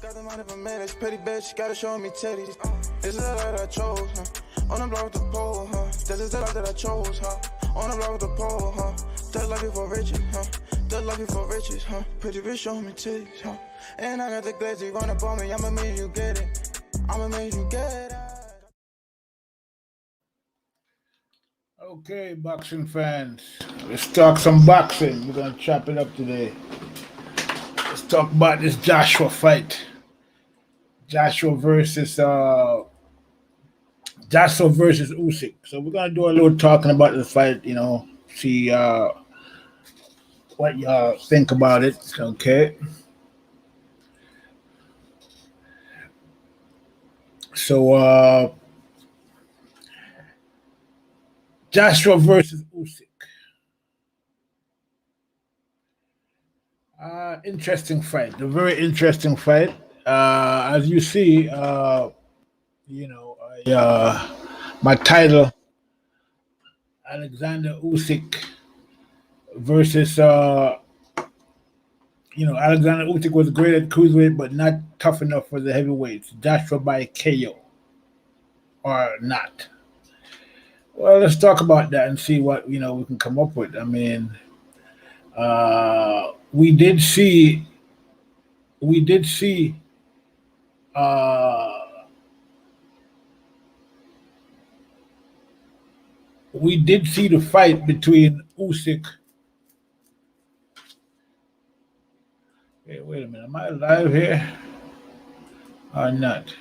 Got the money for minutes, petty bitch, gotta show me titties. This is the life that I chose, huh? On the block with the pole, huh? This is the life that I chose, huh? On the block with the pole, huh? That life before riches, huh? That life before riches, huh? Pretty bitch, show me titties, huh? And I got the glazzy, run up on me, I'ma make you get it. I'ma make you get it. Okay, boxing fans, let's talk some boxing. We're gonna chop it up today. Let's talk about this Joshua fight. Joshua versus Joshua versus Usyk. So we're gonna do a little talking about the fight. See what y'all think about it. Okay. So Joshua versus Usyk. Interesting fight. A very interesting fight. As you see, you know, my title, Alexander Usyk versus, Alexander Usyk was great at cruiserweight, but not tough enough for the heavyweights. Joshua by KO or not. Well, let's talk about that and see what we can come up with. I mean, we did see, we did see, uh, we did see the fight between Usyk. Hey, wait a minute, am I live here or not?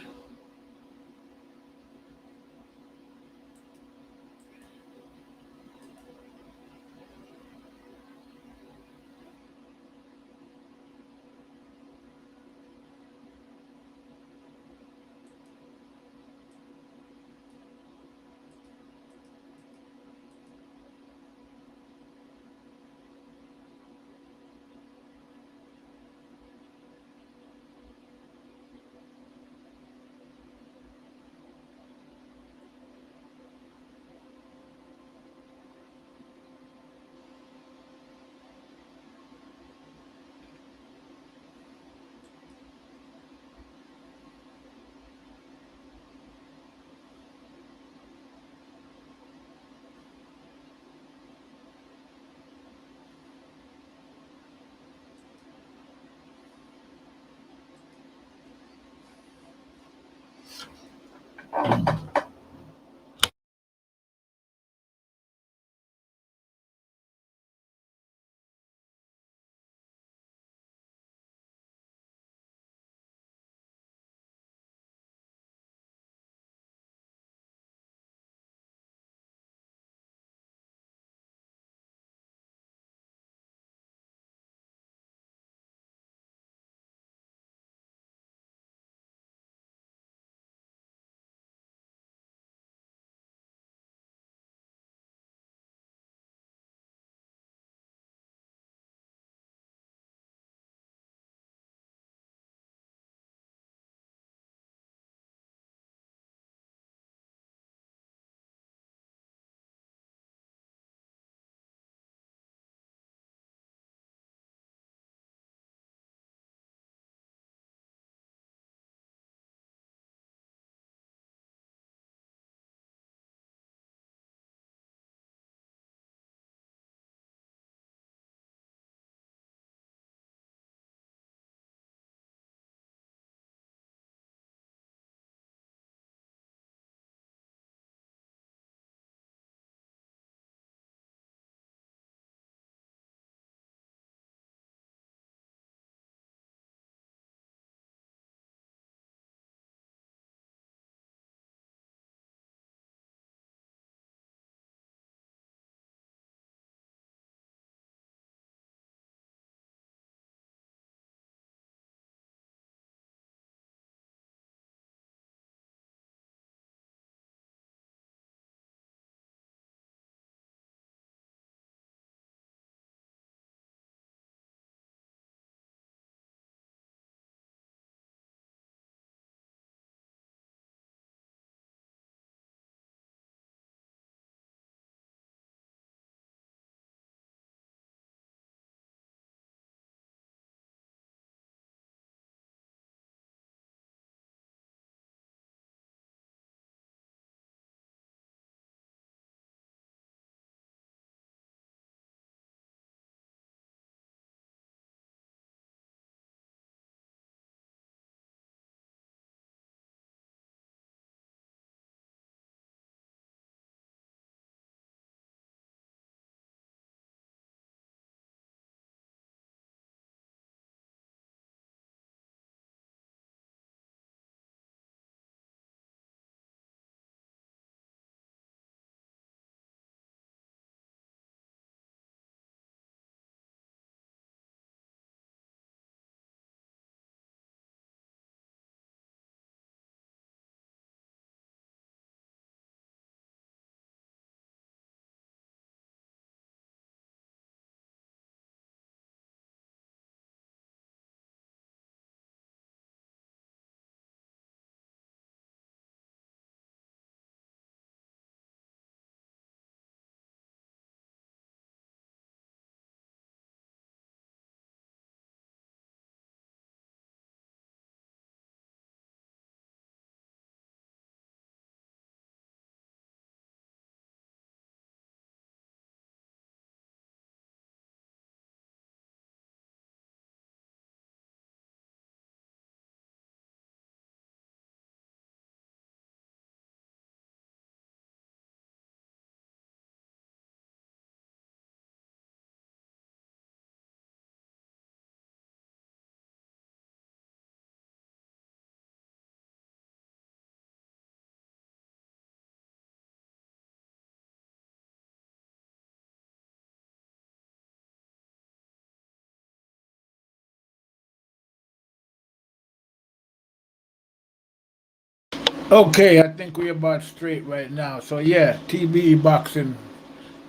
Okay, I think we're about straight right now. So yeah, TBE Boxing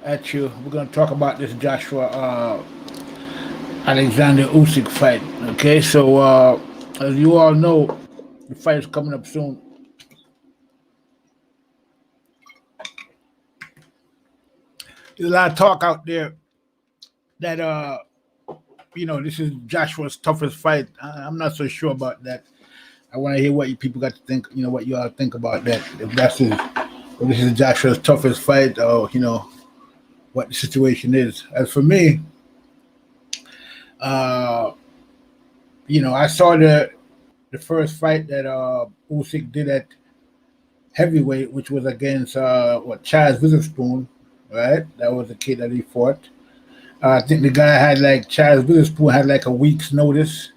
at you. We're gonna talk about this Joshua Alexander Usyk fight. Okay, so as you all know, the fight is coming up soon. There's a lot of talk out there that this is Joshua's toughest fight. I'm not so sure about that. I want to hear what you people got to think. What you all think about that. If this is Joshua's toughest fight, or what the situation is. As for me, uh, I saw the first fight that Usyk did at heavyweight, which was against Chaz Witherspoon, right? That was the kid that he fought. I think the guy had Chaz Witherspoon had a week's notice,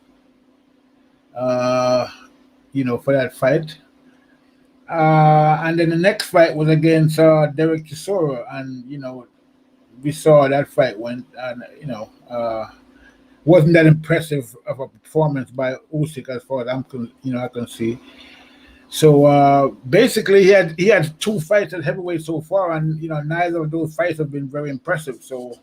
uh, for that fight. And then the next fight was against Derek Chisora, and we saw that fight went, and wasn't that impressive of a performance by Usyk as far as I can see. So basically, he had two fights at heavyweight so far, and neither of those fights have been very impressive. So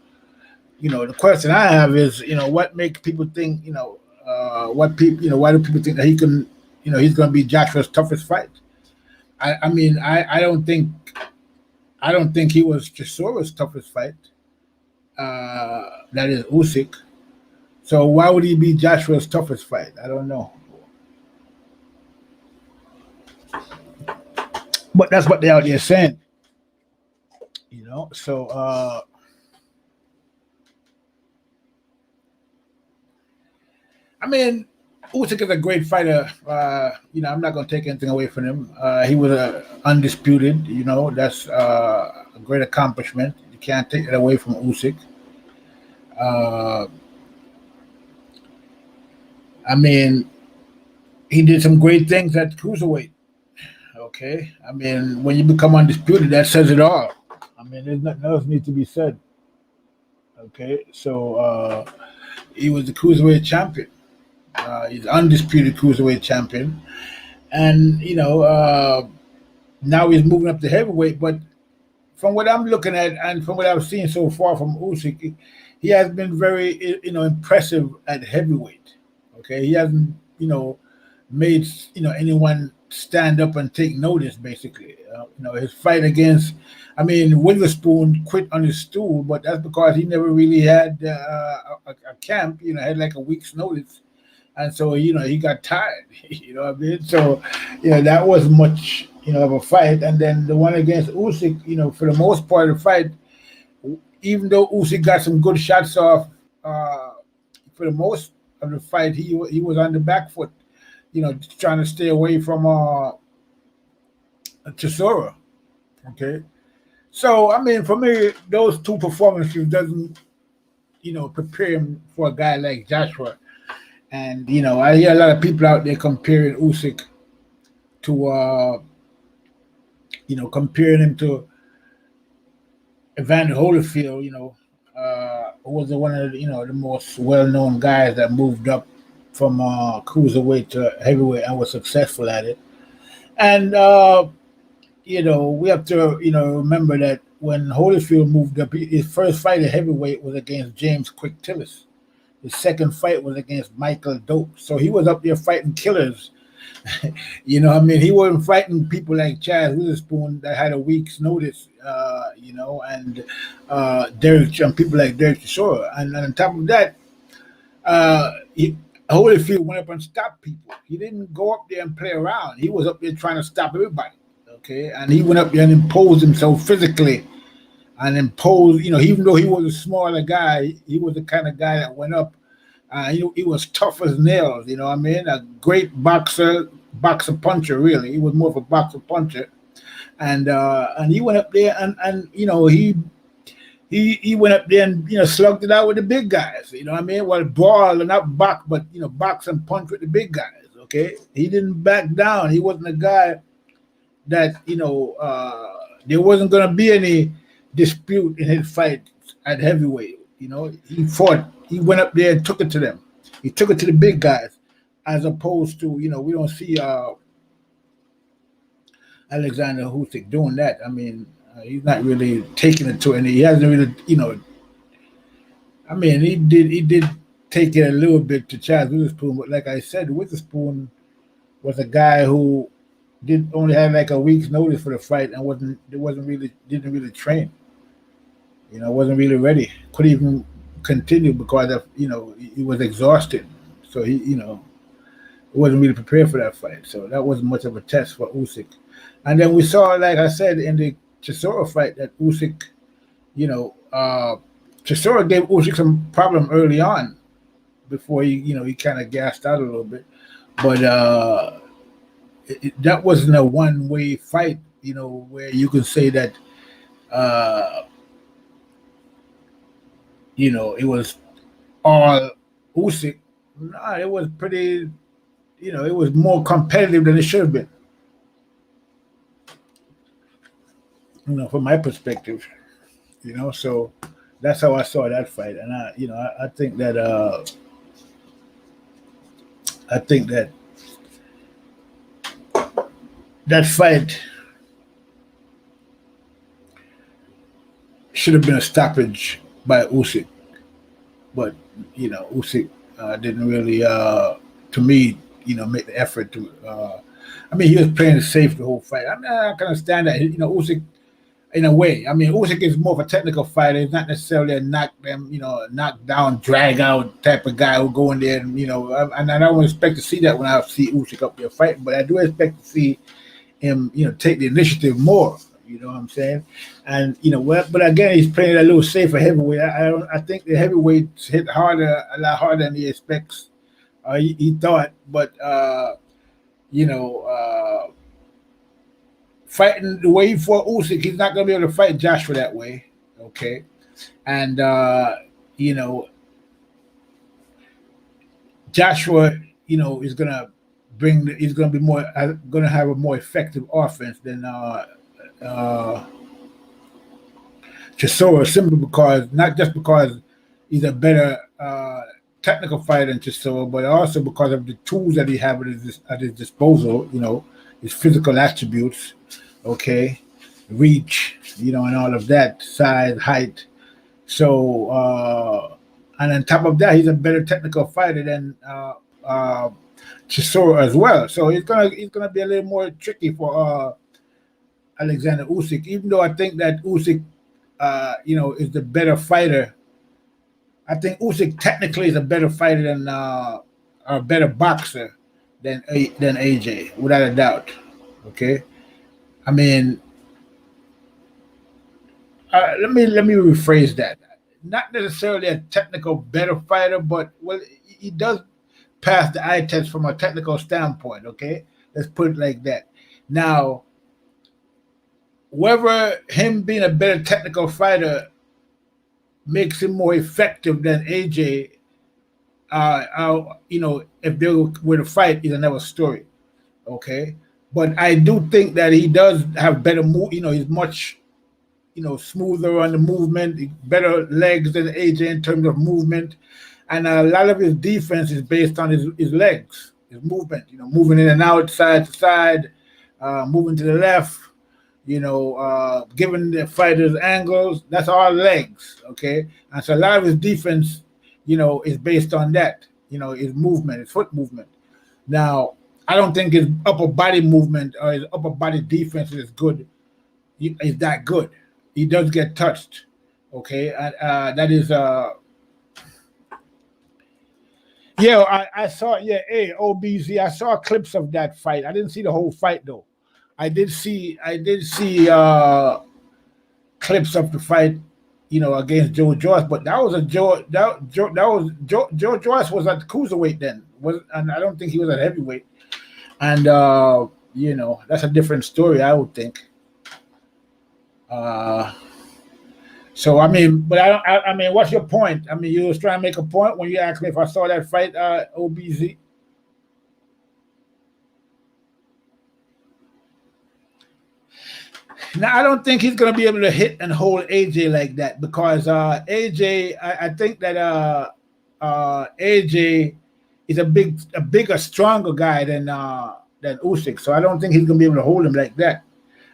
the question I have is, what makes people think, why do people think that he can, he's going to be Joshua's toughest fight? I mean, I don't think he was Chisora's toughest fight. That is Usyk. So why would he be Joshua's toughest fight? I don't know. But that's what they're out there saying. So I mean, Usyk is a great fighter. I'm not going to take anything away from him. He was undisputed. That's a great accomplishment. You can't take it away from Usyk. I mean, he did some great things at Cruiserweight. Okay, I mean, when you become undisputed, that says it all. I mean, there's nothing else needs to be said. Okay, so he was the Cruiserweight champion. He's undisputed Cruiserweight champion, and now he's moving up to heavyweight. But from what I'm looking at, and from what I've seen so far from Usyk, he has been very impressive at heavyweight. Okay, he hasn't made anyone stand up and take notice. Basically, his fight against, Witherspoon quit on his stool, but that's because he never really had a camp. Had like a week's notice. And so, he got tired, what I mean? So, that wasn't much, of a fight. And then the one against Usyk, for the most part of the fight, even though Usyk got some good shots off, for the most of the fight, he was on the back foot, trying to stay away from Chisora. Okay. So, for me, those two performances doesn't, prepare him for a guy like Joshua. And I hear a lot of people out there comparing Usyk to comparing him to Evander Holyfield, who was one of the most well-known guys that moved up from cruiserweight to heavyweight and was successful at it. And we have to remember that when Holyfield moved up, his first fight at heavyweight was against James Quick Tillis. His second fight was against Michael Dope. So he was up there fighting killers. He wasn't fighting people like Chaz Witherspoon that had a week's notice, and people like Derek Chisora. And on top of that, Holyfield went up and stopped people. He didn't go up there and play around. He was up there trying to stop everybody. Okay, and he went up there and imposed himself physically. And imposed, even though he was a smaller guy, he was the kind of guy that went up. He was tough as nails, a great boxer puncher, really. He was more of a boxer puncher. And he went up there and he went up there and, slugged it out with the big guys, Well, brawl and not box, but, box and punch with the big guys, okay? He didn't back down. He wasn't a guy that, there wasn't going to be any dispute in his fight at heavyweight. He fought. He went up there and took it to them. He took it to the big guys, as opposed to we don't see Oleksandr Usyk doing that. I mean, he's not really taking it to any. He hasn't really, I mean, he did take it a little bit to Chaz Witherspoon, but like I said, Witherspoon was a guy who did only have like a week's notice for the fight and didn't really train. Wasn't really ready. Couldn't even continue because of he was exhausted. So he wasn't really prepared for that fight. So that wasn't much of a test for Usyk. And then we saw, like I said, in the Chisora fight that Usyk, Chisora gave Usyk some problem early on before he kind of gassed out a little bit. But that wasn't a one-way fight, where you can say that, it was all Usyk. No, it was pretty, it was more competitive than it should have been. From my perspective, so that's how I saw that fight. And I think that that fight should have been a stoppage by Usyk, but Usyk didn't really, to me, make the effort to. I mean, he was playing it safe the whole fight. I mean, I can understand that. Usyk, in a way, I mean, Usyk is more of a technical fighter. He's not necessarily a knock down, drag out type of guy who go in there and and I don't expect to see that when I see Usyk up there fighting, but I do expect to see him, take the initiative more. You know what I'm saying? And but again, he's playing a little safer heavyweight. I think the heavyweights hit a lot harder than he expects. He thought, but fighting the way he fought Usyk, he's not going to be able to fight Joshua that way. Okay, and Joshua, is going to he's going to be going to have a more effective offense than Chisora, simply because, not just because he's a better technical fighter than Chisora, but also because of the tools that he has at his disposal, his physical attributes, okay, reach, and all of that, size, height. So, and on top of that, he's a better technical fighter than Chisora as well. So he's gonna be a little more tricky for Oleksandr Usyk, even though I think that Usyk, is the better fighter. I think Usyk technically is a better fighter than a better boxer than AJ, without a doubt. Okay, I mean, let me rephrase that. Not necessarily a technical better fighter, but he does pass the eye test from a technical standpoint. Okay, let's put it like that. Now, whether him being a better technical fighter makes him more effective than AJ, if they were to fight, is another story. Okay, but I do think that he does have better move. He's much, smoother on the movement, better legs than AJ in terms of movement, and a lot of his defense is based on his legs, his movement. Moving in and out, side to side, moving to the left. Giving the fighters angles, that's all legs, okay? And so a lot of his defense, is based on that, his movement, his foot movement. Now, I don't think his upper body movement or his upper body defense is good. Is that good? He does get touched, okay? And that is, I saw, OBZ, I saw clips of that fight. I didn't see the whole fight, though. I did see clips of the fight, against Joe Joyce, but that was Joe Joyce was at cruiserweight then, and I don't think he was at heavyweight, and that's a different story, I would think. So I mean, but I mean, what's your point? I mean, you was trying to make a point when you asked me if I saw that fight, OBZ. Now, I don't think he's going to be able to hit and hold AJ like that because AJ, I think that AJ is a bigger, stronger guy than Usyk. So I don't think he's going to be able to hold him like that.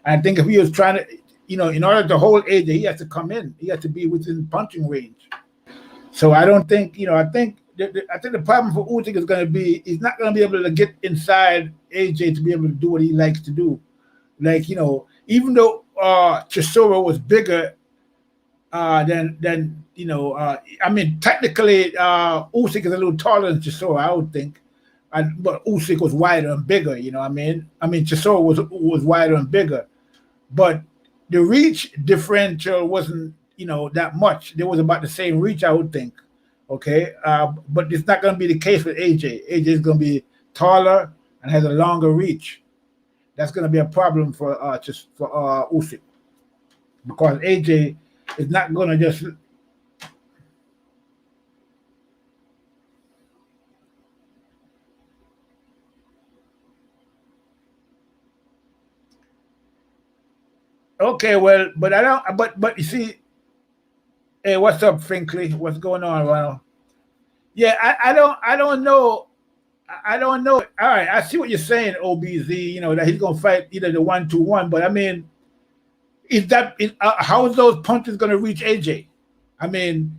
And I think if he was trying to, in order to hold AJ, he has to come in. He has to be within punching range. So I don't think, I think the problem for Usyk is going to be he's not going to be able to get inside AJ to be able to do what he likes to do. Like, even though Chisora was bigger than I mean, technically Usyk is a little taller than Chisora, I would think. But Usyk was wider and bigger, I mean, Chisora was wider and bigger. But the reach differential wasn't, that much. There was about the same reach, I would think. Okay, but it's not going to be the case with AJ. AJ is going to be taller and has a longer reach. That's going to be a problem for Usyk, because AJ is not going to just. Okay, well, but I don't. But you see. Hey, what's up, Finkley? What's going on, Ronald? Yeah, I don't know. I don't know. All right, I see what you're saying, OBZ. That he's gonna fight either the 1-2-1, but I mean, how is those punches gonna reach AJ? I mean,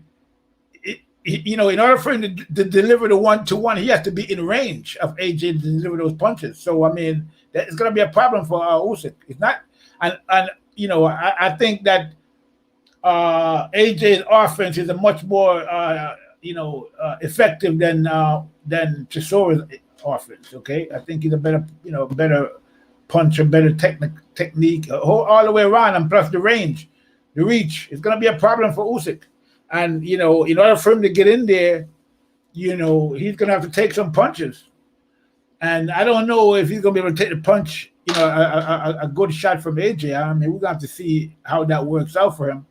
in order for him to deliver the 1-2-1, he has to be in range of AJ to deliver those punches. So I mean, it's gonna be a problem for Usyk. It's not, and I think that. AJ's offense is a much more effective than Chisora's offense. Okay, I think he's a better puncher, better technique all the way around, and plus the range, the reach is going to be a problem for Usyk. And in order for him to get in there, he's going to have to take some punches. And I don't know if he's going to be able to take the punch, a good shot from AJ. I mean, we're going to have to see how that works out for him.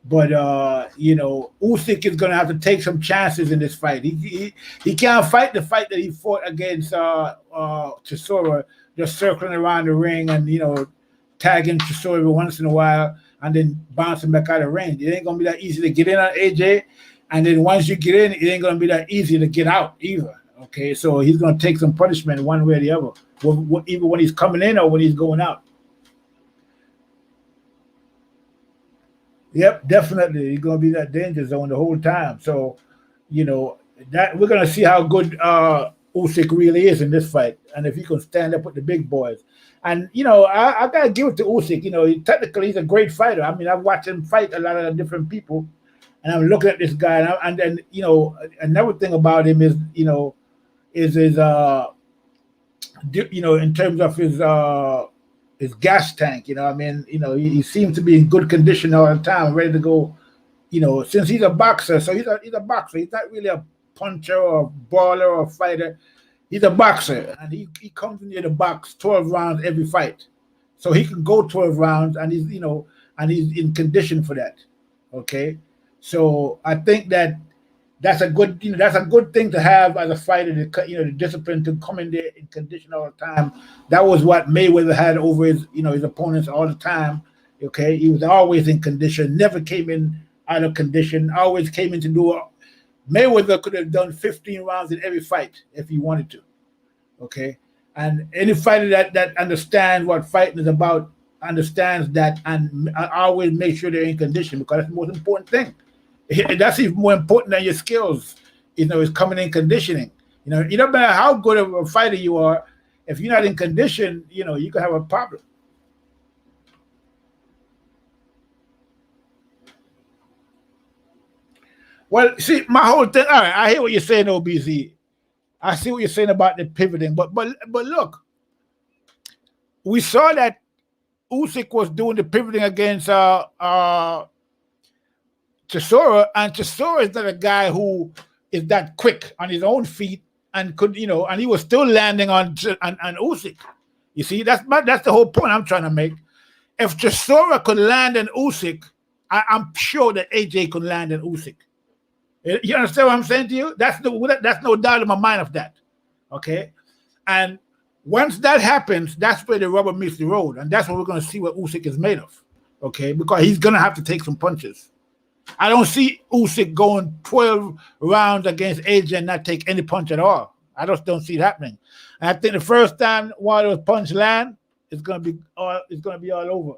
But Usyk is going to have to take some chances in this fight. He can't fight the fight that he fought against Chisora, just circling around the ring and tagging Chisora every once in a while and then bouncing back out of range. It ain't going to be that easy to get in on AJ, and then once you get in, it ain't going to be that easy to get out either. Okay, so he's going to take some punishment one way or the other, even when he's coming in or when he's going out. Yep, definitely. He's going to be that danger zone the whole time. So, that we're going to see how good Usyk really is in this fight, and if he can stand up with the big boys. And I got to give it to Usyk. Technically he's a great fighter. I mean, I've watched him fight a lot of different people, and I'm looking at this guy, and then another thing about him is is his in terms of his gas tank. He seems to be in good condition all the time, ready to go. Since he's a boxer, so he's a boxer. He's not really a puncher or a brawler or a fighter. He's a boxer, and he comes into the box 12 rounds every fight, so he can go 12 rounds, and he's in condition for that. Okay, so I think that's a good thing to have as a fighter. The discipline to come in there in condition all the time. That was what Mayweather had over his opponents all the time. Okay, he was always in condition, never came in out of condition. Always came in to do. Mayweather could have done 15 rounds in every fight if he wanted to. Okay, and any fighter that understands what fighting is about understands that, and always make sure they're in condition, because that's the most important thing. That's even more important than your skills. Is coming in conditioning. It don't matter how good of a fighter you are, if you're not in condition, you could have a problem. Well, see, my whole thing. All right, I hear what you're saying, OBZ. I see what you're saying about the pivoting, but look, we saw that Usyk was doing the pivoting against Chisora, and Chisora is not a guy who is that quick on his own feet and could, and he was still landing on Usyk. You see, that's the whole point I'm trying to make. If Chisora could land on Usyk, I'm sure that AJ could land on Usyk. You understand what I'm saying to you? That's no doubt in my mind of that. Okay, and once that happens, that's where the rubber meets the road, and that's what we're going to see what Usyk is made of. Okay, because he's going to have to take some punches. I don't see Usyk going 12 rounds against AJ and not take any punch at all. I just don't see it happening. And I think the first time one of those punches land, it's gonna be all over.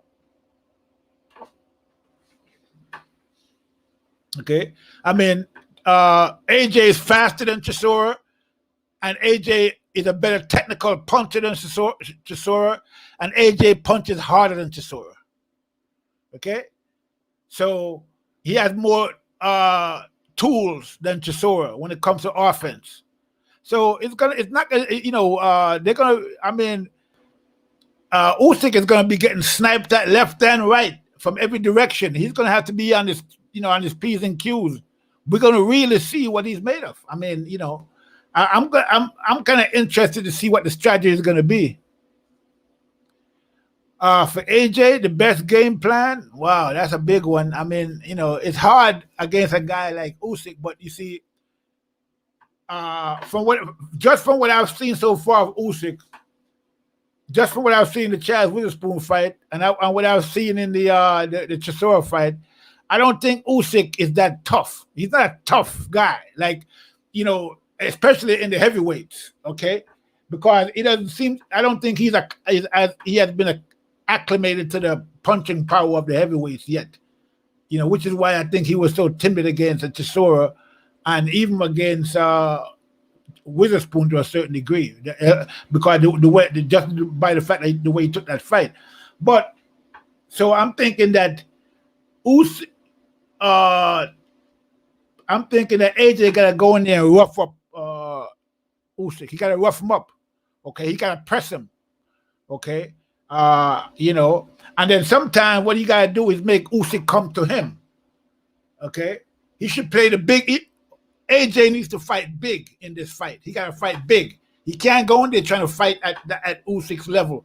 Okay, I mean, AJ is faster than Chisora, and AJ is a better technical puncher than Chisora, and AJ punches harder than Chisora. Okay, so he has more tools than Chisora when it comes to offense. So they're gonna. I mean, Usyk is gonna be getting sniped at left and right from every direction. He's gonna have to be on his, on his P's and Q's. We're gonna really see what he's made of. I mean, I'm kind of interested to see what the strategy is gonna be. For AJ, the best game plan. Wow, that's a big one. I mean, it's hard against a guy like Usyk, but you see, from what I've seen so far of Usyk, just from what I've seen in the Chaz Witherspoon fight, and what I've seen in the Chisora fight, I don't think Usyk is that tough. He's not a tough guy, like, especially in the heavyweights. Okay, because it doesn't seem. I don't think he has been acclimated to the punching power of the heavyweights yet. Which is why I think he was so timid against Chisora, and even against Witherspoon to a certain degree, because the way, just by the fact that the way he took that fight. But so I'm thinking that AJ gotta go in there and rough up Usyk. He gotta rough him up. Okay, he gotta press him. Okay, and then sometimes what he gotta do is make Usyk come to him. Okay, he should play the big. AJ needs to fight big in this fight. He got to fight big. He can't go in there trying to fight at Usyk's level.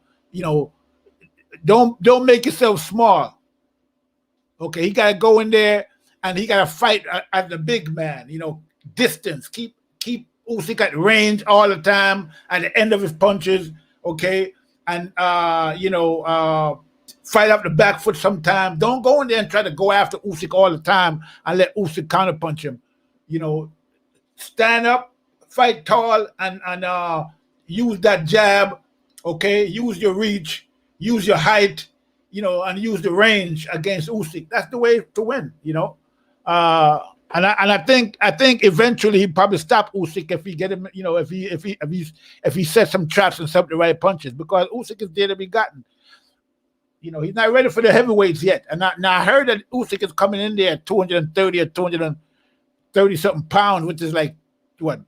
Don't make yourself small. Okay, he got to go in there and he got to fight at the big man. Distance. Keep Usyk at range all the time at the end of his punches. Okay, and fight up the back foot sometime. Don't go in there and try to go after Usyk all the time and let Usyk counterpunch him. Stand up, fight tall, and use that jab. Okay, use your reach, use your height, and use the range against Usyk. That's the way to win. And I think eventually he probably stop Usyk if he get him. If he sets some traps and some the right punches, because Usyk is there to be gotten. He's not ready for the heavyweights yet. And now I heard that Usyk is coming in there at 230 or 230 something pounds, which is like 20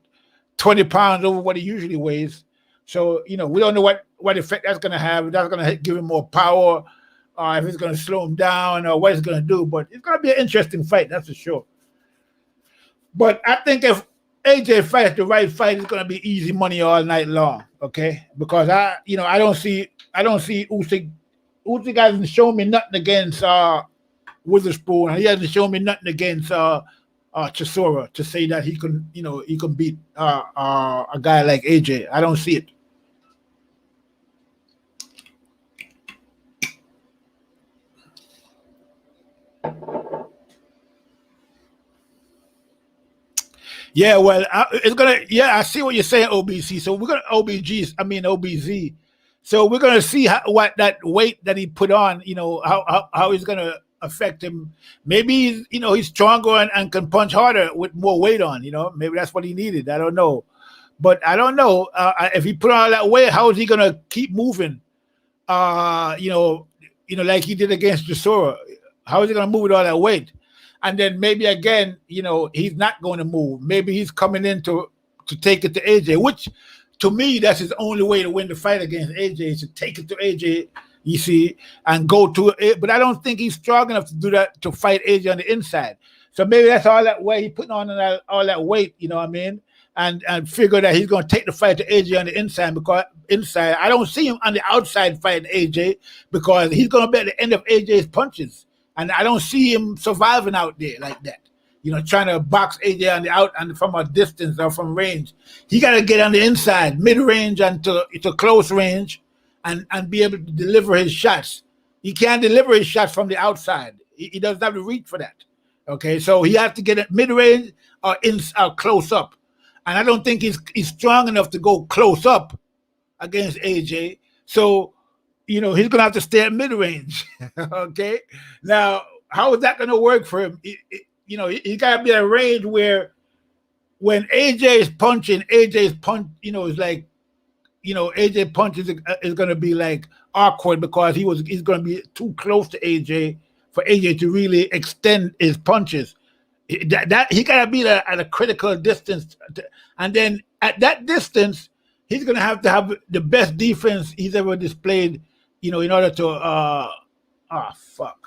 pounds over what he usually weighs. So we don't know what effect that's going to have. If that's going to give him more power, if it's going to slow him down, or what it's going to do. But it's going to be an interesting fight, that's for sure. But I think if AJ fights the right fight, it's going to be easy money all night long. Okay, because I don't see Usyk. Usyk hasn't shown me nothing against Witherspoon, and he hasn't shown me nothing against Chisora to say that he can beat a guy like AJ. I don't see it. Yeah, well, I see what you're saying, OBC. So we're gonna OBZ. So we're gonna see what that weight that he put on, how he's gonna affect him. Maybe he's stronger and can punch harder with more weight on. Maybe that's what he needed. I don't know, but I don't know if he put on all that weight, how is he gonna keep moving? Like he did against Chisora. How is he gonna move with all that weight? And then maybe again, he's not going to move. Maybe he's coming in to take it to AJ, which to me, that's his only way to win the fight against AJ, is to take it to AJ, you see, and go to it. But I don't think he's strong enough to do that, to fight AJ on the inside. So maybe that's all that way he putting on all that weight, you know what I mean? And figure that he's going to take the fight to AJ on the inside, because I don't see him on the outside fighting AJ, because he's going to be at the end of AJ's punches. And I don't see him surviving out there like that. Trying to box AJ on the out and from a distance or from range. He got to get on the inside, mid-range and to close range, and be able to deliver his shots. He can't deliver his shots from the outside. He doesn't have the reach for that. Okay, so he has to get it mid-range or close up. And I don't think he's strong enough to go close up against AJ. So he's going to have to stay at mid-range. Okay. Now, how is that going to work for him? He got to be at a range where when AJ is punching, AJ's punch, is like, AJ punch is going to be like awkward because he's going to be too close to AJ for AJ to really extend his punches. That he got to be at a critical distance, and then at that distance, he's going to have the best defense he's ever displayed. In order to fuck.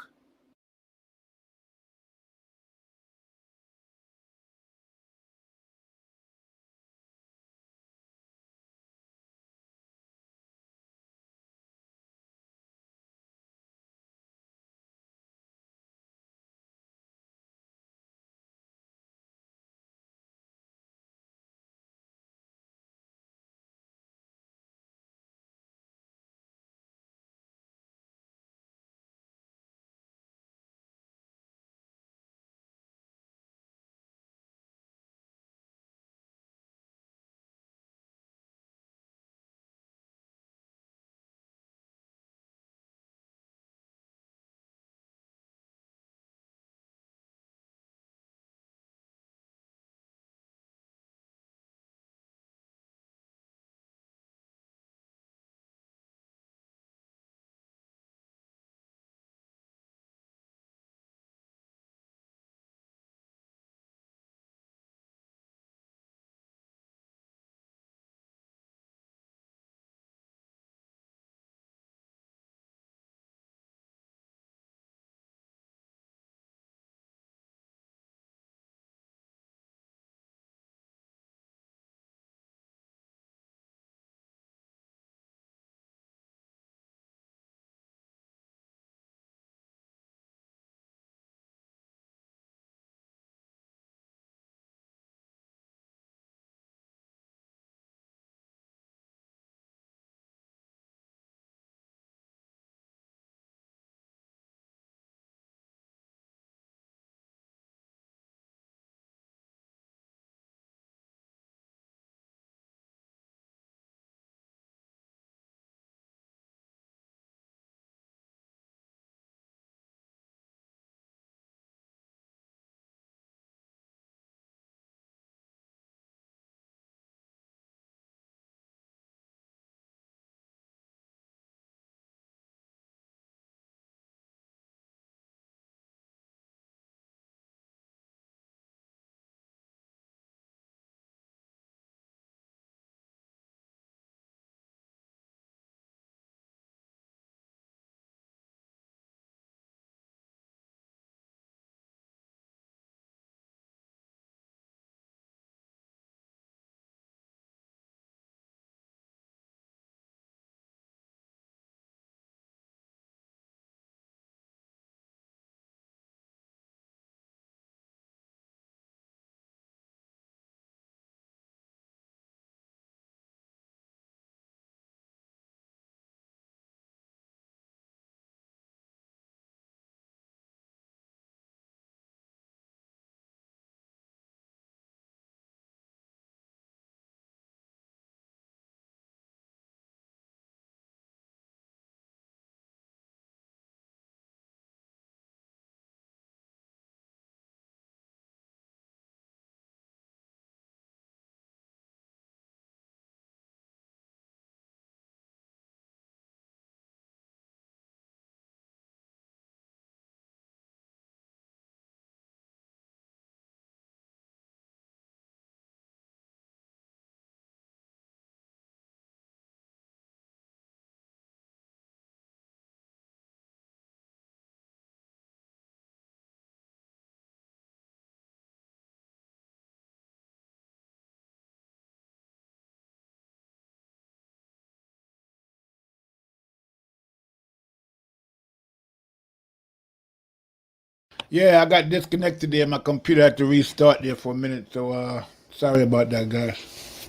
Yeah, I got disconnected there. My computer had to restart there for a minute. So sorry about that, guys.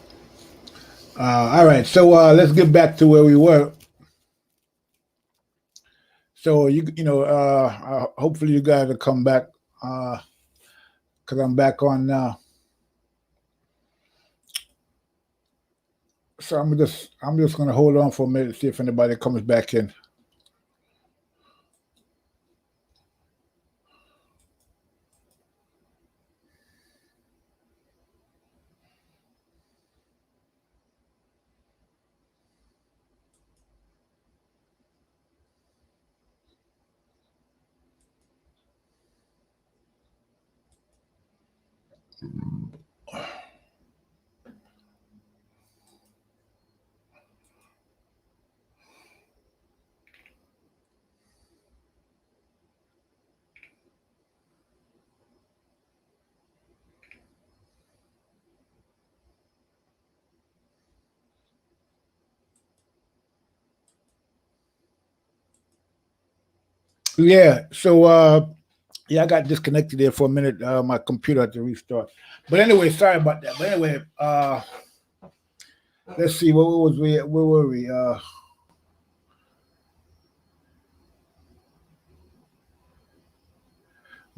All right, so let's get back to where we were. So hopefully you guys will come back because I'm back on now. So I'm just gonna hold on for a minute, see if anybody comes back in. Yeah. So yeah, I got disconnected there for a minute. My computer had to restart. But anyway, sorry about that. But anyway, let's see. Where were we?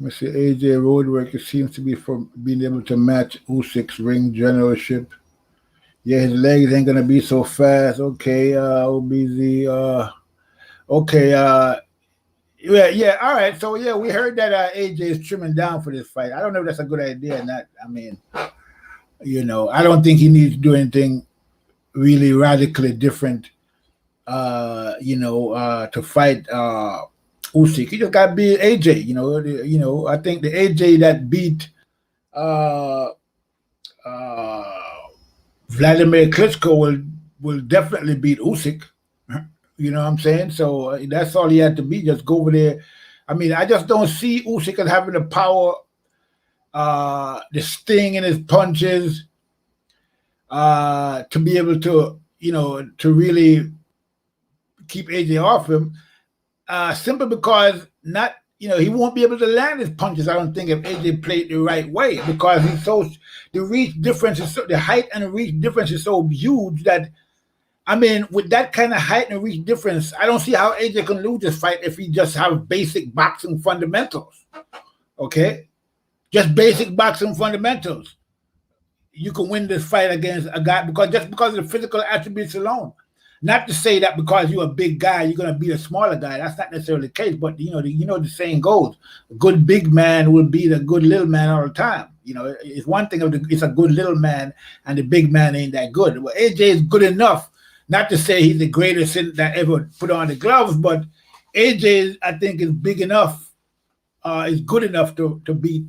Mr. AJ Roadwork, it seems to be from being able to match Usyk's ring generalship. Yeah, his legs ain't gonna be so fast. Okay, OBZ. Okay, yeah, all right. So yeah, we heard that AJ is trimming down for this fight. I don't know if that's a good idea or not. I mean, I don't think he needs to do anything really radically different. To fight Usyk. He just got to beat AJ. I think the AJ that beat Vladimir Klitschko will definitely beat Usyk. You know what I'm saying? So that's all he had to be. Just go over there. I mean, I just don't see Usyk as having the power, the sting in his punches, to be able to, to really keep AJ off him. Simply because he won't be able to land his punches. I don't think if AJ played the right way, because the reach difference is the height and the reach difference is so huge that, I mean, with that kind of height and reach difference, I don't see how AJ can lose this fight if he just have basic boxing fundamentals. Okay, just basic boxing fundamentals. You can win this fight against a guy because of the physical attributes alone. Not to say that because you're a big guy, you're going to beat a smaller guy. That's not necessarily the case. But the saying goes: a good big man will beat a good little man all the time. It's one thing if it's a good little man and the big man ain't that good. Well, AJ is good enough. Not to say he's the greatest that ever put on the gloves, but AJ, I think, is big enough, is good enough to beat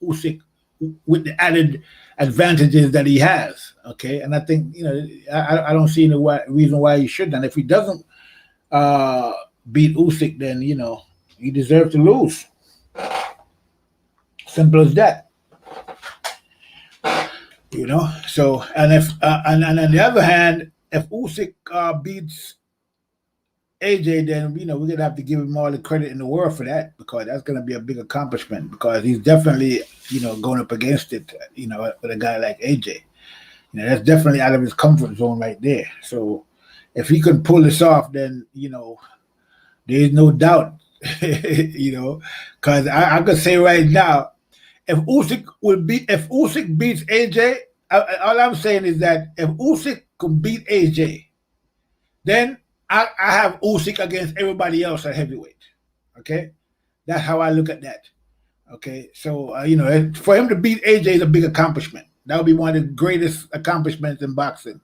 Usyk with the added advantages that he has. Okay, and I think I don't see any reason why he shouldn't. And if he doesn't beat Usyk, then he deserves to lose. Simple as that. So and if and on the other hand, if Usyk beats AJ, then we're gonna have to give him all the credit in the world for that, because that's gonna be a big accomplishment, because he's definitely going up against it with a guy like AJ. That's definitely out of his comfort zone right there. So if he could pull this off, then there's no doubt. Because I could say right now, if Usyk beats AJ, all I'm saying is that if Usyk can beat AJ, then I have Usyk against everybody else at heavyweight. Okay, that's how I look at that. Okay, so for him to beat AJ is a big accomplishment. That would be one of the greatest accomplishments in boxing.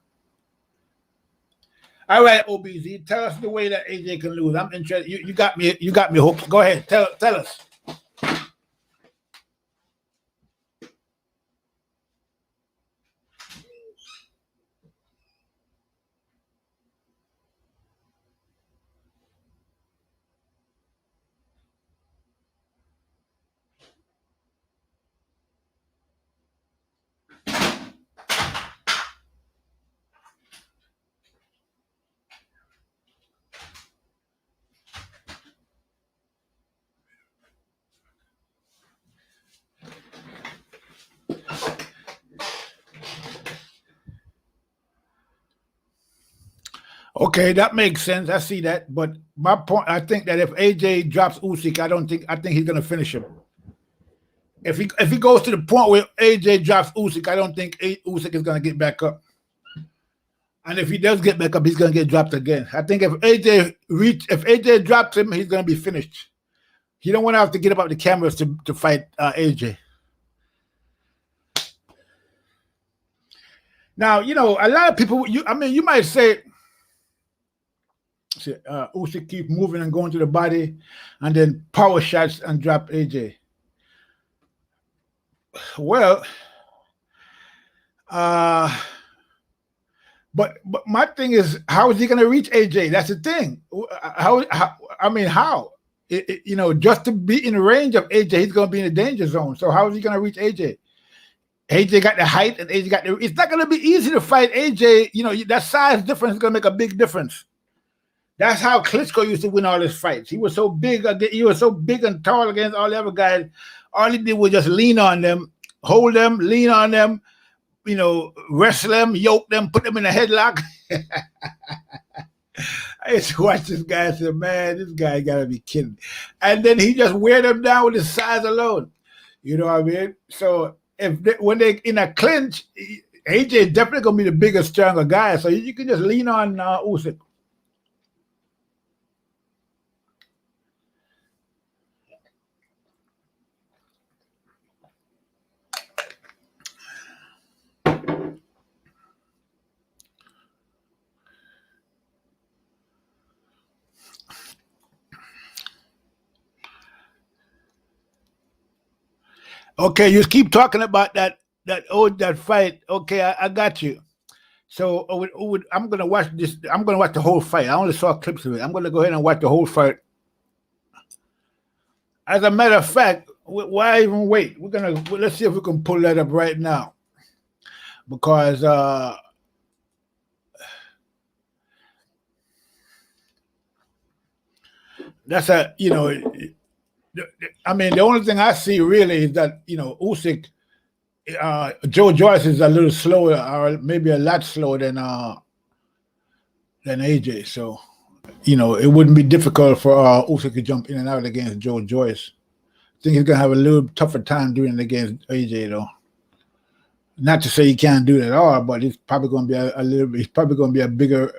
All right, OBZ, tell us the way that AJ can lose. I'm interested. You got me hooked. Go ahead, tell us. Okay, that makes sense. I see that. But my point, I think that if AJ drops Usyk, I think he's gonna finish him. If he goes to the point where AJ drops Usyk, I don't think Usyk is gonna get back up. And if he does get back up, he's going to get dropped again. I think if AJ drops him, he's going to be finished. He don't want to have to get up the cameras to fight AJ. Now, you know, a lot of people, you might say, Usyk keep moving and going to the body and then power shots and drop AJ. Well, but my thing is, how is he going to reach AJ? That's the thing. How? You know, just to be in range of AJ, he's going to be in the danger zone. So how is he going to reach AJ? AJ got the height, and AJ got the. It's not going to be easy to fight AJ. You know, that size difference is going to make a big difference. That's how Klitschko used to win all his fights. He was so big. He was so big and tall against all the other guys. All he did was just lean on them, hold them, lean on them. You know, wrestle them, yoke them, put them in a headlock. I used to watch this guy and say, man, this guy gotta be kidding. And then he just wear them down with his size alone. You know what I mean? So when they in a clinch, AJ is definitely gonna be the bigger, stronger guy. So you can just lean on Usyk. Okay, you keep talking about that fight. Okay, I got you. So I'm gonna watch this. I'm gonna watch the whole fight. I only saw clips of it. I'm gonna go ahead and watch the whole fight. As a matter of fact, why even wait? Let's see if we can pull that up right now, because that's I mean, the only thing I see really is that, you know, Usyk, Joe Joyce is a little slower, or maybe a lot slower than AJ. So, you know, it wouldn't be difficult for Usyk to jump in and out against Joe Joyce. I think he's gonna have a little tougher time doing it against AJ, though. Not to say he can't do it at all, but it's probably gonna be He's probably gonna be a bigger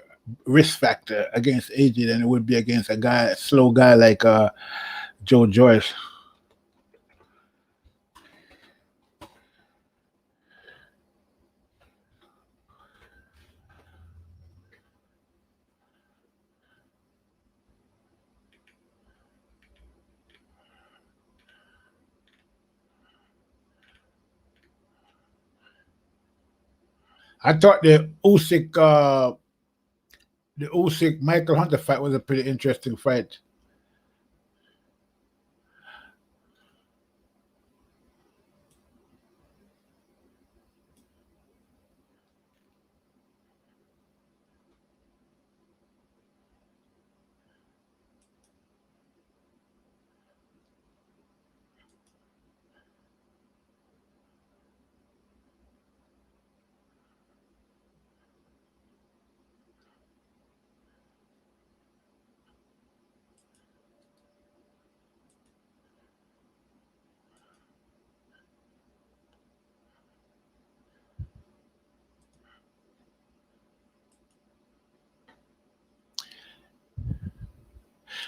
risk factor against AJ than it would be against a slow guy like Joe Joyce. I thought the Usyk Michael Hunter fight was a pretty interesting fight.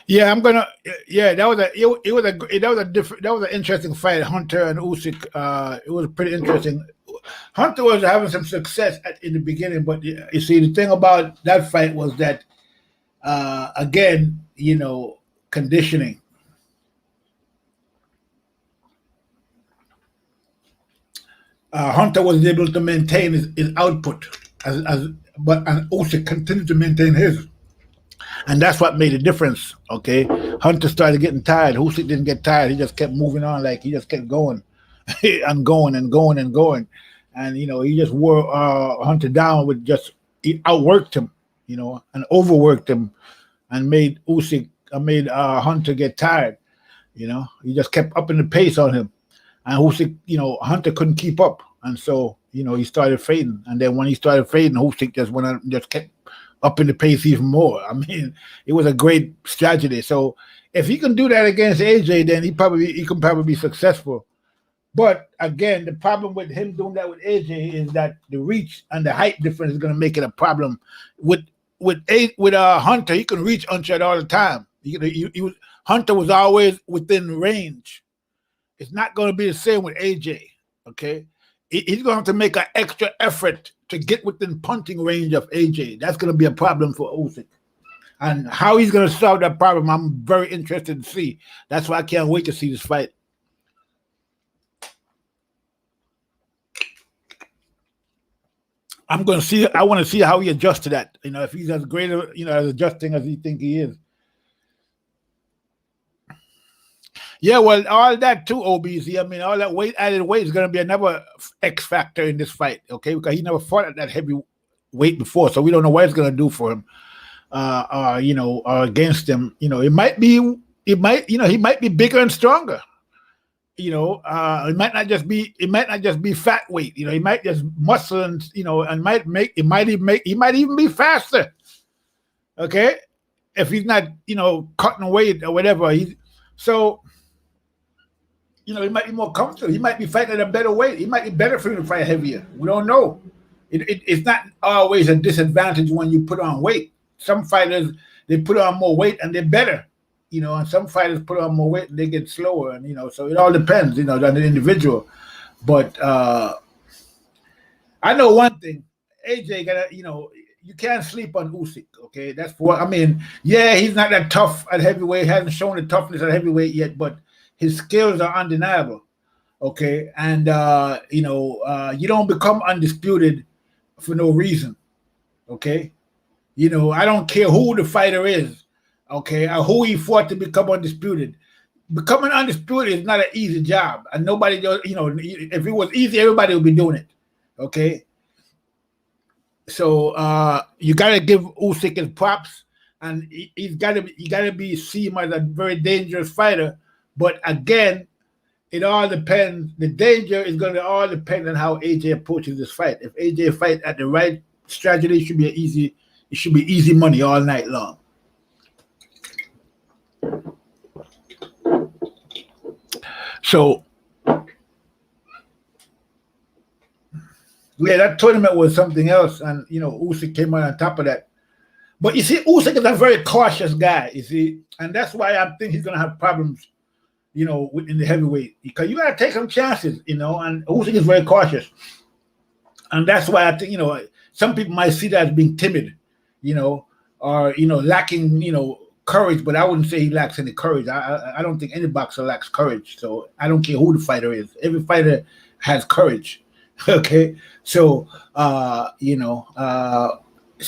Yeah, I'm gonna. Yeah, that was an interesting fight, Hunter and Usyk. It was pretty interesting. Hunter was having some success in the beginning, but you see, the thing about that fight was that, again, you know, conditioning. Hunter was able to maintain his output, but Usyk continued to maintain his. And that's what made a difference, okay? Hunter started getting tired. Usyk didn't get tired. He just kept moving on, like he just kept going and going and going and going. And, you know, he just wore Hunter down he outworked him, you know, and overworked him and made Hunter get tired, you know. He just kept upping the pace on him. And Usyk, you know, Hunter couldn't keep up. And so, you know, he started fading. And then when he started fading, Usyk just went on, just kept up in the pace even more. I mean, it was a great strategy. So if he can do that against AJ, then he can probably be successful. But again, the problem with him doing that with AJ is that the reach and the height difference is going to make it a problem. With Hunter, he can reach Hunter all the time. Hunter was always within range. It's not going to be the same with AJ. Okay, he's going to have to make an extra effort to get within punting range of AJ. That's going to be a problem for Usyk. And how he's going to solve that problem, I'm very interested to see. That's why I can't wait to see this fight. I want to see how he adjusts to that. If he's as great, as adjusting as he think he is. Yeah, well, all that too, OBZ. I mean, all that added weight is going to be another X factor in this fight, okay? Because he never fought at that heavy weight before, so we don't know what it's going to do for him, or against him. He might be bigger and stronger. It might not just be fat weight. He might just muscle and he might even be faster. Okay, if he's not cutting weight or whatever, he might be more comfortable. He might be fighting at a better weight. It might be better for him to fight heavier. We don't know. It's not always a disadvantage when you put on weight. Some fighters, they put on more weight and they're better. And some fighters put on more weight and they get slower, and so it all depends, on the individual. But I know one thing: AJ gotta, you can't sleep on Usyk. Okay, that's he's not that tough at heavyweight. Hasn't shown the toughness at heavyweight yet, but his skills are undeniable. Okay, and you don't become undisputed for no reason. Okay, I don't care who the fighter is. Okay, or who he fought to become undisputed. Becoming undisputed is not an easy job, and nobody does. If it was easy, everybody would be doing it. Okay, so you gotta give Usyk his props, and you gotta be seen as a very dangerous fighter. But again, it all depends. The danger is going to all depend on how AJ approaches this fight. If AJ fight at the right strategy, it should be easy money all night long. So, yeah, that tournament was something else, and Usyk came out on top of that. But you see, Usyk is a very cautious guy, you see, and that's why I think he's gonna have problems, in the heavyweight, because you gotta take some chances, and Usyk is very cautious, and that's why I think some people might see that as being timid, or lacking, courage, but I wouldn't say he lacks any courage. I don't think any boxer lacks courage. So I don't care who the fighter is. Every fighter has courage. Okay, so so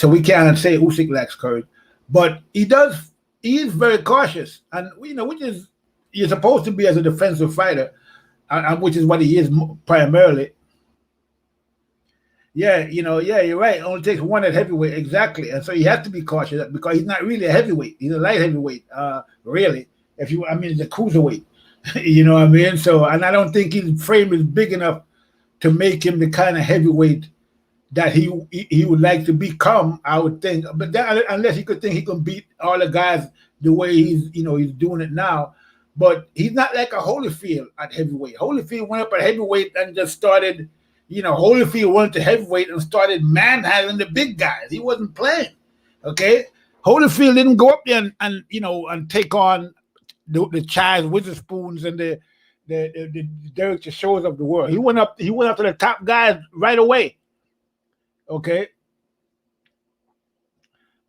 we can't say Usyk lacks courage, but he does. He is very cautious, and which is you're supposed to be as a defensive fighter, and which is what he is primarily. Yeah, you're right. It only takes one at heavyweight, exactly, and so he has to be cautious because he's not really a heavyweight. He's a light heavyweight, really. It's a cruiserweight. You know what I mean? So, and I don't think his frame is big enough to make him the kind of heavyweight that he would like to become. I would think, but unless he could think he can beat all the guys the way he's doing it now. But he's not like a Holyfield at heavyweight. Holyfield went up at heavyweight and just started. Holyfield went to heavyweight and started manhandling the big guys. He wasn't playing. Okay, Holyfield didn't go up there and take on the Chaz Witherspoons and the Derek Chisholms of the world. He went up to the top guys right away. Okay.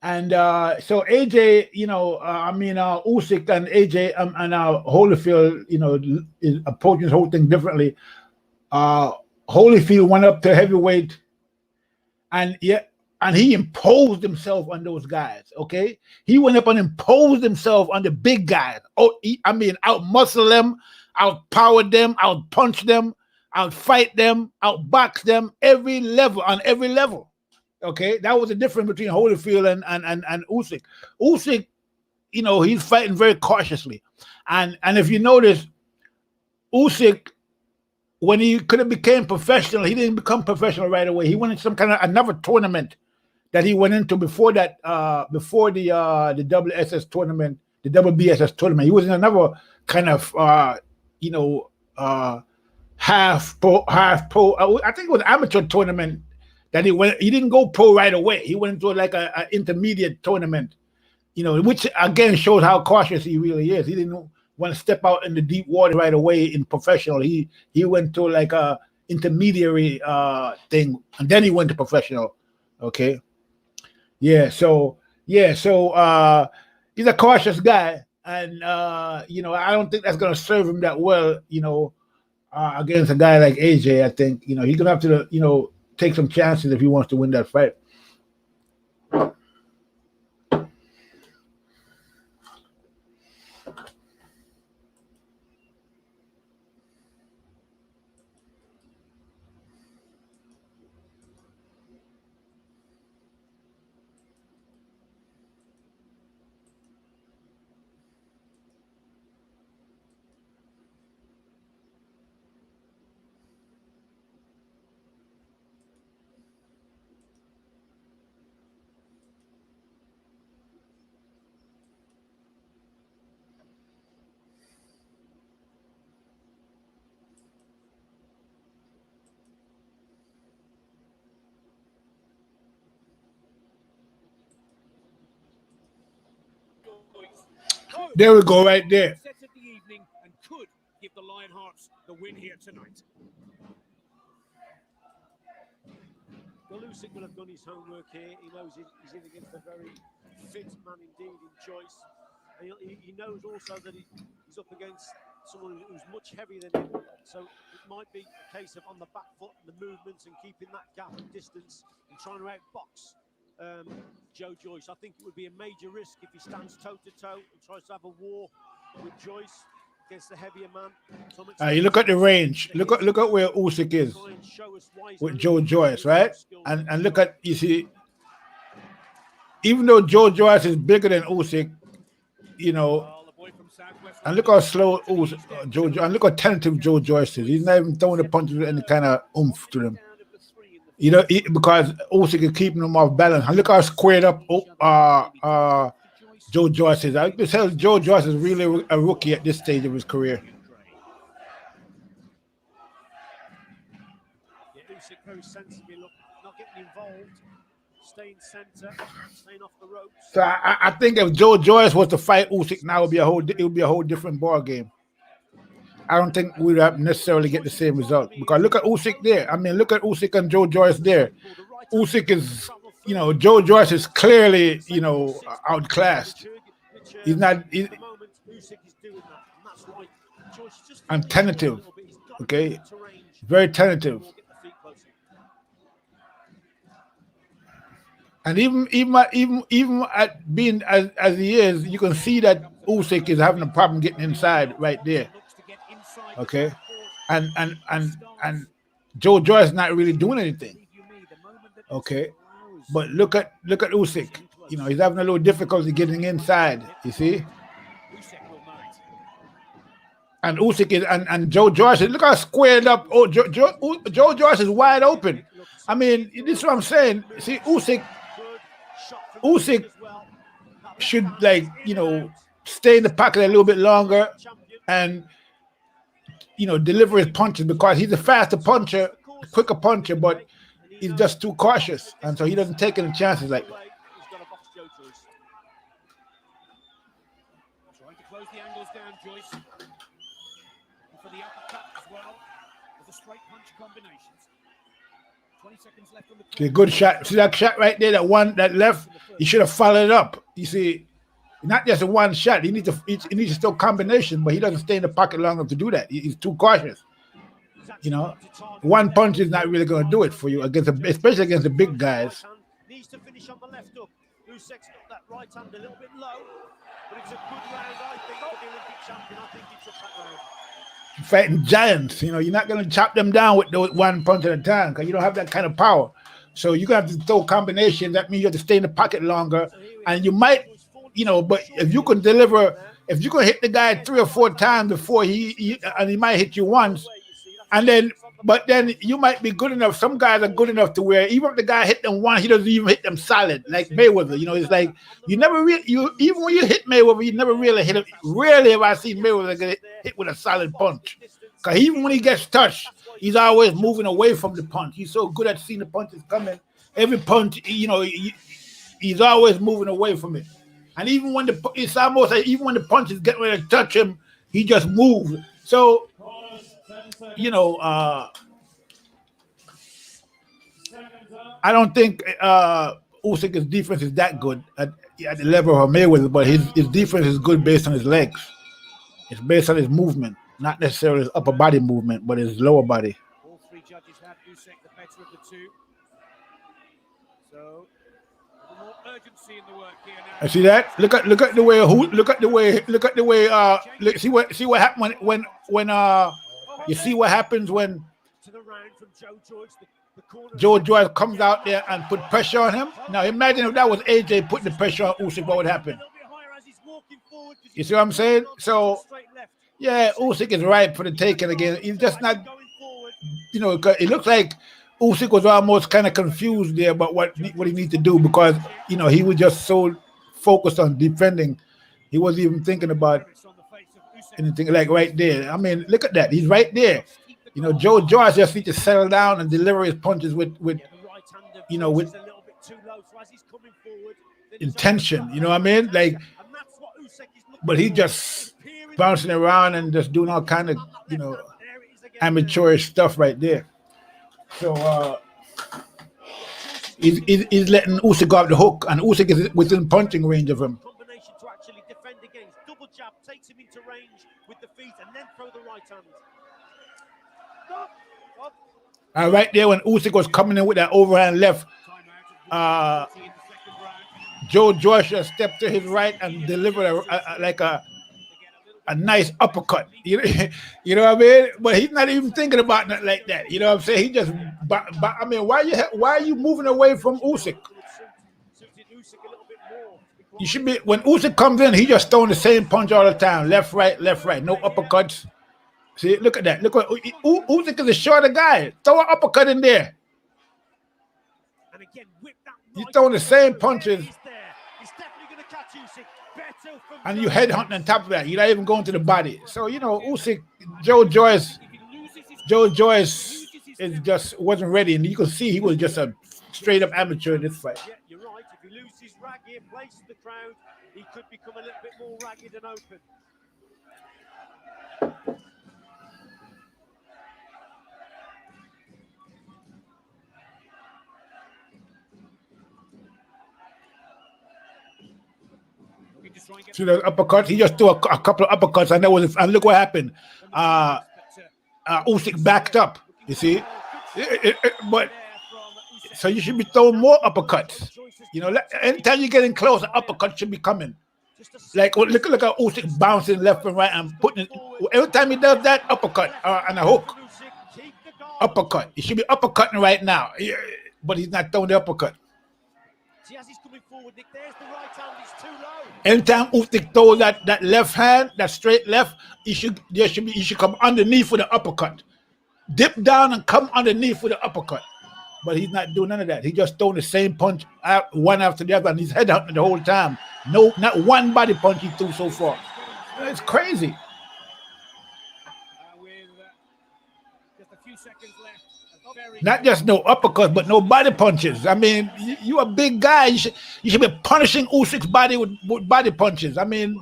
And so AJ, Usyk and AJ and Holyfield, is approaching this whole thing differently. Holyfield went up to heavyweight, and he imposed himself on those guys. Okay, he went up and imposed himself on the big guys. Out-muscle them, out-powered them, out-punch them, out-fight them, out-box them, on every level. Okay, that was the difference between Holyfield and Usyk. Usyk, he's fighting very cautiously, and if you notice, Usyk, when he could have became professional, he didn't become professional right away. He went in some kind of another tournament that he went into before that, before the WSS tournament, the WBSS tournament. He was in another kind of half pro. I think it was amateur tournament that he went. He didn't go pro right away. He went into like a intermediate tournament, which again shows how cautious he really is. He didn't want to step out in the deep water right away in professional. He went to like a intermediary thing, and then he went to professional. Okay, so he's a cautious guy, and I don't think that's gonna serve him that well. Against a guy like AJ, I think he's gonna have to take some chances if he wants to win that fight. There we go, right there. Set of the evening and could give the Lionhearts the win here tonight. Well, Usyk will have done his homework here. He knows he's in against a very fit man indeed in Joyce. And he knows also that he's up against someone who's much heavier than him. So it might be a case of on the back foot and the movements and keeping that gap and distance and trying to outbox Joe Joyce. I think it would be a major risk if he stands toe-to-toe and tries to have a war with Joyce against the heavier man. You look at the range. Look at where Usyk is with Joe Joyce, right? And look at, you see, even though Joe Joyce is bigger than Usyk, and look how slow Joe, and look how tentative Joe Joyce is. He's not even throwing the punches with any kind of oomph to them. Because Usyk is keeping him off balance. And look how squared up Joe Joyce is. I can tell Joe Joyce is really a rookie at this stage of his career. Usyk very sensibly, not getting involved, staying center, staying off the ropes. So I think if Joe Joyce was to fight Usyk now, it would be a whole different ball game. I don't think we'd necessarily get the same result because look at Usyk there. I mean, look at Usyk and Joe Joyce there. Usyk is, Joe Joyce is clearly, outclassed. He's not. And tentative, okay, very tentative. And even at being as he is, you can see that Usyk is having a problem getting inside right there. Okay, and Joe Joyce is not really doing anything. Okay, but look at Usyk. He's having a little difficulty getting inside. You see, and Usyk is and Joe Joyce. Look how squared up. Oh, Joe Joyce is wide open. I mean, this is what I'm saying. See, Usyk should stay in the pocket a little bit longer and deliver his punches because he's a faster puncher, quicker puncher, but he's just too cautious, and so he doesn't take any chances like that. Trying to close the angles down, Joyce. And for the uppercut as well, with the straight punch combinations. 20 seconds left on the Okay, good shot. See that shot right there, that left? He should have followed it up. You see, not just a one shot. He needs to still combination, but he doesn't stay in the pocket long enough to do that. He's too cautious. One punch is not really going to do it for you especially against the big guys. Needs to finish on the left hook. Usyk's got that right hand a little bit low, but it's a good round, I think, for the Olympic champion. I think he took that round. Fighting giants, you're not going to chop them down with those one punch at a time because you don't have that kind of power. So you're going to have to throw combinations. That means you have to stay in the pocket longer, and you might. But if you can deliver, if you can hit the guy 3 or 4 times before he might hit you once, but then you might be good enough. Some guys are good enough to where even if the guy hit them once, he doesn't even hit them solid, like Mayweather. It's like you never really, even when you hit Mayweather, you never really hit him. Rarely have I seen Mayweather get hit with a solid punch. Because even when he gets touched, he's always moving away from the punch. He's so good at seeing the punches coming. Every punch, he's always moving away from it. And even when it's almost like even when the punches get ready to touch him, he just moves. So, I don't think Usyk's defense is that good at the level of Mayweather, but his defense is good based on his legs. It's based on his movement, not necessarily his upper body movement, but his lower body. All three judges have Usyk the better of the two. So, a little more urgency in the work here now. I see that. Look at the way. See what happened when you see what happens when To the round from Joe Joyce, the corner. Joe Joyce comes out there and put pressure on him. Now imagine if that was AJ putting the pressure on Usyk, what would happen? You see what I'm saying? So yeah, Usyk is ripe for the taking again. He's just not, it looks like Usyk was almost kind of confused there about what he needs to do because he was just so focused on defending, he wasn't even thinking about anything like right there. I mean, look at that. He's right there. Joe Joyce just needs to settle down and deliver his punches with intention. You know what I mean? Like, but he just bouncing around and just doing all kind of amateurish stuff right there. So he's letting Usyk go off the hook, and Usyk is within punching range of him. Combination to actually defend against. Double jab takes him into range with the feet and then throw the right hand. And right there when Usyk was coming in with that overhand left, Joe Joyce just stepped to his right and delivered a nice uppercut. You know what I mean? But he's not even thinking about nothing like that. You know what I'm saying? He just, I mean, why are you moving away from Usyk? You should be, when Usyk comes in, he just throwing the same punch all the time. Left, right, no uppercuts. See, look at that. Look what Usyk is a shorter guy. Throw an uppercut in there. He's throwing the same punches. And you headhunting on top of that. You're not even going to the body. So, Usyk, Joe Joyce wasn't ready. And you can see he was just a straight up amateur in this fight. Yeah, you're right. If he loses rag here, places the crowd, he could become a little bit more ragged and open. See the uppercut? He just threw a couple of uppercuts, and look what happened. Usyk backed up. You see, but so you should be throwing more uppercuts. Anytime you're getting close, an uppercut should be coming. Like look how Usyk bouncing left and right and putting. Every time he does that, uppercut and a hook, uppercut. He should be uppercutting right now, but he's not throwing the uppercut. See, as he's coming forward, Nick, there's the right hand, it's too low. Anytime Usyk throws that left hand, that straight left, he should come underneath with the uppercut. Dip down and come underneath with the uppercut. But he's not doing none of that. He's just throwing the same punch out one after the other, and he's headhunting the whole time. No, not one body punch he threw so far. It's crazy. With just a few seconds left. Not just no uppercuts, but no body punches. I mean, you a big guy. You should be punishing Usyk's body with body punches. I mean,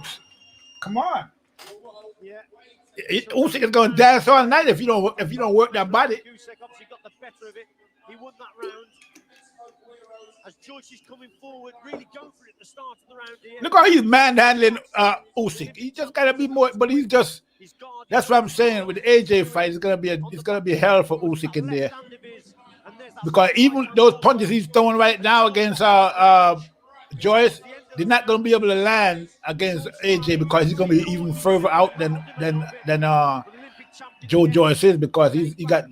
come on. Yeah. Usyk is going to dance all night if you don't work that body. Usyk obviously got the better of it. He won that round. As Joyce is coming forward, really go for it at the start of the round here. Look how he's manhandling Usyk. He just got to be more, but he's just. That's what I'm saying. With the AJ fight, it's gonna be hell for Usyk in there, because even those punches he's throwing right now against Joyce, they're not gonna be able to land against AJ because he's gonna be even further out than Joe Joyce is, because he got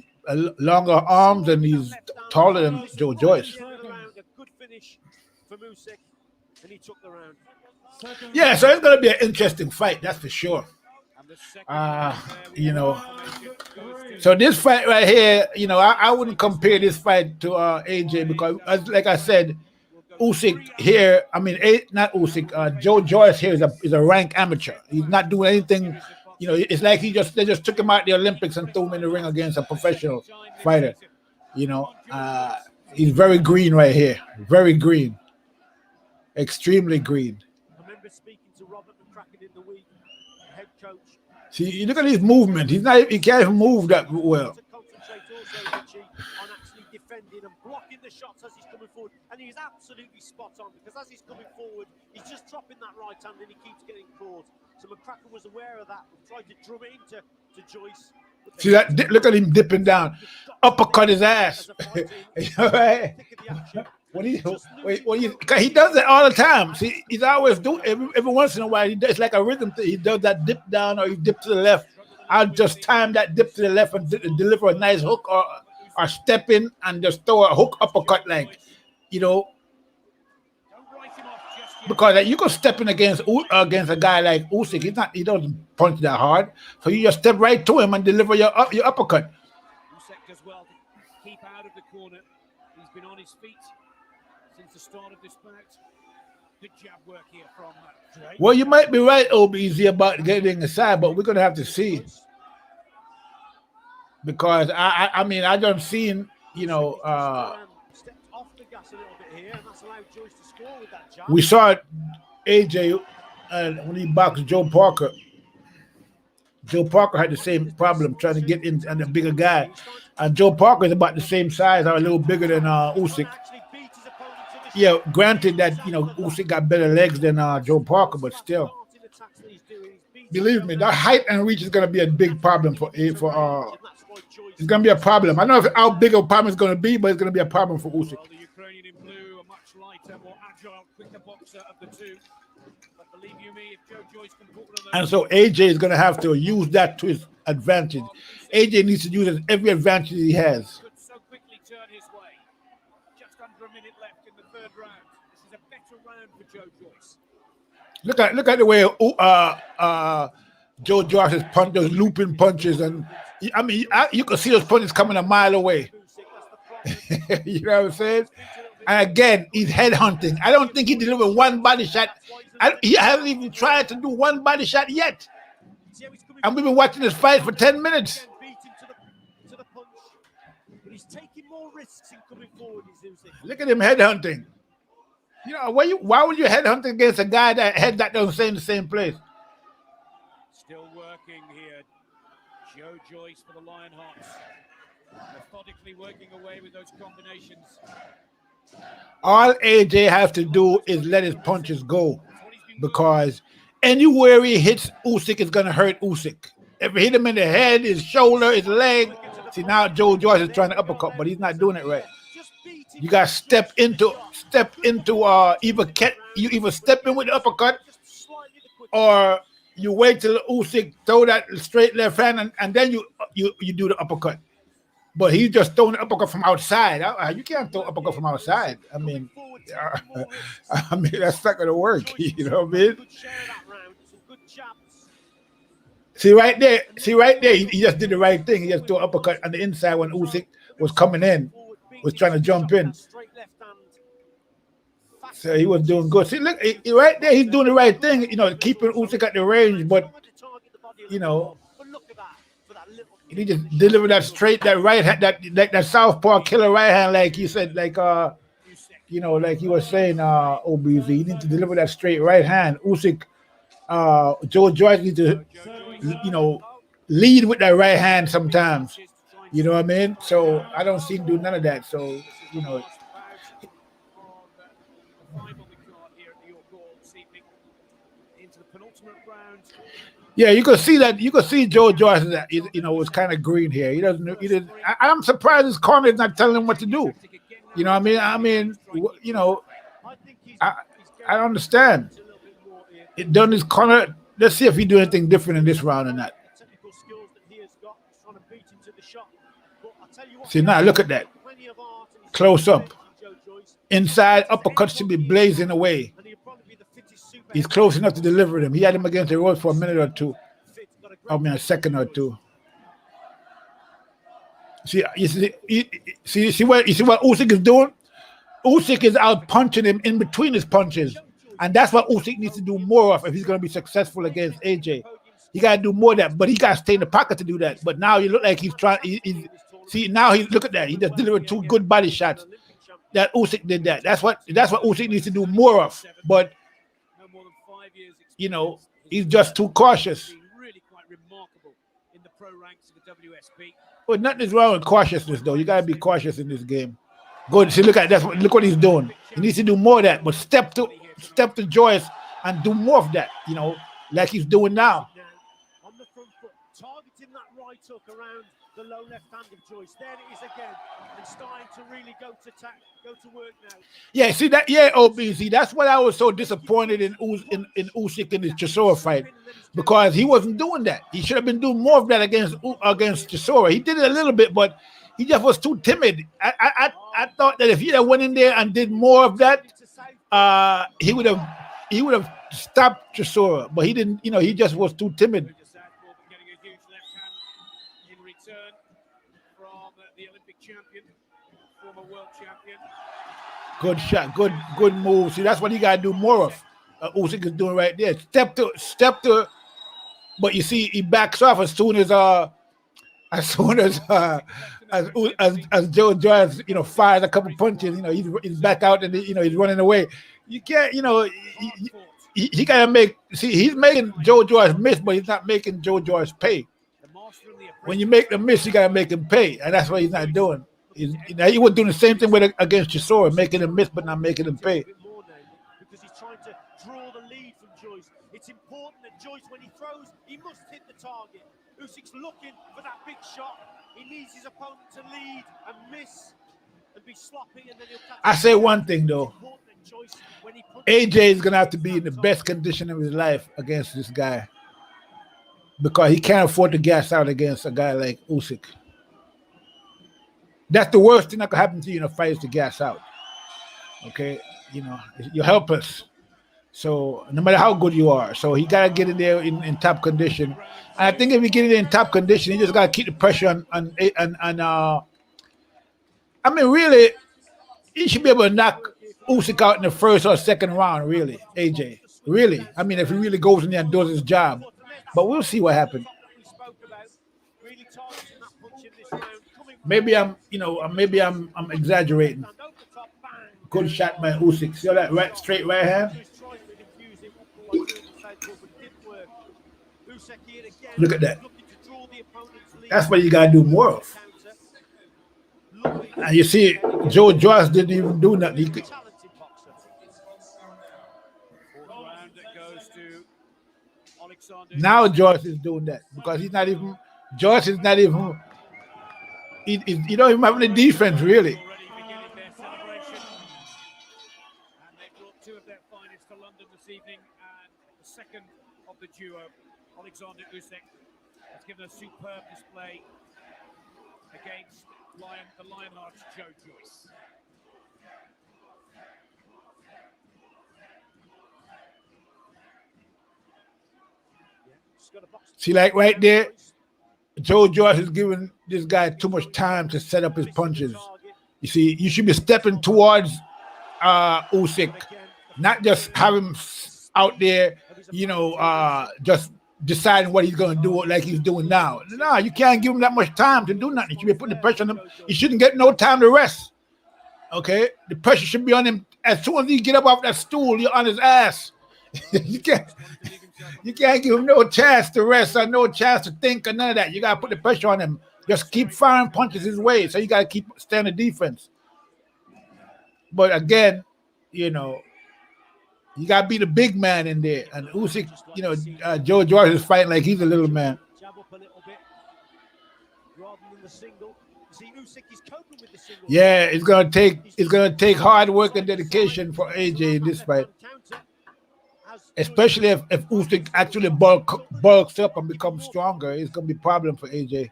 longer arms and he's taller than Joe Joyce. Yeah, so it's gonna be an interesting fight, that's for sure. So this fight right here, I wouldn't compare this fight to AJ, because like I said, Usyk here, not Usyk, Joe Joyce here is a rank amateur. He's not doing anything, You know, it's like they just took him out the Olympics and threw him in the ring against a professional fighter. You know, he's very green right here, very green, extremely green. I remember speaking to Robert McCracken in the week, head coach. See, you look at his movement. He can't even move that well. To concentrate also, Richie, on actually defending and blocking the shots as he's coming forward. And he's absolutely spot on because as he's coming forward, he's just dropping that right hand and he keeps getting caught. So McCracken was aware of that. We've tried to drum it into Joyce. See that? Look at him dipping down, uppercut his ass. You know, right? He does it all the time. See, he's always doing every once in a while. It's like a rhythm thing. He does that dip down or he dip to the left. I'll just time that dip to the left and deliver a nice hook or step in and just throw a hook uppercut, like, you know. Because you can step in against a guy like Usyk. He doesn't punch that hard, so you just step right to him and deliver your uppercut. Usyk does well to keep out of the corner. He's been on his feet since the start of this bout. Good jab work here from Drake. Well, you might be right, OBZ, about getting inside, but we're gonna have to see. Because I mean I don't seen, you know, stepped off the gas a little bit here, and that's allowed Joyce to score with that jab. we saw AJ when he boxed Joe Parker. Joe Parker had the same problem trying to get in and a bigger guy. And Joe Parker is about the same size or a little bigger than Usyk. Yeah, granted that, you know, Usyk got better legs than Joe Parker, but still. Believe me, that height and reach is going to be a big problem for it's going to be a problem. I don't know how big a problem it's going to be, but it's going to be a problem for Usyk. Well, the Ukrainian in blue, a much lighter, more agile, quicker boxer of the two. But believe you me, if Joe Joyce can pull them, And so AJ is going to have to use that to his advantage. AJ needs to use every advantage he has. could so quickly turn his way. Just under a minute left in the third round. This is a better round for Joe Joyce. Look at the way Joe Joyce's punch, those looping punches, and I mean you can see those punches coming a mile away. You know what I'm saying? And again, he's head hunting. I don't think he delivered one body shot. He hasn't even tried to do one body shot yet. And we've been watching this fight for 10 minutes. He's taking more risks in coming forward. Look at him head hunting. You know, why would you head hunting against a guy that doesn't stay in the same place? Still working here. Joe Joyce for the Lionhearts. Methodically working away with those combinations. All AJ has to do is let his punches go, because anywhere he hits Usyk is going to hurt Usyk. If he hit him in the head, his shoulder, his leg. See, now Joe Joyce is trying to uppercut, but he's not doing it right. You got to step into you either step in with the uppercut, or you wait till Usyk throw that straight left hand and then you do the uppercut. But he's just throwing the uppercut from outside. You can't throw uppercut from outside. I mean, that's not gonna work. You know what I mean? See right there. He just did the right thing. He just threw an uppercut on the inside when Usyk was coming in, was trying to jump in. So he was doing good. See, look, right there, he's doing the right thing. You know, keeping Usyk at the range, but you know, he just delivered that straight, that right hand, that southpaw killer right hand, like you said, like you know, like you were saying, OBZ. He needs to deliver that straight right hand. Usyk, Joe Joyce needs to, you know, lead with that right hand sometimes. You know what I mean? So I don't see him do none of that. So, you know. Yeah, you can see that. You can see Joe Joyce, you know, was kind of green here. He didn't. I'm surprised his corner is not telling him what to do. You know what I mean? You know, I understand. It done his corner. Let's see if he do anything different in this round or not. See, now look at that. Close up. Inside uppercut should be blazing away. He's close enough to deliver them. He had him against the ropes for a minute or two. I mean, a second or two. See what Usyk is doing? Usyk is out punching him in between his punches. And that's what Usyk needs to do more of if he's going to be successful against AJ. He got to do more of that, but he got to stay in the pocket to do that. But now you look like he's trying. See, now look at that. He just delivered 2 good body shots. That Usyk did that. That's what Usyk needs to do more of. But you know, he's just too cautious. Really quite remarkable in the pro ranks of the WSB. But nothing is wrong with cautiousness, though. You gotta be cautious in this game. Good. See, look what he's doing. He needs to do more of that. But step to Joyce and do more of that. You know, like he's doing now. On the front foot, targeting that right hook around the low left hand of Joyce. There it is again, and starting to really go to work now. Yeah, see that? Yeah, OBC. That's what I was so disappointed in Usyk in the Chisora fight, because he wasn't doing that. He should have been doing more of that against Chisora. He did it a little bit, but he just was too timid. I thought that if he had went in there and did more of that, he would have stopped Chisora, but he didn't. You know, he just was too timid. Getting a huge left hand in return from the Olympic champion, former world champion. Good shot, good move. See, that's what he got to do more of. Usyk is doing right there. Step to, but you see, he backs off as soon as Joe Joyce, you know, fires a couple punches. You know, he's back out and he's running away. You can't, you know, he gotta make. See, he's making Joe Joyce miss, but he's not making Joe Joyce pay. When you make the miss, you gotta make him pay, and that's what he's not doing. He was doing the same thing against Chisora, making him miss but not making him pay. Because he's trying to draw the lead from Joyce. It's important that Joyce, when he throws, he must hit the target. Usyk's looking for that big shot. He needs his opponent to lead and miss and be sloppy, and then he'll catch. I say one thing though. AJ is gonna have to be in the best condition of his life against this guy, because he can't afford to gas out against a guy like Usyk. That's the worst thing that could happen to you in a fight, is to gas out. Okay, you know, you're helpless. So no matter how good you are, so he gotta get in there in top condition. And I think if you get in there in top condition, you just gotta keep the pressure on. I mean, really, he should be able to knock Usyk out in the first or second round. Really, AJ. Really, I mean, if he really goes in there and does his job, but we'll see what happens. Maybe I'm exaggerating. Good shot by Usyk. See that right, straight right hand? Look at that. That's what you gotta do more of. And you see, Joe Joyce didn't even do nothing. Now Joyce is doing that, because Joyce is not even. You don't even have any defense, really. And they brought 2 of their finest to London this evening, and the second of the duo, Oleksandr Usyk, has given a superb display against the Lionheart's Joe Joyce. See, like right there, Joe Joyce is giving this guy too much time to set up his punches. You see, you should be stepping towards Usyk, not just have him out there, you know, just deciding what he's going to do like he's doing now. No, you can't give him that much time to do nothing. You should be putting the pressure on him. He shouldn't get no time to rest. Okay? The pressure should be on him. As soon as he get up off that stool, you're on his ass. You can't give him no chance to rest or no chance to think or none of that. You got to put the pressure on him. Just keep firing punches his way. So you got to keep staying the defense. But again, you know, you got to be the big man in there. And Usyk, you know, Joe Joyce is fighting like he's a little man. Yeah, it's gonna take hard work and dedication for AJ in this fight. Especially if Usyk actually bulks up and becomes stronger, it's going to be a problem for AJ.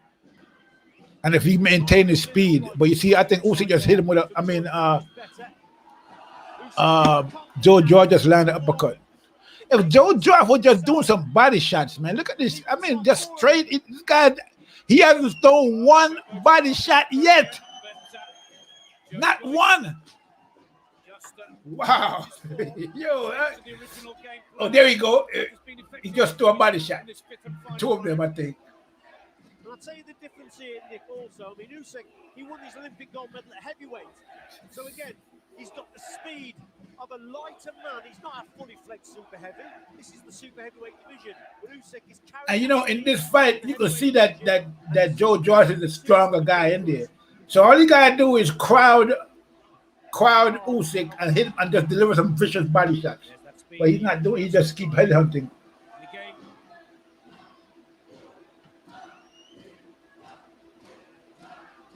And if he maintains his speed. But you see, I think Usyk just hit him with Joe Joyce just landed an uppercut. If Joe Joyce was just doing some body shots, man, look at this. I mean, just straight. This guy, he hasn't thrown one body shot yet. Not one. Wow. Yo, To the original game oh, plan. there you go. Has been He effective just threw a body shot. in this fifth and final Two of them, I round. think. And I'll tell you the difference here, Nick, also. I mean, Usyk, he won his Olympic gold medal at heavyweight. So again, he's got the speed of a lighter man. He's not a fully fledged super heavy. This is the super heavyweight division. But Usyk is carrying. And you know, in this fight, you can see that Joe Joyce is a stronger guy in there. So all you gotta do is crowd Usyk and hit him and just deliver some vicious body shots. There's that speed. But he's not doing. He just keep headhunting. In the game.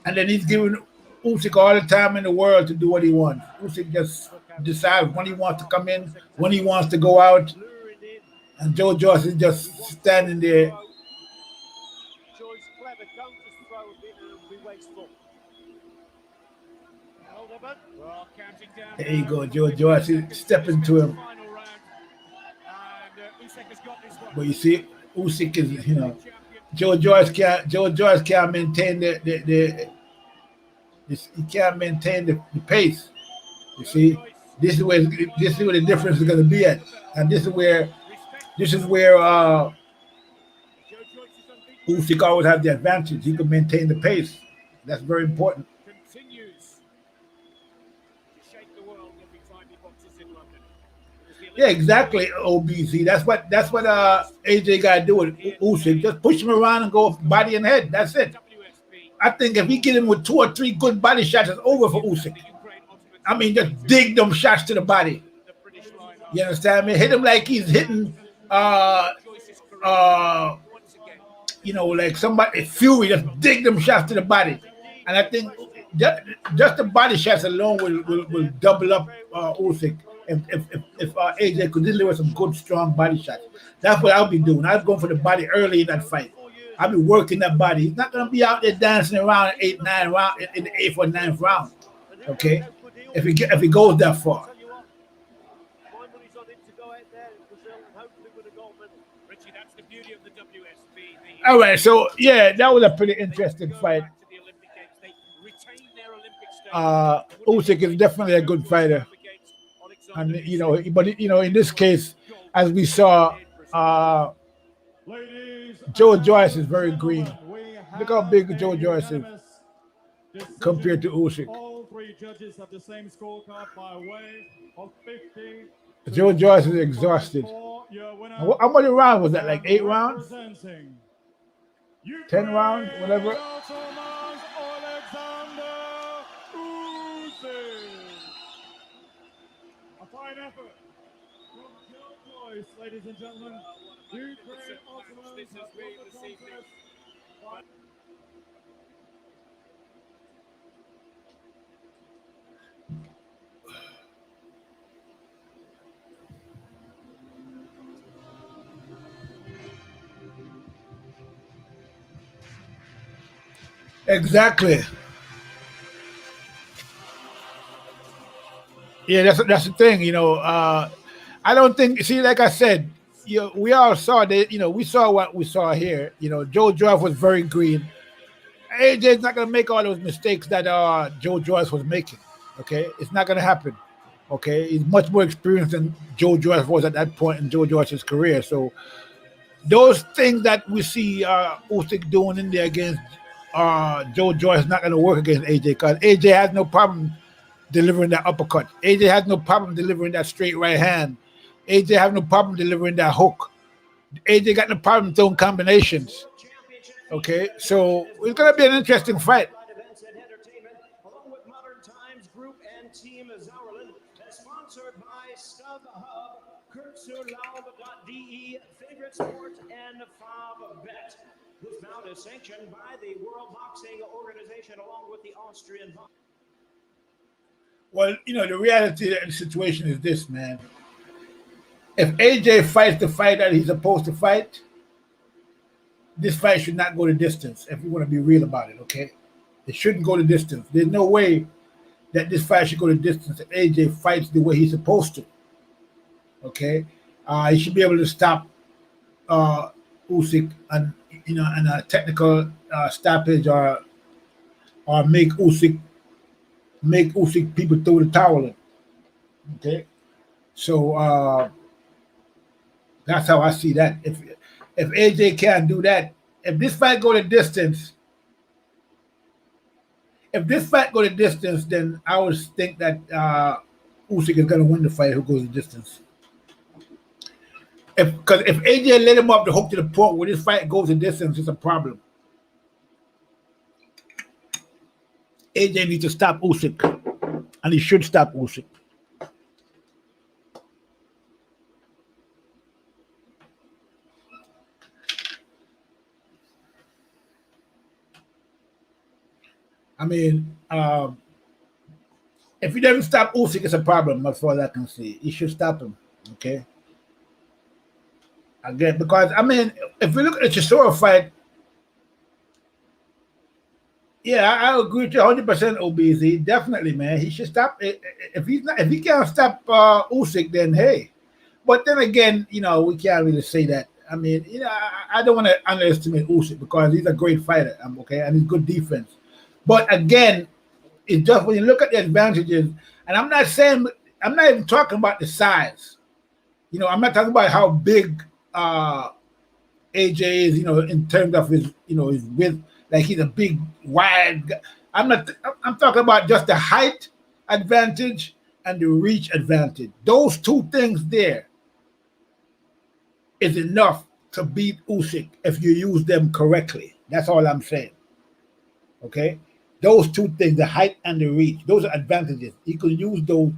And then he's giving Usyk all the time in the world to do what he wants. Usyk just decides when he wants to come in, when he wants to go out. Luring in. And Joe Joyce is just standing there. Joyce clever. Don't just throw a bit and it'll be wasteful. Hold on. Well, counting down. There you go, Joe Joyce is stepping to him. Final round. And Usyk has got this one. But you see, Usyk is, you know, Joe Joyce can't maintain he can't maintain the pace. You see, this is where the difference is going to be at, and this is where Usyk always has the advantage. He can maintain the pace. That's very important. Continues to shake the world every time he boxes in London. Yeah, exactly. OBC. That's what AJ got to do with Usyk. Just push him around and go body and head. That's it. I think if he get him with 2 or 3 good body shots, it's over for Usyk. I mean, just dig them shots to the body. You understand me? Hit him like he's hitting, you know, like somebody Fury. Just dig them shots to the body. And I think just the body shots alone will double up Usyk. If AJ could deliver some good, strong body shots. That's what I'll be doing. I'll go for the body early in that fight. I'll be working that body. He's not going to be out there dancing around 8, 9 round in the 8th or 9th round. Okay? If he goes that far. My money's on him to go out there in Brazil and hopefully win a gold medal. Richie, that's the beauty of the WSB. All right, so yeah, that was a pretty interesting fight. Usyk is definitely a good fighter, and you know, but you know, in this case, as we saw, Joe Joyce is very green. Look how big Joe Joyce is compared to Usyk. All 3 judges have the same scorecard by way of 50. Joe Joyce is exhausted. How many rounds was that? Like 8 rounds? 10 rounds? Whatever. Oleksandr Usyk. A fine effort from Joe Joyce, ladies and gentlemen. Ukraine Ottomans This has been this evening. Exactly. Yeah, that's the thing. You know, I don't think. See, like I said, you know, we all saw that. You know, we saw what we saw here. You know, Joe Joyce was very green. AJ's not gonna make all those mistakes that Joe Joyce was making. Okay, it's not gonna happen. Okay, he's much more experienced than Joe Joyce was at that point in Joe Joyce's career. So those things that we see Usyk doing in there against Joe Joyce is not gonna work against AJ because AJ has no problem delivering that uppercut. AJ has no problem delivering that straight right hand. AJ has no problem delivering that hook. AJ got no problem throwing combinations. Okay, so it's gonna be an interesting fight. Along with Modern Times Group and Team Zauerland, sponsored by StubHub, Cruiserweight.de, Favorite Sport, and Favbet. This bout is sanctioned by the World Boxing Organization along with the Austrian Boxing. Well, you know, the reality of the situation is this, man. If AJ fights the fight that he's supposed to fight, this fight should not go the distance, if we want to be real about it, okay? It shouldn't go the distance. There's no way that this fight should go the distance if AJ fights the way he's supposed to, okay? He should be able to stop Usyk and, you know, and a technical stoppage or make Usyk people throw the towel in. Okay, so that's how I see that. If AJ can't do that, if this fight go the distance, then I would think that Usyk is going to win the fight. Who goes the distance? Because if AJ let him off the hook to the point where this fight goes the distance, it's a problem. AJ needs to stop Usyk, and he should stop Usyk. I mean, if he doesn't stop Usyk, it's a problem as far as I can see. He should stop him, okay? Again, because, I mean, if we look at the Chisora fight, yeah, I agree with you 100%, OBZ. Definitely, man. He should stop. If he can't stop Usyk, then hey. But then again, you know, we can't really say that. I mean, you know, I don't want to underestimate Usyk because he's a great fighter, okay, and he's good defense. But again, it's just when you look at the advantages, and I'm not even talking about the size. You know, I'm not talking about how big AJ is, you know, in terms of his, you know, his width. Like he's a big, wide guy. I'm talking about just the height advantage and the reach advantage. Those two things there is enough to beat Usyk if you use them correctly. That's all I'm saying. Okay? Those two things, the height and the reach, those are advantages. He could use those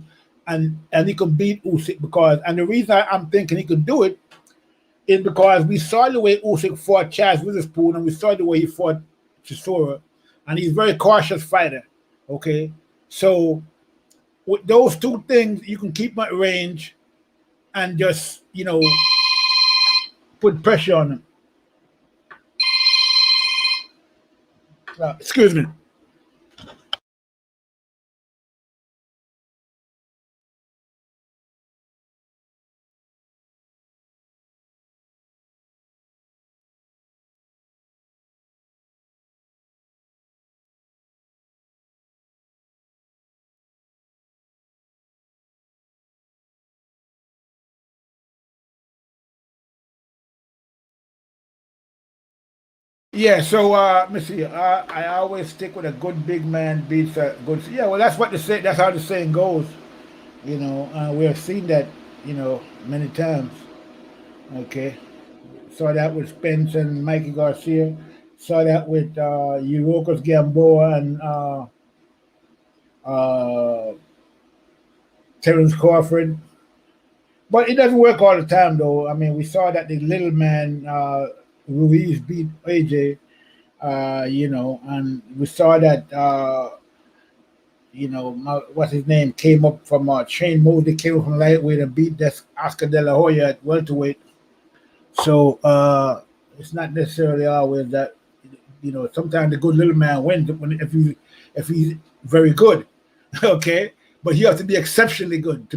and he could beat Usyk because, and the reason I'm thinking he could do it is because we saw the way Usyk fought Chaz Witherspoon and we saw the way he fought Chisora, and he's a very cautious fighter. Okay, so with those two things, you can keep him at range and just, you know, put pressure on him. Excuse me. Yeah, so let me see. I always stick with a good big man beats a good. Yeah, well, that's what the say. That's how the saying goes. You know, we have seen that, you know, many times. Okay, saw that with Spence and Mikey Garcia. Saw that with Yurokos Gamboa and Terence Crawford. But it doesn't work all the time, though. I mean, we saw that the little man Ruiz beat AJ. You know, and we saw that, you know, what's his name came up from Shane Mosley came up from lightweight and beat this Oscar De La Hoya at welterweight. So it's not necessarily always that, you know, sometimes the good little man wins if he's very good, okay. But he has to be exceptionally good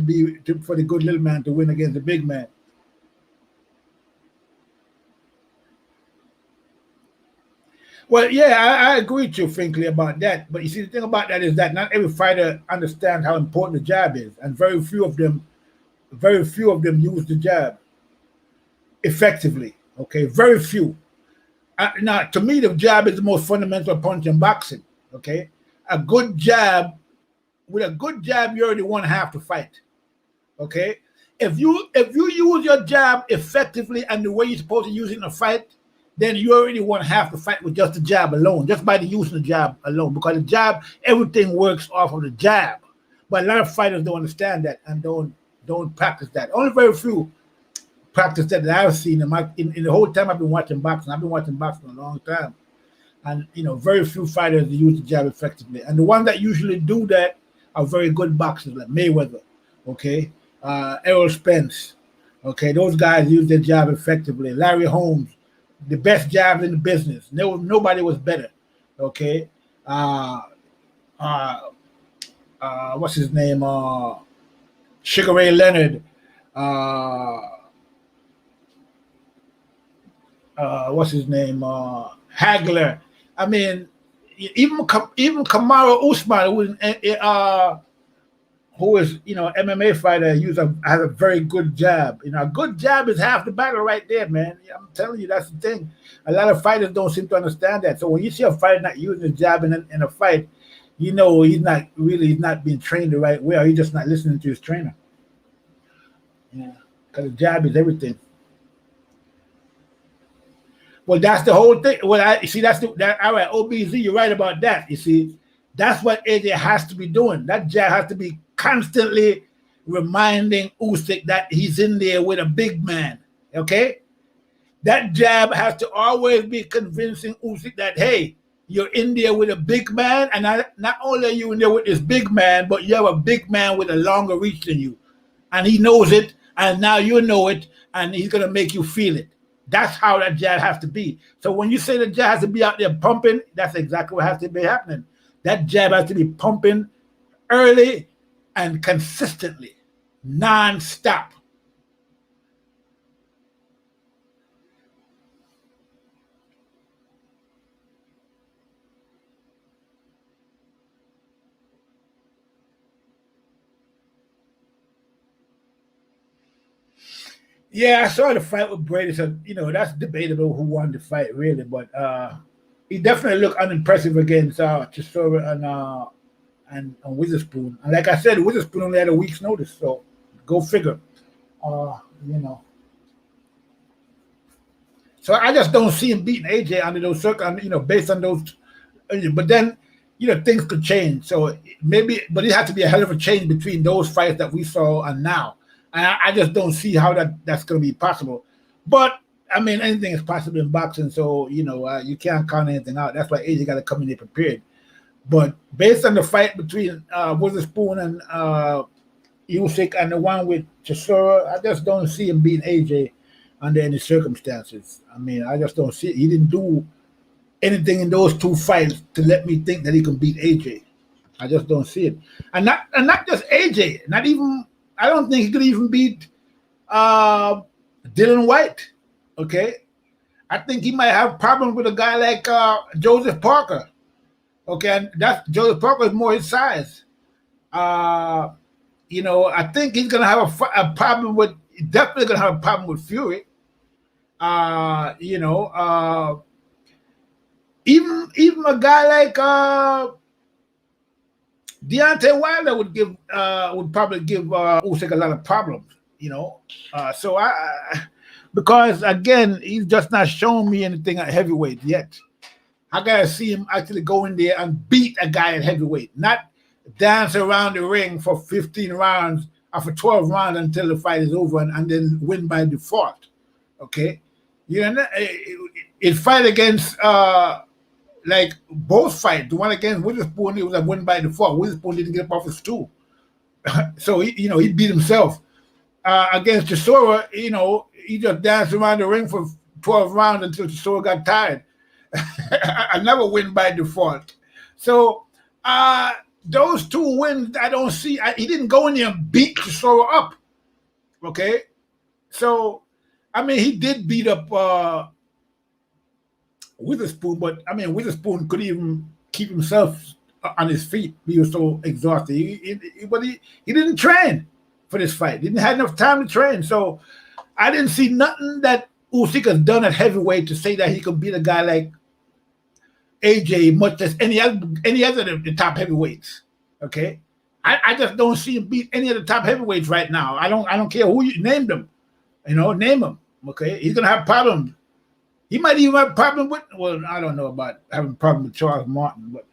for the good little man to win against the big man. Well, yeah, I agree with you, frankly, about that. But you see, the thing about that is that not every fighter understands how important the jab is, and very few of them use the jab effectively. Okay, very few. Now, to me, the jab is the most fundamental punch in boxing. Okay, with a good jab, you already won half the fight. Okay, if you use your jab effectively and the way you're supposed to use it in a fight, then you already won half the fight with just the jab alone, just by the use of the jab alone. Because the jab, everything works off of the jab. But a lot of fighters don't understand that and don't practice that. Only very few practice that I've seen in the whole time I've been watching boxing. I've been watching boxing a long time. And, you know, very few fighters use the jab effectively. And the ones that usually do that are very good boxers, like Mayweather, okay? Errol Spence, okay? Those guys use their jab effectively. Larry Holmes, the best jab in the business. Nobody was better, okay? What's his name? Sugar Ray Leonard. What's his name? Hagler. I mean, even Kamaru Usman, who is, MMA fighter, has a very good jab. A good jab is half the battle right there, man. I'm telling you, that's the thing. A lot of fighters don't seem to understand that. So when you see a fighter not using his jab in a fight, he's not being trained the right way, or he's just not listening to his trainer. Yeah, because the jab is everything. Well, that's the whole thing. Well, all right, OBZ, you're right about that. You see, that's what AJ has to be doing. That jab has to be constantly reminding Usyk that he's in there with a big man. Okay? That jab has to always be convincing Usyk that, hey, you're in there with a big man, and not only are you in there with this big man, but you have a big man with a longer reach than you. And he knows it, and now you know it, and he's going to make you feel it. That's how that jab has to be. So when you say the jab has to be out there pumping, that's exactly what has to be happening. That jab has to be pumping early and consistently, non-stop. Yeah, I saw the fight with Brady. So, that's debatable who won the fight, really. But he definitely looked unimpressive against Chisora and Witherspoon. And like I said, Witherspoon only had a week's notice. So, go figure. So, I just don't see him beating AJ under those circumstances, based on those. But then, things could change. So, maybe, but it has to be a hell of a change between those fights that we saw and now. And I just don't see how that's going to be possible. But, I mean, anything is possible in boxing. So, you can't count anything out. That's why AJ got to come in there prepared. But based on the fight between Witherspoon and Usyk and the one with Chisora, I just don't see him beating AJ under any circumstances. I mean, I just don't see it. He didn't do anything in those two fights to let me think that he can beat AJ. I just don't see it. And not just AJ, not even... I don't think he could even beat Dylan White, okay? I think he might have problems with a guy like Joseph Parker, okay? And Joseph Parker is more his size. I think he's going to have a problem with, definitely going to have a problem with Fury. Even a guy like... Deontay Wilder would probably give Usyk a lot of problems, So because again, he's just not shown me anything at heavyweight yet. I gotta see him actually go in there and beat a guy at heavyweight, not dance around the ring for 15 rounds or for 12 rounds until the fight is over and then win by default. Okay, it fight against. Like both fights, the one against Witherspoon, it was a win by default. Witherspoon didn't get up off his stool, so he beat himself. Against Chisora, he just danced around the ring for 12 rounds until Chisora got tired. Another win by default. So those two wins, I don't see. He didn't go in there and beat Chisora up. Okay, so I mean, he did beat up. Witherspoon, but I mean, Witherspoon couldn't even keep himself on his feet. He was so exhausted. He didn't train for this fight. He didn't have enough time to train. So I didn't see nothing that Usyk has done at heavyweight to say that he could beat a guy like AJ, much as any other of the top heavyweights. Okay, I just don't see him beat any of the top heavyweights right now. I don't care who you name them. Name them. Okay, he's gonna have problems. He might even have a problem with, well, I don't know about having a problem with Charles Martin, but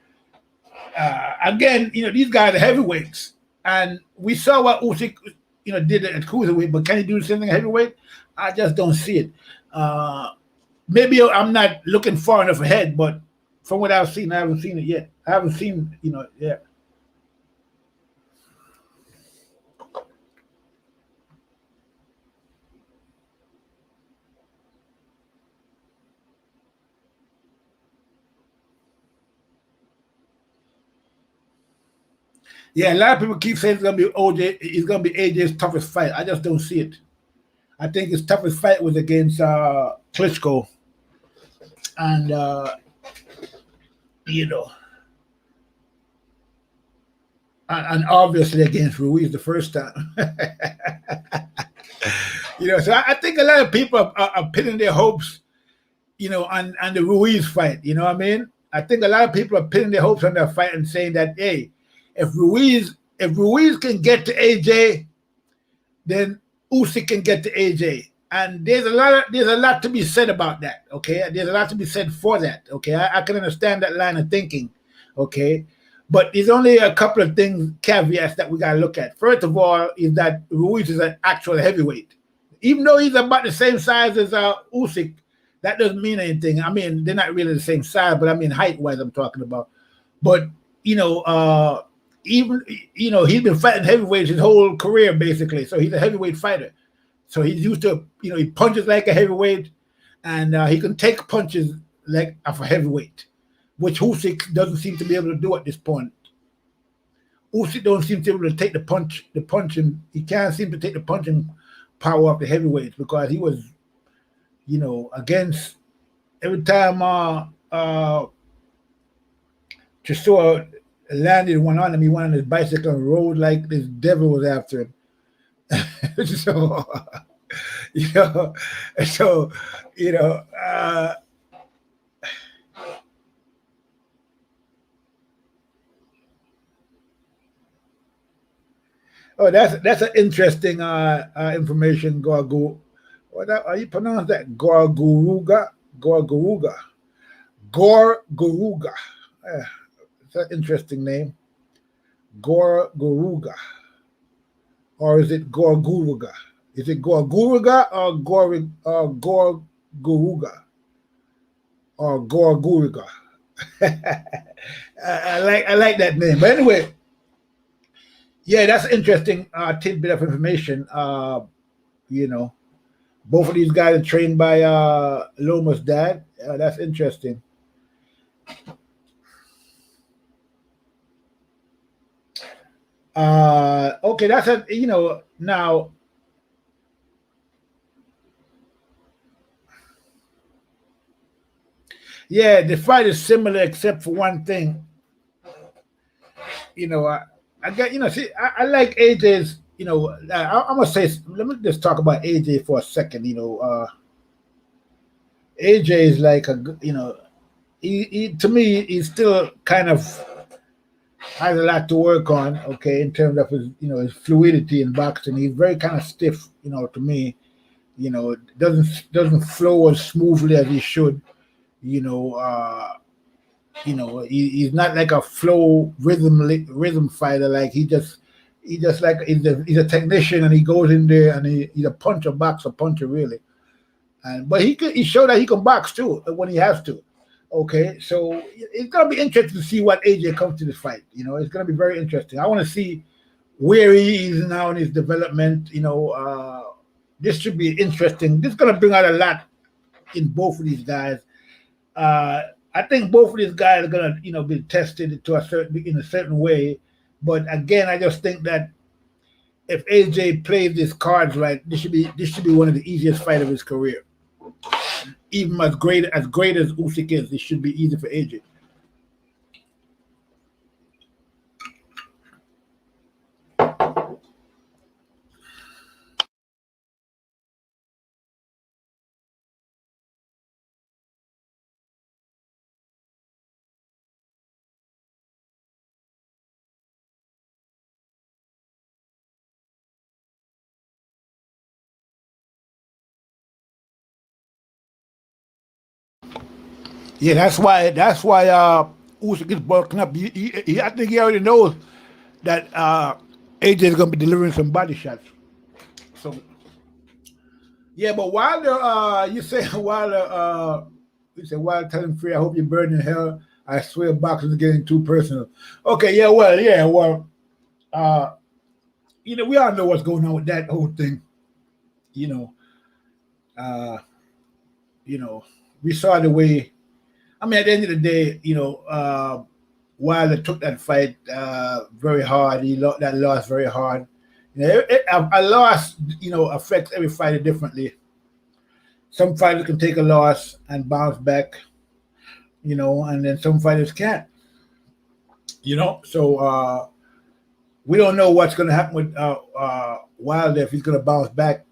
again, these guys are heavyweights. And we saw what Usyk, did at Cruiserweight, but can he do the same thing at heavyweight? I just don't see it. Maybe I'm not looking far enough ahead, but from what I've seen, I haven't seen it yet. I haven't seen, yet. Yeah, a lot of people keep saying it's gonna be AJ's toughest fight. I just don't see it. I think his toughest fight was against Klitschko, and and obviously against Ruiz the first time. So I think a lot of people are pinning their hopes, on the Ruiz fight. You know what I mean? I think a lot of people are pinning their hopes on that fight and saying that, hey, if Ruiz can get to AJ, then Usyk can get to AJ. And there's a lot to be said about that. Okay, there's a lot to be said for that. Okay, I can understand that line of thinking. Okay, but there's only a couple of caveats that we gotta look at. First of all, is that Ruiz is an actual heavyweight, even though he's about the same size as Usyk. That doesn't mean anything. I mean, they're not really the same size, but I mean height-wise, I'm talking about. But even he's been fighting heavyweights his whole career basically, so he's a heavyweight fighter. So he's used to, he punches like a heavyweight, and he can take punches like of a heavyweight, which Usyk doesn't seem to be able to do at this point. Usyk don't seem to be able to take the punching. He can't seem to take the punching power of the heavyweights, because he was, against every time Chisora landed one on him, he went on his bicycle and rode like this devil was after him. So, oh, that's an interesting information, Gorgu. What how you pronounce that? Gorguruga. It's an interesting name. Gorguruga. Or is it Gorguruga? Is it Gorguruga or Gorguruga? Or Gorguruga? I like that name. But anyway, yeah, that's an interesting tidbit of information. Both of these guys are trained by Loma's dad. That's interesting. Okay, that's now. Yeah, the fight is similar except for one thing. I get, see, I like AJ's, I'm gonna say, let me just talk about AJ for a second. AJ is like he to me, he's still kind of has a lot to work on, okay, in terms of his, his fluidity in boxing. He's very kind of stiff, to me. Doesn't flow as smoothly as he should. He's not like a flow rhythm fighter. Like he's a technician, and he goes in there and he's a puncher, really. But he showed that he can box too when he has to. Okay, so it's gonna be interesting to see what AJ comes to this fight. It's gonna be very interesting. I want to see where he is now in his development. This should be interesting. This is gonna bring out a lot in both of these guys. I think both of these guys are gonna, be tested in a certain way. But again, I just think that if AJ plays his cards right, this should be one of the easiest fights of his career. Even as great as Usyk is, it should be easy for AJ. Yeah, that's why Usyk is bulking up. I think he already knows that AJ is going to be delivering some body shots. So, yeah, but Wilder, you say Wilder telling Free, I hope you burn in hell. I swear boxing is getting too personal. Okay, we all know what's going on with that whole thing. We saw the way. I mean, at the end of the day, Wilder took that fight very hard. That loss very hard. A loss, affects every fighter differently. Some fighters can take a loss and bounce back, and then some fighters can't. So we don't know what's going to happen with Wilder, if he's going to bounce back.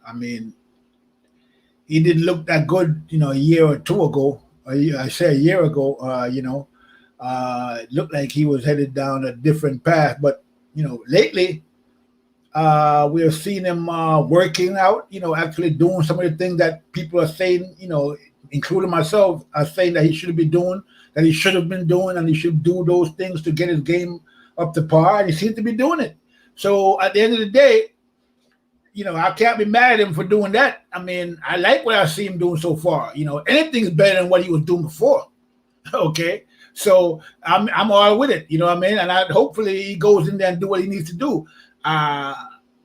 I mean, he didn't look that good, a year or two ago. I say a year ago, it looked like he was headed down a different path. But, lately, we have seen him working out, actually doing some of the things that people are saying, including myself, are saying that he should be doing, that he should have been doing, and he should do those things to get his game up to par, and he seems to be doing it. So at the end of the day, I can't be mad at him for doing that. I mean, I like what I see him doing so far. Anything's better than what he was doing before. Okay, so I'm all with it. You know what I mean? And hopefully he goes in there and do what he needs to do.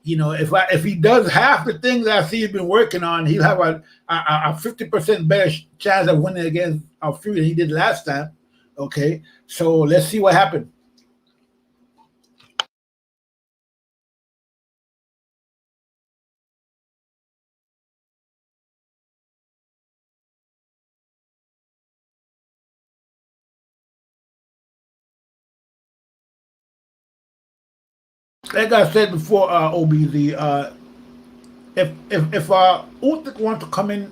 If he does half the things that I see he's been working on, he'll have a 50% better chance of winning against Fury than he did last time. Okay, so let's see what happens. Like I said before, OBZ, if Usyk wants to come in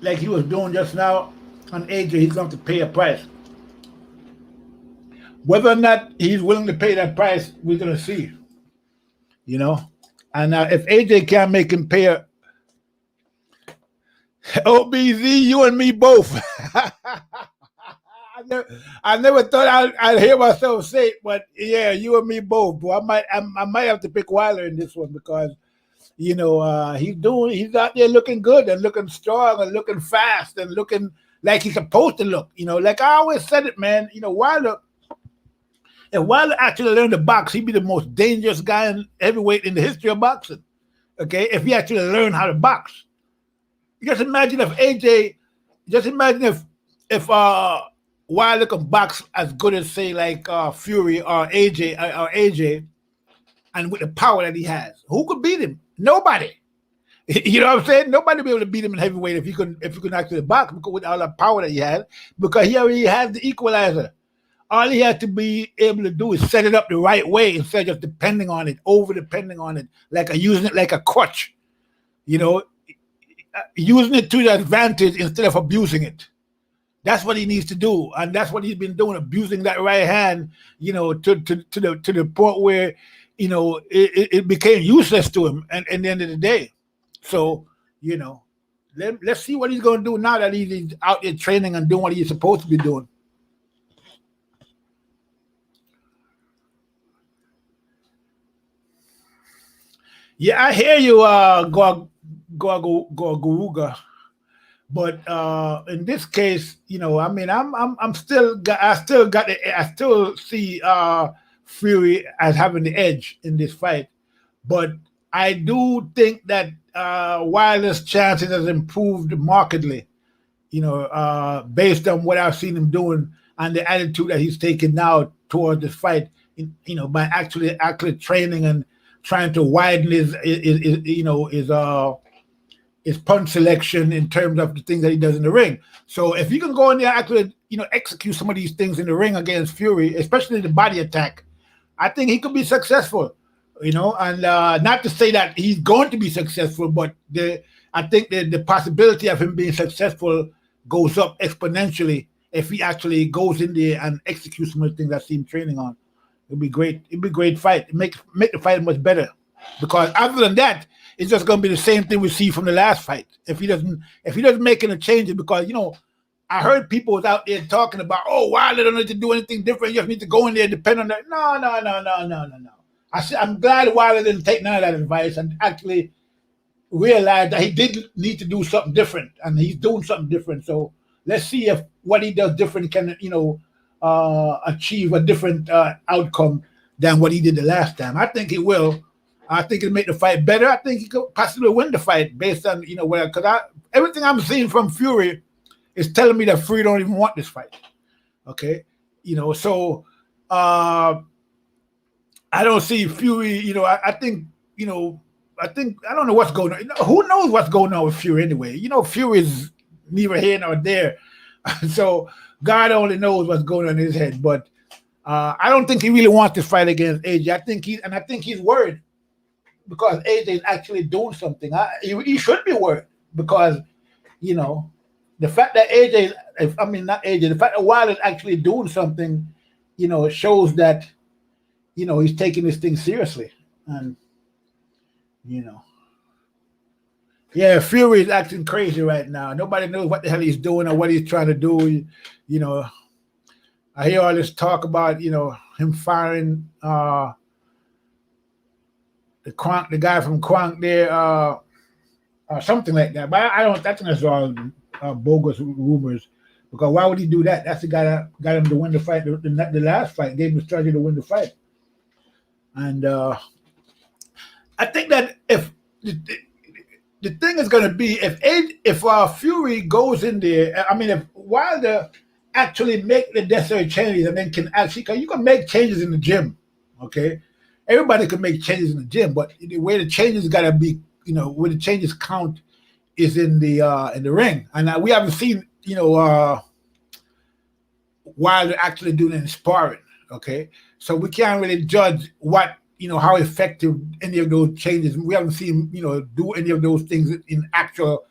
like he was doing just now on AJ, he's going to pay a price. Whether or not he's willing to pay that price, we're going to see. And if AJ can't make him pay OBZ, you and me both. I never thought I'd hear myself say it, but yeah, you and me both. Boy, I might have to pick Wilder in this one because he's out there looking good and looking strong and looking fast and looking like he's supposed to look. Like I always said it, man. Wilder, if Wilder actually learned to box, he'd be the most dangerous guy in heavyweight in the history of boxing. Okay, if he actually learned how to box. Just imagine if Wilder can box as good as, say, like Fury or AJ, and with the power that he has, who could beat him? Nobody. You know what I'm saying? Nobody will be able to beat him in heavyweight if he could actually box, because with all the power that he had, because he already has the equalizer. All he had to be able to do is set it up the right way instead of just depending on it, over-depending on it, using it like a crutch. Using it to the advantage instead of abusing it. That's what he needs to do, and that's what he's been doing, abusing that right hand, to the point where, it became useless to him at the end of the day. So, let's see what he's going to do now that he's out there training and doing what he's supposed to be doing. Yeah, I hear you, Gorguruga. But in this case, I still see Fury as having the edge in this fight. But I do think that Wilder's chances has improved markedly, based on what I've seen him doing and the attitude that he's taking now towards this fight, by actually training and trying to widen his punch selection in terms of the things that he does in the ring. So if you can go in there and actually, execute some of these things in the ring against Fury, especially the body attack, I think he could be successful, and not to say that he's going to be successful, but I think the possibility of him being successful goes up exponentially if he actually goes in there and executes some of the things I see him training on. It'd be great. It'd be a great fight. Make the fight much better. Because other than that, it's just going to be the same thing we see from the last fight. If he doesn't make any changes, because I heard people was out there talking about, Wilder don't need to do anything different. You just need to go in there and depend on that. No. I'm glad Wilder didn't take none of that advice and actually realized that he did need to do something different, and he's doing something different. So let's see if what he does different can achieve a different outcome than what he did the last time. I think he will. I think it'll make the fight better. I think he could possibly win the fight based on, because everything I'm seeing from Fury is telling me that Fury don't even want this fight. Okay? So I don't see Fury, I think, I don't know what's going on. Who knows what's going on with Fury anyway? Fury is neither here nor there. So God only knows what's going on in his head. But I don't think he really wants to fight against AJ. I think he's worried because AJ is actually doing something. He should be worried because, you know, the fact that the fact that Wilder is actually doing something, you know, shows that, you know, he's taking this thing seriously. And, you know, yeah, Fury is acting crazy right now. Nobody knows what the hell he's doing or what he's trying to do. You know, I hear all this talk about, you know, him firing the guy from Kronk there, or something like that. But I think that's all bogus rumors. Because why would he do that? That's the guy that got him to win the fight, the last fight, gave him the strategy to win the fight. And I think that if the thing is going to be if Fury goes in there, I mean, if Wilder actually make the necessary changes and then can actually, because you can make changes in the gym, okay? Everybody can make changes in the gym, but the way the changes got to be, you know, where the changes count is in the ring. And we haven't seen, you know, Wilder actually doing any sparring, okay? So we can't really judge what, you know, how effective any of those changes. We haven't seen him, you know, do any of those things in actual,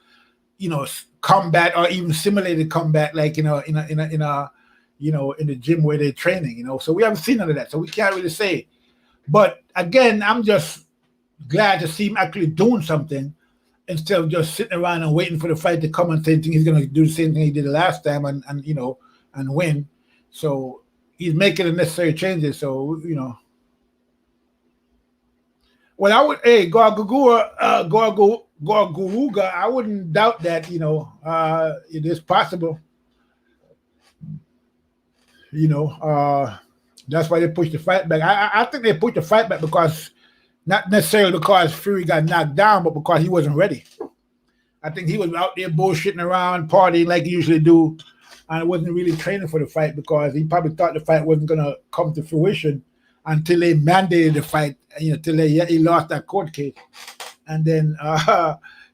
you know, combat or even simulated combat, like, you know, in a you know, in the gym where they're training, you know. So we haven't seen none of that. So we can't really say. But again, I'm just glad to see him actually doing something instead of just sitting around and waiting for the fight to come and thinking he's going to do the same thing he did the last time and you know, and win. So he's making the necessary changes. So, you know. Well, I would, Gorguruga, I wouldn't doubt that, you know, it is possible. You know, that's why they pushed the fight back. I think they pushed the fight back because, not necessarily because Fury got knocked down, but because he wasn't ready. I think he was out there bullshitting around, partying like he usually do, and wasn't really training for the fight because he probably thought the fight wasn't going to come to fruition until they mandated the fight, you know, till he lost that court case, and then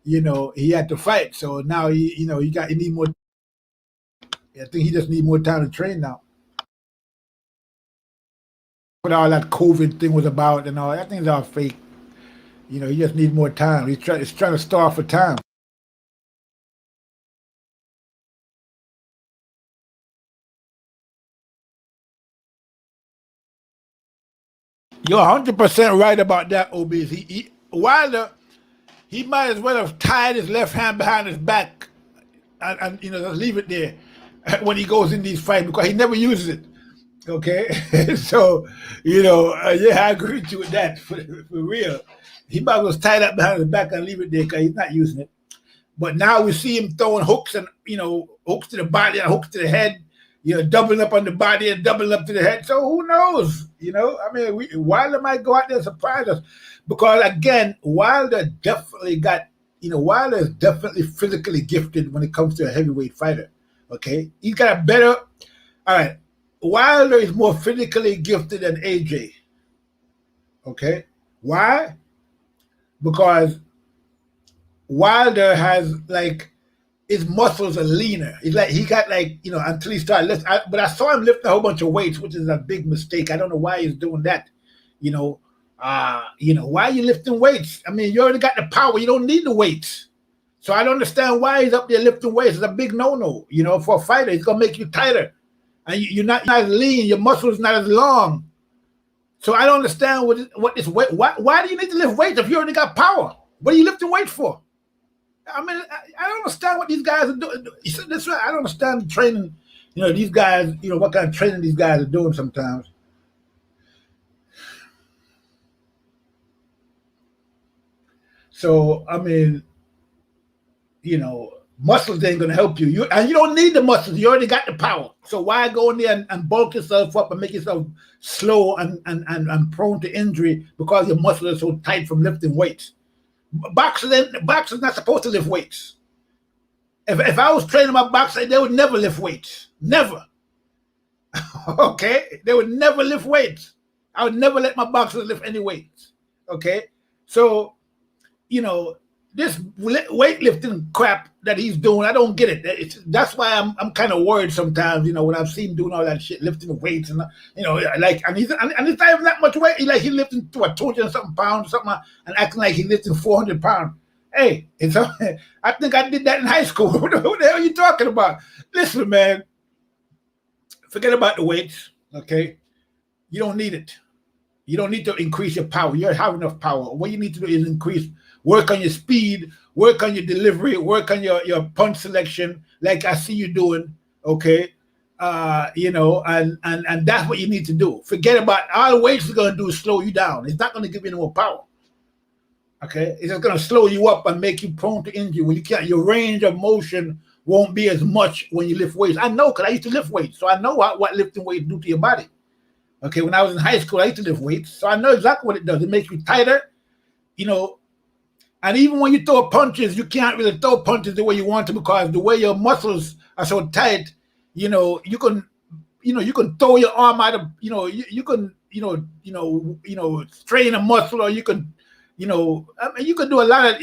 you know, he had to fight. So now he need more. I think he just need more time to train now. What all that COVID thing was about and all, I think it's all fake. You know, he just needs more time. He's trying to starve for time. You're 100% right about that, Obese. Wilder, he might as well have tied his left hand behind his back and you know, just leave it there when he goes in these fights because he never uses it. Okay, so, you know, yeah, I agree with you with that, for real. He might as well tie that behind his back and leave it there because he's not using it. But now we see him throwing hooks and, you know, hooks to the body and hooks to the head, you know, doubling up on the body and doubling up to the head. So who knows? You know, I mean, Wilder might go out there and surprise us because, again, Wilder definitely got, you know, Wilder is definitely physically gifted when it comes to a heavyweight fighter. Okay, he's got a better. All right, Wilder is more physically gifted than AJ. Okay, why? Because Wilder has, like, his muscles are leaner. He's like, he got, like, you know, until he started lifting. But I saw him lift a whole bunch of weights, which is a big mistake. I don't know why he's doing that. You know, why are you lifting weights? I mean, you already got the power. You don't need the weights. So I don't understand why he's up there lifting weights. It's a big no-no, you know, for a fighter. It's going to make you tighter. And you're not as lean. Your muscles not as long. So I don't understand what this weight. Why do you need to lift weights if you already got power? What are you lifting weights for? I mean, I don't understand what these guys are doing. That's right. I don't understand the training. You know, these guys, you know, what kind of training these guys are doing sometimes. So, I mean, you know, muscles ain't going to help you. And you don't need the muscles. You already got the power. So why go in there and bulk yourself up and make yourself slow and prone to injury because your muscles are so tight from lifting weights? Boxers not supposed to lift weights. If I was training my boxer, they would never lift weights. Never. Okay? They would never lift weights. I would never let my boxers lift any weights. Okay? So, you know, this weightlifting crap that he's doing, I don't get it. That's why I'm kind of worried sometimes, when I've seen him doing all that shit, lifting weights and and it's not even that much weight. He's lifting to 200 and something pounds or something and acting like he's lifting 400 pounds. Hey, I think I did that in high school. Who the hell are you talking about? Listen, man, forget about the weights, okay? You don't need it. You don't need to increase your power. You have enough power. What you need to do is work on your speed, work on your delivery, work on your punch selection, like I see you doing, okay? And that's what you need to do. Forget about all weights is going to do is slow you down. It's not going to give you any more power. Okay, it's just going to slow you up and make you prone to injury. When your range of motion won't be as much when you lift weights. I know, because I used to lift weights, so I know what lifting weights do to your body. Okay, when I was in high school, I used to lift weights, so I know exactly what it does. It makes you tighter, and even when you throw punches, you can't really throw punches the way you want to, because the way your muscles are so tight, you can throw your arm out of, you can strain a muscle, or you can. You can do a lot of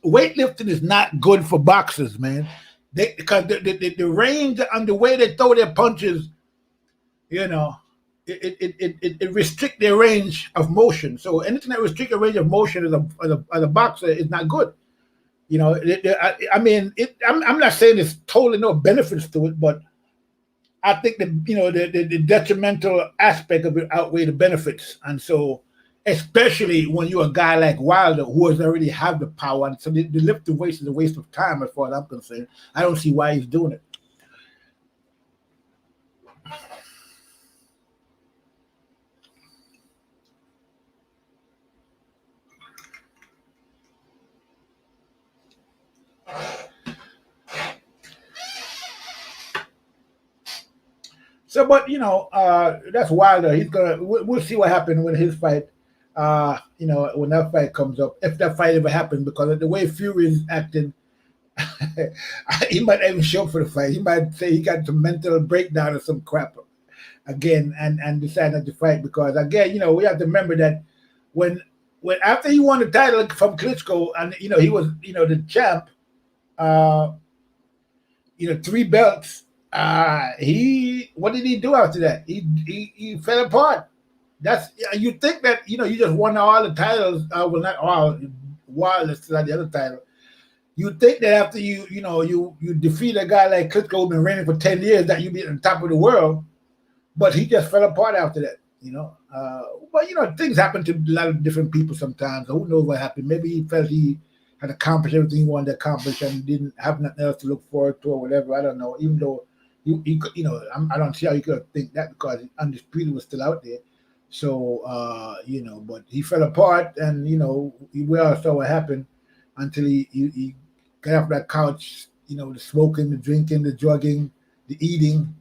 weightlifting is not good for boxers, man. Because the range and the way they throw their punches, it restricts their range of motion. So anything that restricts the range of motion as a boxer is not good. I'm not saying there's totally no benefits to it, but I think the detrimental aspect of it outweigh the benefits, and so. Especially when you're a guy like Wilder, who has already have the power. And so the lifting weights is a waste of time as far as I'm concerned. I don't see why he's doing it. So, but, that's Wilder. We'll see what happens when his fight. When that fight comes up, if that fight ever happens, because of the way Fury is acting, he might even show up for the fight. He might say he got some mental breakdown or some crap again and decide not to fight, because again, we have to remember that when after he won the title from Klitschko and he was the champ, 3 belts. What did he do after that? He fell apart. You think that you just won all the titles, well, not all, Wilder still had the other title. You think that after you defeat a guy like Klitschko who's been reigning for 10 years that you be at the top of the world, but he just fell apart after that. But things happen to a lot of different people sometimes. So who knows what happened? Maybe he felt he had accomplished everything he wanted to accomplish and didn't have nothing else to look forward to or whatever. I don't know. Even though I don't see how you could think that, because Undisputed was still out there. So, but he fell apart, and, we all saw what happened until he got off that couch, the smoking, the drinking, the drugging, the eating,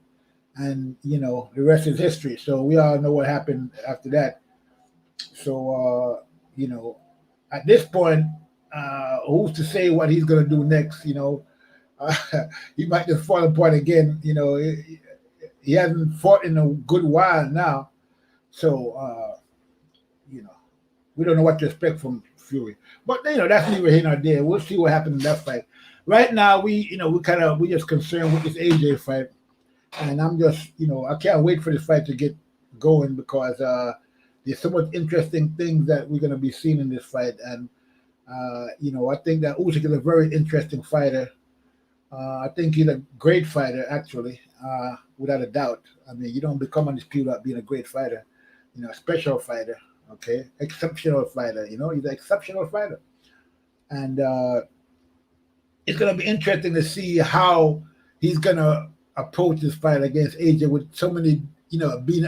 and, the rest is history. So we all know what happened after that. So, at this point, who's to say what he's going to do next, he might just fall apart again. He hasn't fought in a good while now. So, we don't know what to expect from Fury. But, that's neither here nor there. We'll see what happens in that fight. Right now, we just concerned with this AJ fight. And I'm just, I can't wait for this fight to get going, because there's so much interesting things that we're going to be seeing in this fight. And, I think that Usyk is a very interesting fighter. I think he's a great fighter, actually, without a doubt. I mean, you don't become undisputed without being a great fighter. A special fighter, okay? Exceptional fighter, he's an exceptional fighter. And it's going to be interesting to see how he's going to approach this fight against AJ with so many, being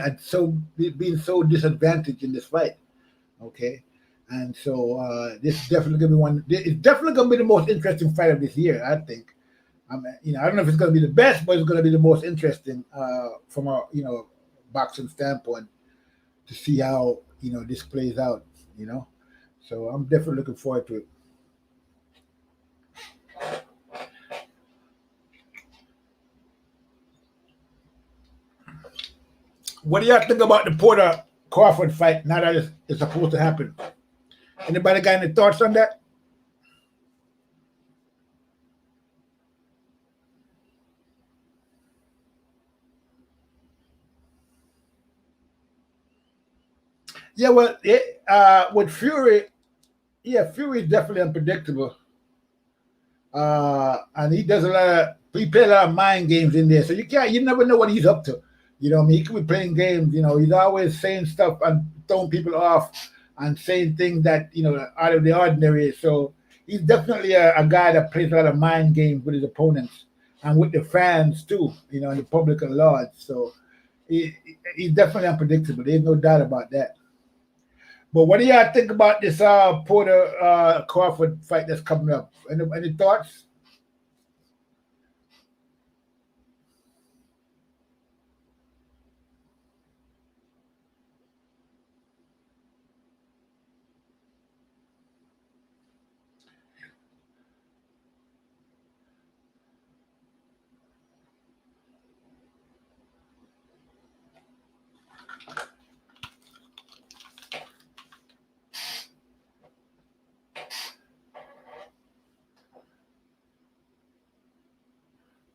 so disadvantaged in this fight, okay? And so this is definitely going to be it's definitely going to be the most interesting fight of this year, I think. I don't know if it's going to be the best, but it's going to be the most interesting from a, boxing standpoint, to see how, this plays out, So I'm definitely looking forward to it. What do y'all think about the Porter-Crawford fight now that it's supposed to happen? Anybody got any thoughts on that? Yeah, well, with Fury, yeah, Fury is definitely unpredictable. And he does he plays a lot of mind games in there. So you never know what he's up to. You know what I mean? He could be playing games, he's always saying stuff and throwing people off and saying things that, out of the ordinary. So he's definitely a guy that plays a lot of mind games with his opponents and with the fans too, and the public at large. So he's definitely unpredictable. There's no doubt about that. But what do y'all think about this Porter Crawford fight that's coming up? Any thoughts?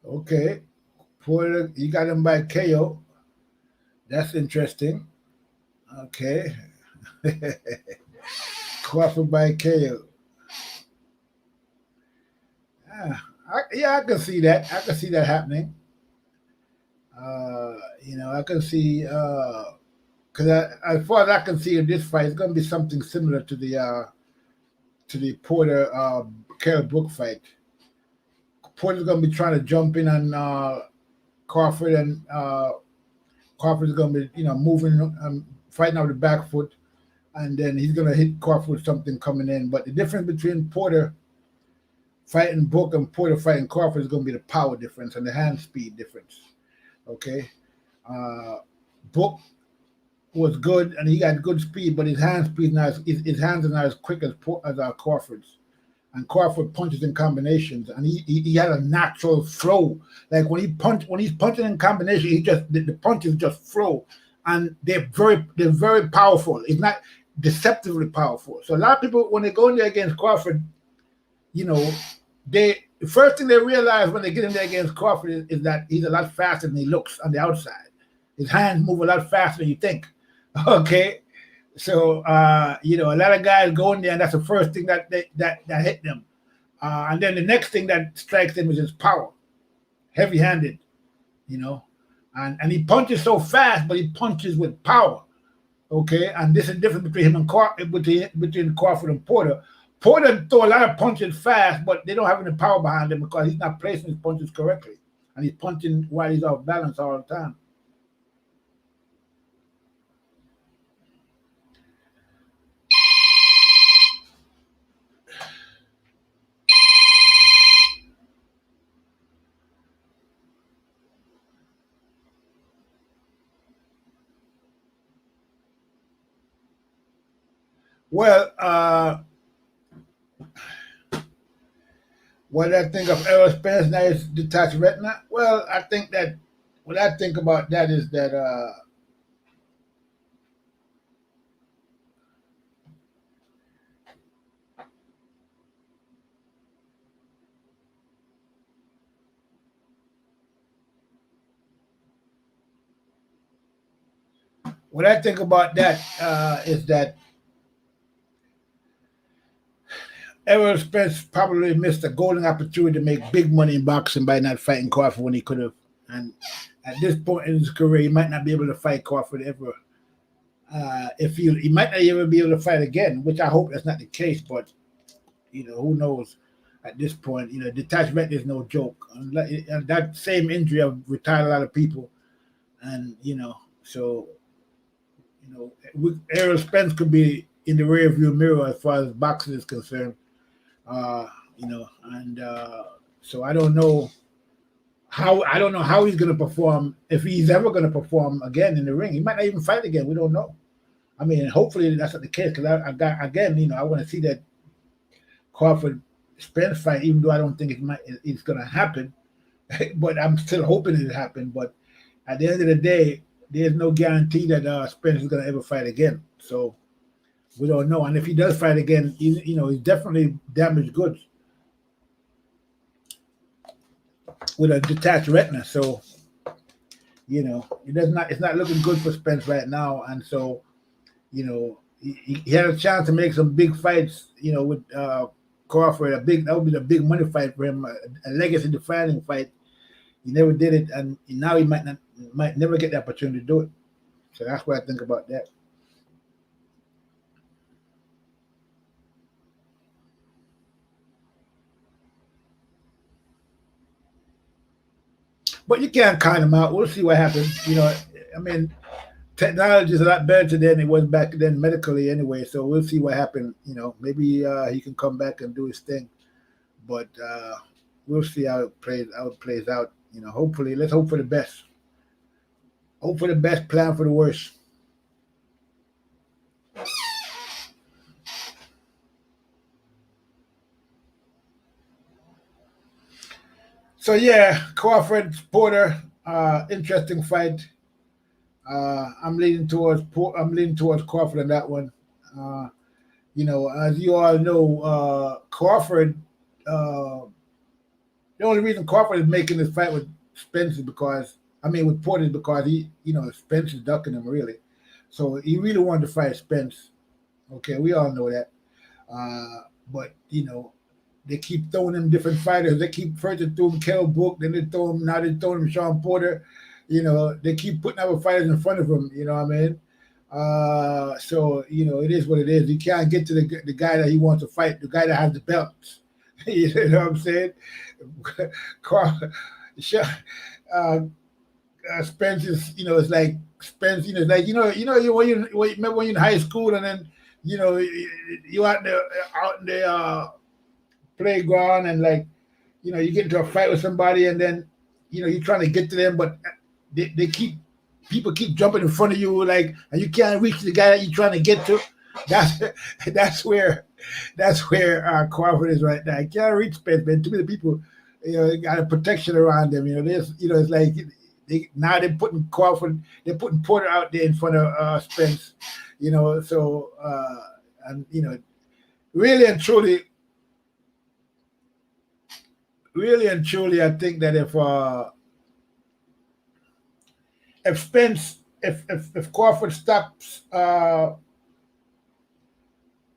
Okay. Porter, you got him by KO. That's interesting. Okay. Crawford by KO. I can see that. I can see that happening. I can see because as far as I can see in this fight, it's going to be something similar to the Porter Kell Brook fight. Porter's going to be trying to jump in on Crawford, and Crawford's going to be moving, fighting out the back foot, and then he's going to hit Crawford with something coming in. But the difference between Porter fighting Brook and Porter fighting Crawford is going to be the power difference and the hand speed difference. Okay, Brook was good and he got good speed, but his hand speed his hands are not as quick as Crawford's. And Crawford punches in combinations, and he had a natural flow. Like when he's punching in combination, the punches just flow, and they're very powerful. It's not deceptively powerful. So a lot of people, when they go in there against Crawford, the first thing they realize when they get in there against Crawford is that he's a lot faster than he looks on the outside. His hands move a lot faster than you think. Okay. So a lot of guys go in there, and that's the first thing that hit them. And then the next thing that strikes them is his power, heavy-handed, and he punches so fast, but he punches with power. Okay, and this is different between him and between Crawford and Porter. Porter throw a lot of punches fast, but they don't have any power behind him because he's not placing his punches correctly, and he's punching while he's off balance all the time. Well, what did I think of Errol Spence now is detached retina? Well, I think that what I think about that is that is that Errol Spence probably missed a golden opportunity to make big money in boxing by not fighting Crawford when he could have. And at this point in his career, he might not be able to fight Crawford ever. If he might not even be able to fight again, which I hope that's not the case. But who knows? At this point, detached retina is no joke. And that same injury have retired a lot of people, and so Errol Spence could be in the rearview mirror as far as boxing is concerned. So I don't know how he's going to perform, if he's ever going to perform again in the ring. He might not even fight again. We don't know. I mean, hopefully that's not the case, because I want to see that Crawford Spence fight, even though I don't think it's going to happen, but I'm still hoping it happen. But at the end of the day, there's no guarantee that Spence is going to ever fight again. So we don't know. And if he does fight again, he's definitely damaged goods with a detached retina. So, it's not looking good for Spence right now. And so, You know, he had a chance to make some big fights. You know, with Crawford, that would be the big money fight for him, a legacy defining fight. He never did it, and now he might never get the opportunity to do it. So that's what I think about that. But you can't count him out. We'll see what happens. You know, I mean, technology is a lot better today than it was back then medically anyway. So we'll see what happens. You know, maybe he can come back and do his thing. But we'll see how it plays out. You know, hopefully, let's hope for the best. Hope for the best, plan for the worst. So yeah, Crawford Porter, interesting fight. I'm leaning towards Crawford on that one. You know, as you all know, Crawford. The only reason Crawford is making this fight with Spence is with Porter is because Spence is ducking him really. So he really wanted to fight Spence. Okay, we all know that. But you know, they keep throwing him different fighters. They keep first they threw him Kell Brook, then they throw him Sean Porter. You know, they keep putting other fighters in front of him. You know what I mean? So you know, it is what it is. He can't get to the guy that he wants to fight, the guy that has the belts. You know what I'm saying? Spence is, you know, it's like Spence, you know, it's like when you're in high school and then you out in the playground and like you get into a fight with somebody and then you're trying to get to them, but people keep jumping in front of you and you can't reach the guy that you're trying to get to. That's where Crawford is right now. I can't reach Spence, man. Too many people, got a protection around them. It's like they're putting Porter out there in front of Spence. So really and truly, I think that if Crawford stops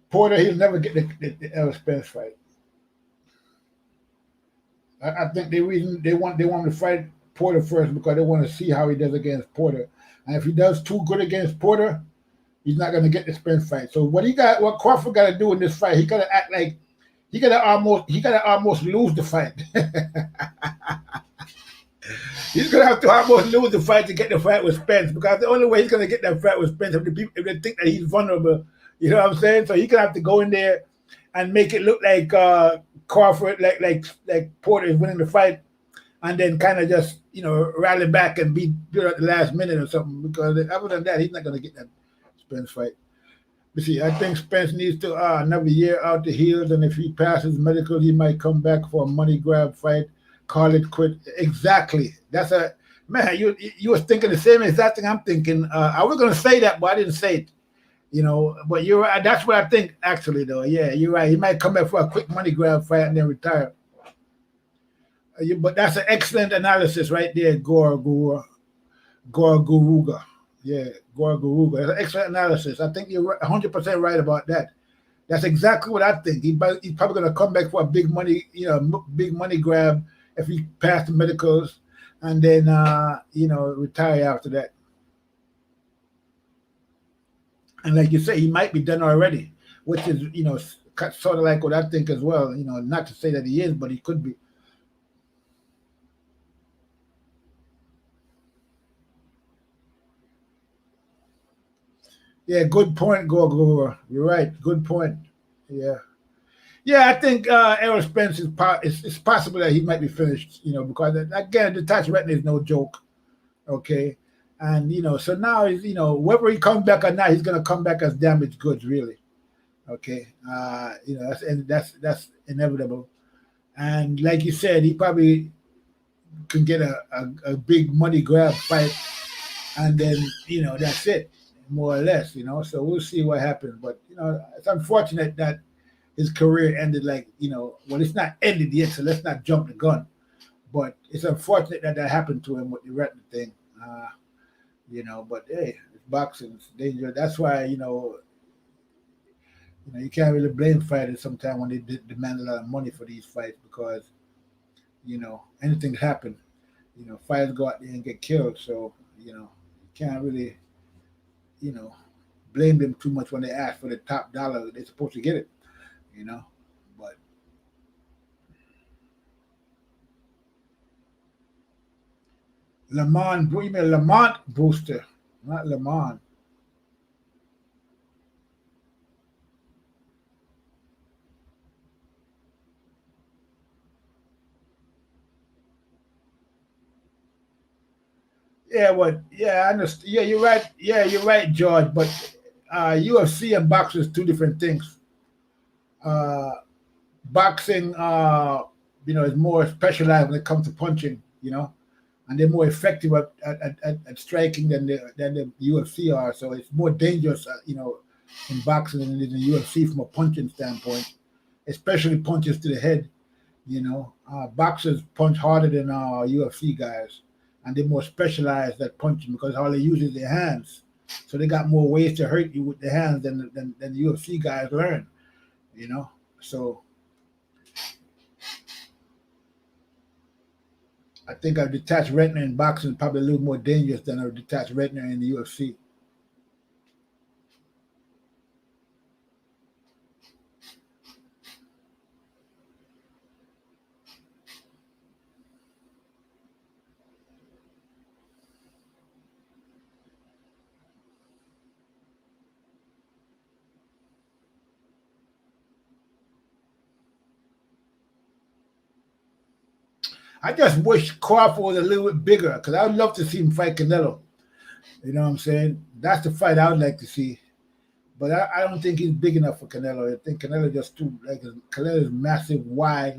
Porter, he'll never get the Spence fight. I think the reason they want to fight Porter first because they want to see how he does against Porter, and if he does too good against Porter, he's not going to get the Spence fight. So what Crawford got to do in this fight, he got to act like he got to almost lose the fight. He's going to have to almost lose the fight to get the fight with Spence because the only way he's going to get that fight with Spence if they think that he's vulnerable. You know what I'm saying? So he's going to have to go in there and make it look like Crawford, like Porter is winning the fight, and then kind of just rally back and beat at the last minute or something. Because other than that, he's not going to get that Spence fight. You see, I think Spence needs to another year out the heels, and if he passes medical, he might come back for a money grab fight. Call it quit. Exactly. That's man. You was thinking the same exact thing I'm thinking. I was going to say that, but I didn't say it. But you're right. That's what I think, actually, though. Yeah, you're right. He might come back for a quick money grab fight and then retire. But that's an excellent analysis right there, Gorguruga. Yeah, Gorguruga. That's an excellent analysis. I think you're 100% right about that. That's exactly what I think. He's probably going to come back for a big money grab if he passed the medicals, and then retire after that. And like you say, he might be done already, which is, sort of like what I think as well. Not to say that he is, but he could be. Yeah, good point, Gorgora. You're right. Good point. Yeah. Yeah, I think Errol Spence it's possible that he might be finished, because, again, the touch retina is no joke. Okay. And, so now, whether he comes back or not, he's going to come back as damaged goods, really. Okay. That's inevitable. And like you said, he probably can get a big money grab fight. And then, that's it, more or less, So we'll see what happens. But, it's unfortunate that his career ended well, it's not ended yet, so let's not jump the gun. But it's unfortunate that happened to him with the retina thing. you know. But hey, it's boxing, it's dangerous. That's why you can't really blame fighters sometimes when they demand a lot of money for these fights because anything happen. Fighters go out there and get killed, so you can't really you know blame them too much when they ask for the top dollar. They're supposed to get it, you know. But you mean Lamont Brewster, not Lamont. Yeah, what? Yeah, I understand. Yeah, you're right. Yeah, you're right, George. But UFC and boxing is two different things. Uh, Boxing, is more specialized when it comes to punching. And they're more effective at striking than the UFC are. So it's more dangerous, in boxing than it is in the UFC from a punching standpoint, especially punches to the head. Boxers punch harder than UFC guys, and they're more specialized at punching because all they use is their hands. So they got more ways to hurt you with their hands than the UFC guys learn. So I think a detached retina in boxing is probably a little more dangerous than a detached retina in the UFC. I just wish Crawford was a little bit bigger because I would love to see him fight Canelo. You know what I'm saying? That's the fight I would like to see. But I don't think he's big enough for Canelo. I think Canelo just too Canelo is massive, wide.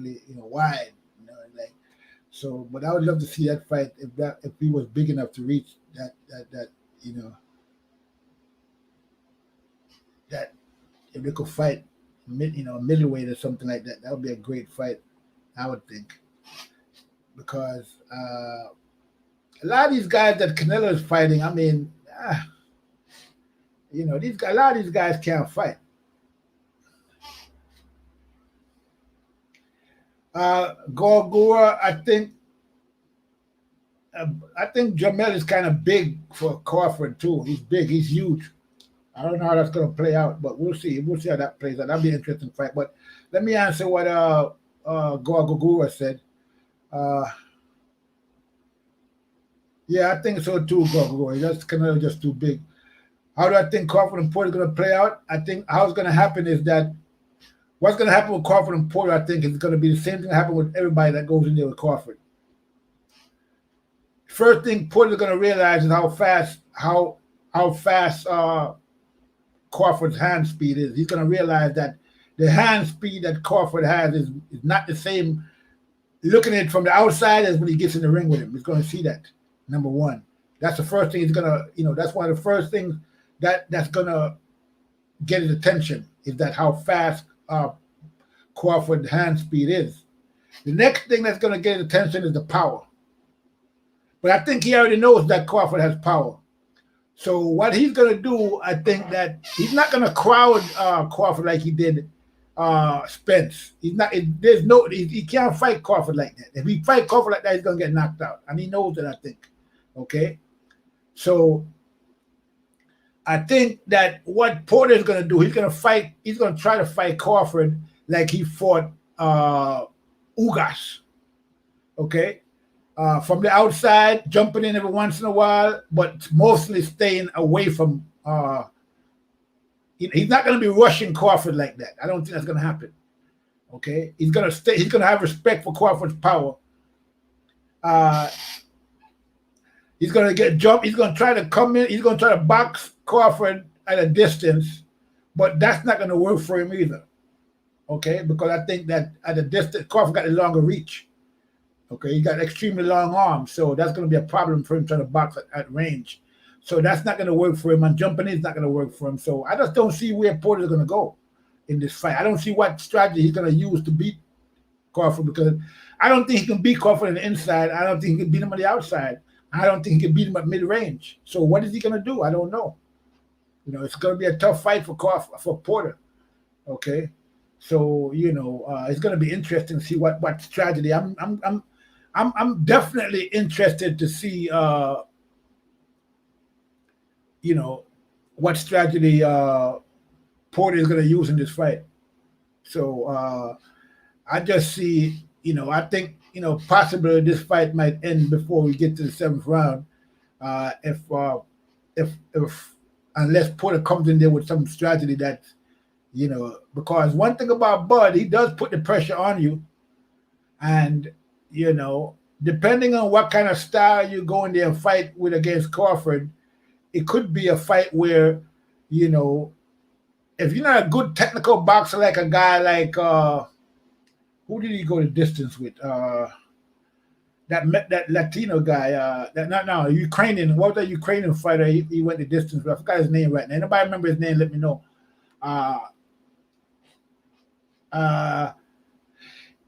So. But I would love to see that fight if he was big enough to reach that that if they could fight middleweight or something like that. That would be a great fight, I would think. Because a lot of these guys that Canelo is fighting, I mean, a lot of these guys can't fight. Gorgora, I think Jamel is kind of big for Crawford too. He's big, he's huge. I don't know how that's going to play out, but we'll see. We'll see how that plays out. That'll be an interesting fight. But let me answer what Gorgora said. Yeah, I think so too, Gorgora. That's Canelo just too big. How do I think Crawford and Porter is going to play out? I think how it's going to happen is that what's going to happen with Crawford and Porter, I think, is going to be the same thing that happened with everybody that goes in there with Crawford. First thing Porter's going to realize is how fast Crawford's hand speed is. He's going to realize that the hand speed that Crawford has is not the same looking at it from the outside as when he gets in the ring with him. He's going to see that, number one. That's the first thing he's going to, that's one of the first things that's going to get his attention is that how fast Crawford's hand speed is. The next thing that's going to get his attention is the power. But I think he already knows that Crawford has power. So what he's going to do, I think that he's not going to crowd Crawford like he did Spence. He can't fight Crawford like that. If he fight Crawford like that, he's going to get knocked out. And he knows that, I think. Okay? So I think that what Porter is going to do, he's going to try to fight Crawford like he fought Ugas. Okay? From the outside, jumping in every once in a while, but mostly staying away from. He's not going to be rushing Crawford like that. I don't think that's going to happen. Okay, he's going to stay. He's going to have respect for Crawford's power. He's going to get jumped. He's going to try to come in. He's going to try to box Crawford at a distance, but that's not going to work for him either. Okay, because I think that at a distance, Crawford got a longer reach. Okay, he got extremely long arms, so that's going to be a problem for him trying to box at range. So that's not going to work for him, and jumping in is not going to work for him. So I just don't see where Porter is going to go in this fight. I don't see what strategy he's going to use to beat Crawford because I don't think he can beat Crawford on the inside. I don't think he can beat him on the outside. I don't think he can beat him at mid-range. So what is he going to do? I don't know. You know, it's going to be a tough fight for Porter. Okay, so you know, it's going to be interesting to see what strategy. I'm definitely interested to see, you know, what strategy Porter is going to use in this fight. So I just see, you know, I think, you know, possibly this fight might end before we get to the 7th round, if unless Porter comes in there with some strategy that, you know, because one thing about Bud, he does put the pressure on you, and you know, depending on what kind of style you go in there and fight with against Crawford, it could be a fight where, you know, if you're not a good technical boxer like a guy like who did he go the distance with? That Latino guy, Ukrainian. What was that Ukrainian fighter? He went the distance with. I forgot his name right now. Anybody remember his name? Let me know.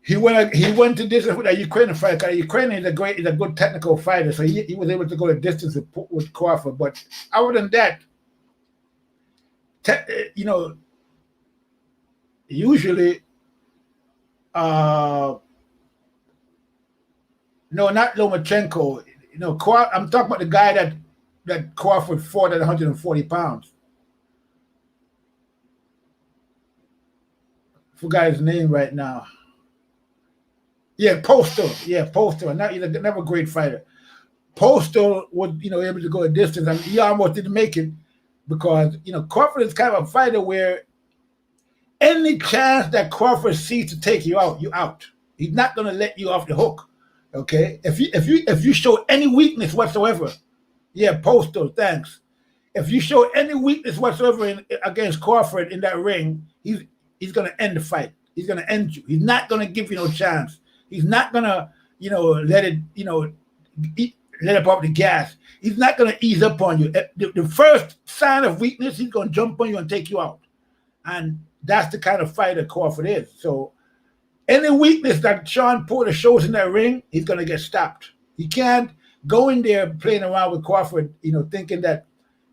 He went to distance with a Ukrainian fighter. Ukrainian is a good technical fighter, so he was able to go the distance with Crawford. But other than that, you know, usually, no, not Lomachenko. You know, I'm talking about the guy that Crawford fought at 140 pounds. Forgot his name right now. Yeah, Postal. Yeah, Postal. And he's another great fighter. Postal was, you know, able to go a distance. I mean, he almost didn't make it because, you know, Crawford is kind of a fighter where any chance that Crawford sees to take you out, you're out. He's not going to let you off the hook. Okay, if you show any weakness whatsoever, yeah, Postal, thanks. If you show any weakness whatsoever against Crawford in that ring, he's going to end the fight. He's going to end you. He's not going to give you no chance. He's not going to, you know, let it off the gas. He's not going to ease up on you. The first sign of weakness, he's going to jump on you and take you out. And that's the kind of fighter Crawford is. So any weakness that Sean Porter shows in that ring, he's going to get stopped. He can't go in there playing around with Crawford, you know, thinking that,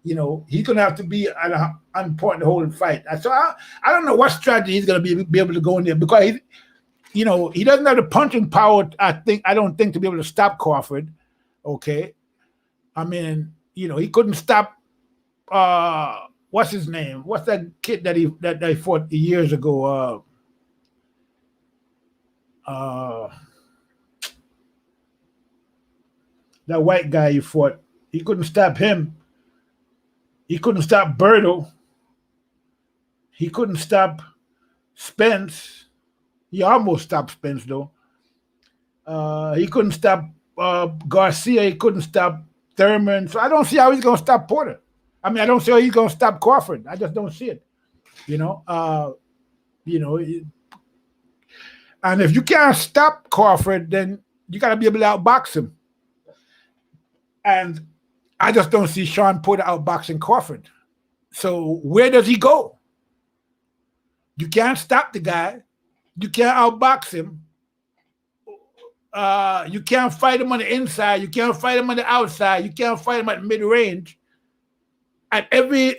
you know, he's going to have to be on point the whole fight. So I don't know what strategy he's going to be able to go in there because he doesn't have the punching power. I don't think to be able to stop Crawford. Okay, I mean, you know, he couldn't stop. What's his name? What's that kid that they fought years ago? That white guy you fought, he couldn't stop him. He couldn't stop Berto. He couldn't stop Spence. He almost stopped Spence though. He couldn't stop Garcia. He couldn't stop Thurman. So I don't see how he's going to stop Porter. I mean, I don't see how he's going to stop Crawford. I just don't see it. You know. And if you can't stop Crawford, then you got to be able to outbox him. And I just don't see Sean Porter outboxing Crawford. So where does he go? You can't stop the guy. You can't outbox him. You can't fight him on the inside. You can't fight him on the outside. You can't fight him at mid-range. At everywhere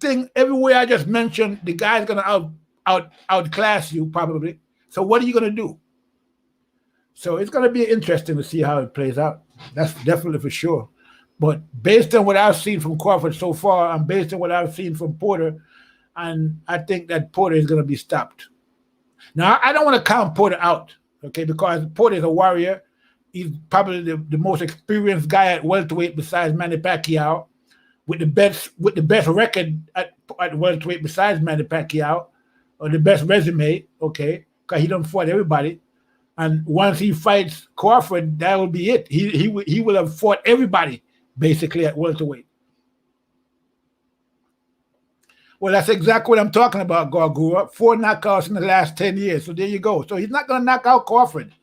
I just mentioned, the guy's going to outclass you probably. So what are you going to do? So it's going to be interesting to see how it plays out. That's definitely for sure. But based on what I've seen from Crawford so far, and based on what I've seen from Porter, and I think that Porter is going to be stopped. Now, I don't want to count Porter out, okay, because Porter is a warrior. He's probably the most experienced guy at welterweight besides Manny Pacquiao, with the best record at welterweight besides Manny Pacquiao, or the best resume, okay, because he done fought everybody. And once he fights Crawford, that will be it. He will have fought everybody basically at welterweight. Well, that's exactly what I'm talking about, Gargura. 4 knockouts in the last 10 years. So there you go. So he's not going to knock out Crawford.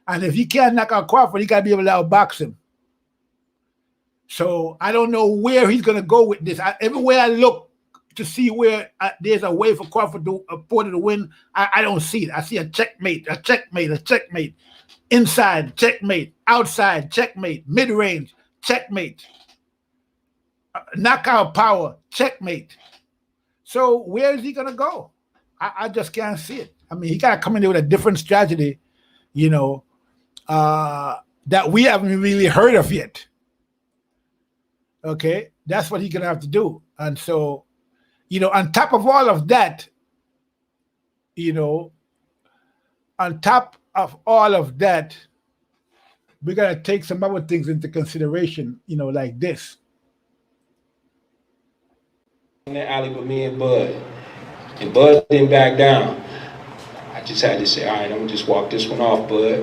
And if he can't knock out Crawford, he got to be able to outbox him. So I don't know where he's going to go with this. Everywhere I look, to see where there's a way for Crawford to Porter to win. I don't see it. I see a checkmate, a checkmate, a checkmate. Inside, checkmate. Outside, checkmate. Mid-range, checkmate. Knockout power, checkmate. So where is he gonna go? I just can't see it. I mean, he gotta come in there with a different strategy, you know, that we haven't really heard of yet. Okay, that's what he's gonna have to do. And so, you know, on top of all of that, you know, on top of all of that, we gotta take some other things into consideration, you know, like this. In the alley with me and Bud. And Bud didn't back down. I just had to say, all right, I'm gonna just walk this one off, Bud.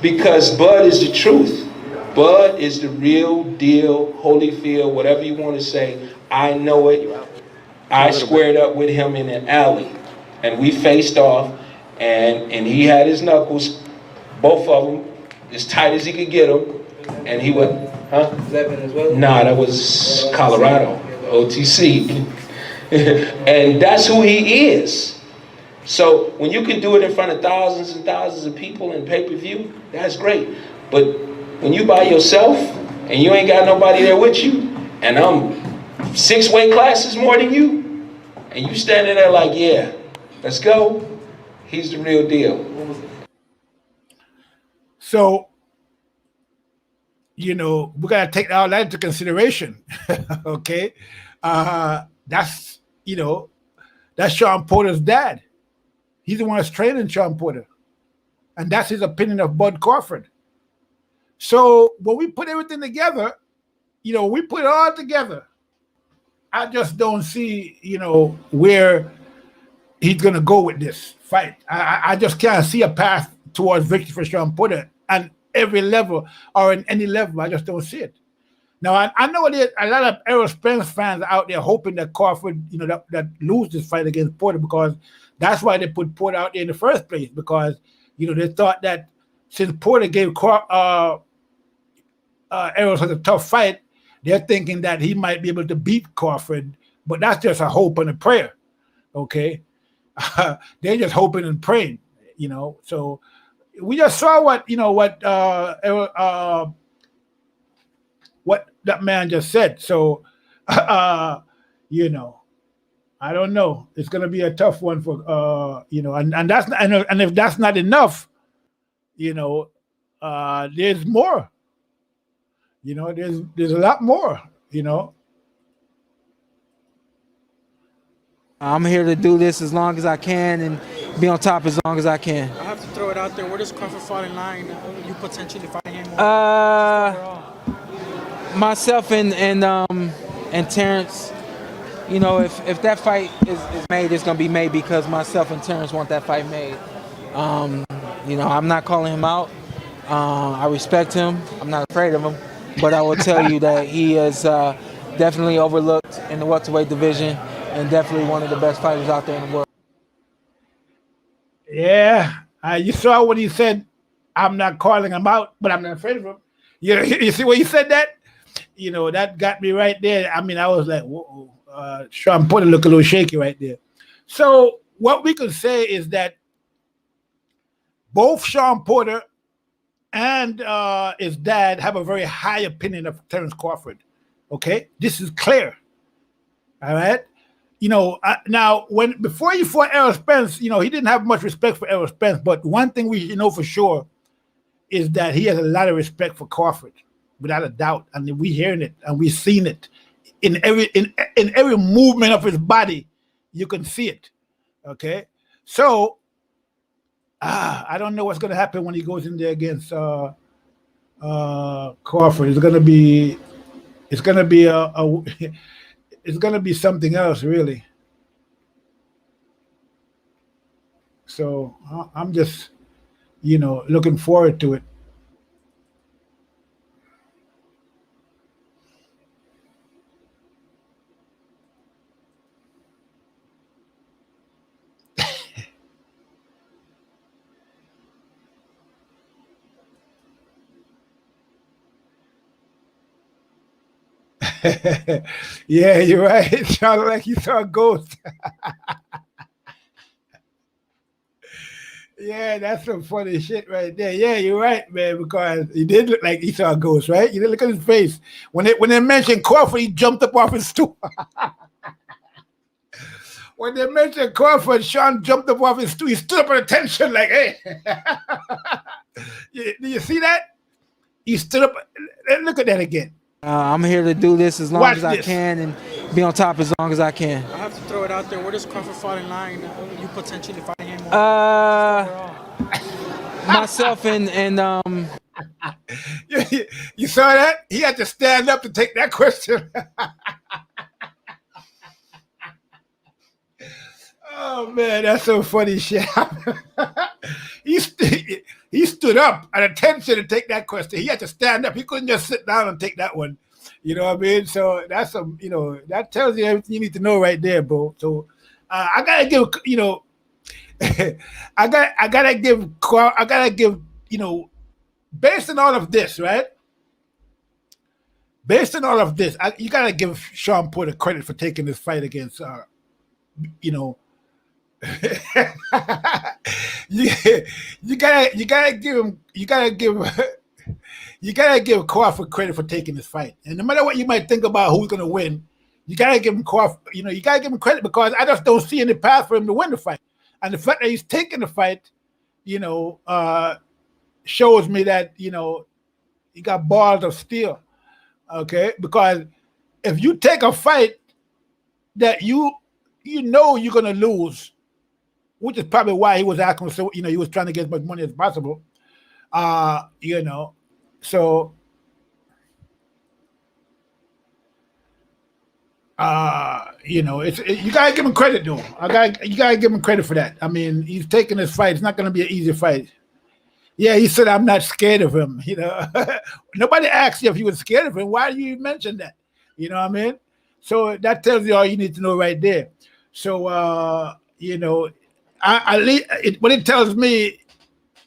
because Bud is the truth. Bud is the real deal, Holyfield, whatever you want to say. I know it. I squared up with him in an alley. And we faced off, and he had his knuckles, both of them, as tight as he could get them. And he went, huh? Nah, that was Colorado, OTC. And that's who he is. So when you can do it in front of thousands and thousands of people in pay-per-view, that's great. But when you by yourself and you ain't got nobody there with you, and I'm 6 weight classes more than you, and you standing there like, yeah, let's go, he's the real deal. So, you know, we got to take all that into consideration. Okay. That's, you know, that's Sean Porter's dad. He's the one that's training Sean Porter. And that's his opinion of Bud Crawford. So when we put everything together, you know, we put it all together. I just don't see, you know, where he's going to go with this fight. I just can't see a path towards victory for Sean Porter on every level or in any level. I just don't see it. Now, I know there's a lot of Errol Spence fans out there hoping that Crawford, you know, that lose this fight against Porter, because that's why they put Porter out there in the first place, because, you know, they thought that since Porter gave Errol such a tough fight, they're thinking that he might be able to beat Crawford, but that's just a hope and a prayer, okay? They're just hoping and praying, you know? So we just saw what that man just said. So, you know, I don't know. It's going to be a tough one for, you know, and that's not, and if that's not enough, you know, there's more. You know, there's a lot more. You know. I'm here to do this as long as I can and be on top as long as I can. I have to throw it out there. Where does Crawford fall in line? You potentially fighting him? Myself and Terrence. You know, if that fight is made, it's gonna be made because myself and Terrence want that fight made. You know, I'm not calling him out. I respect him. I'm not afraid of him. But I will tell you that he is definitely overlooked in the welterweight division and definitely one of the best fighters out there in the world. Yeah, you saw what he said. I'm not calling him out, but I'm not afraid of him. You see what he said that? You know, that got me right there. I mean, I was like, whoa. Sean Porter look a little shaky right there. So what we could say is that both Sean Porter and his dad have a very high opinion of Terrence Crawford. Okay, this is clear. All right. You know, now before he fought Errol Spence, you know, he didn't have much respect for Errol Spence. But one thing we know for sure is that he has a lot of respect for Crawford, without a doubt. And we're hearing it and we've seen it in every movement of his body. You can see it. Okay, so. I don't know what's going to happen when he goes in there against Crawford. It's going to be it's going to be something else, really. So I'm just, you know, looking forward to it. Yeah, you're right. It sounded like you saw a ghost. Yeah, that's some funny shit right there. Yeah, you're right, man, because he did look like he saw a ghost, right? You did look at his face. When they mentioned Crawford, he jumped up off his stool. When they mentioned Crawford, Sean jumped up off his stool. He stood up at attention like, hey. Do you see that? He stood up. Look at that again. I'm here to do this as long Watch as I this. can and be on top as long as I can. I have to throw it out there. Where does Crawford fall in line? You potentially fighting him? Myself and You saw that? He had to stand up to take that question. Oh man, that's so funny shit. he stood up at attention to take that question. He had to stand up. He couldn't just sit down and take that one. You know what I mean? So that's some, that tells you everything you need to know right there, bro. So I gotta give, I gotta give, based on all of this, right? Based on all of this, you gotta give Sean Porter credit for taking this fight against, you gotta give Crawford credit for taking this fight. And no matter what you might think about who's gonna win, you gotta give him Crawford. You gotta give him credit because I just don't see any path for him to win the fight. And the fact that he's taking the fight, shows me that he got balls of steel. Okay, because if you take a fight that you're gonna lose, which is probably why he was asking, so he was trying to get as much money as possible. So you gotta give him credit though. You gotta give him credit for that. I mean, he's taking this fight. It's not gonna be an easy fight. Yeah, he said I'm not scared of him. Nobody asked you if you were scared of him. Why do you mention that? You know what I mean? So that tells you all you need to know right there. So what it tells me,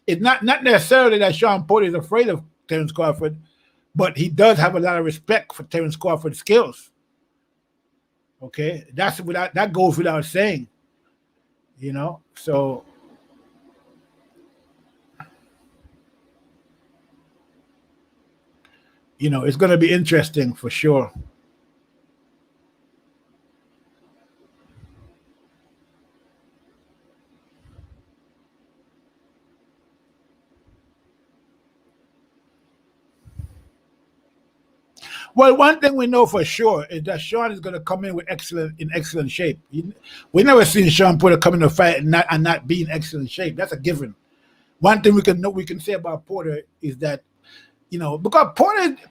it's not necessarily that Sean Porter is afraid of Terence Crawford, but he does have a lot of respect for Terence Crawford's skills. Okay, that goes without saying. So it's going to be interesting for sure. Well, one thing we know for sure is that Sean is going to come in in excellent shape. We never seen Sean Porter come in a fight and not be in excellent shape. That's a given. One thing we can say about Porter is that, because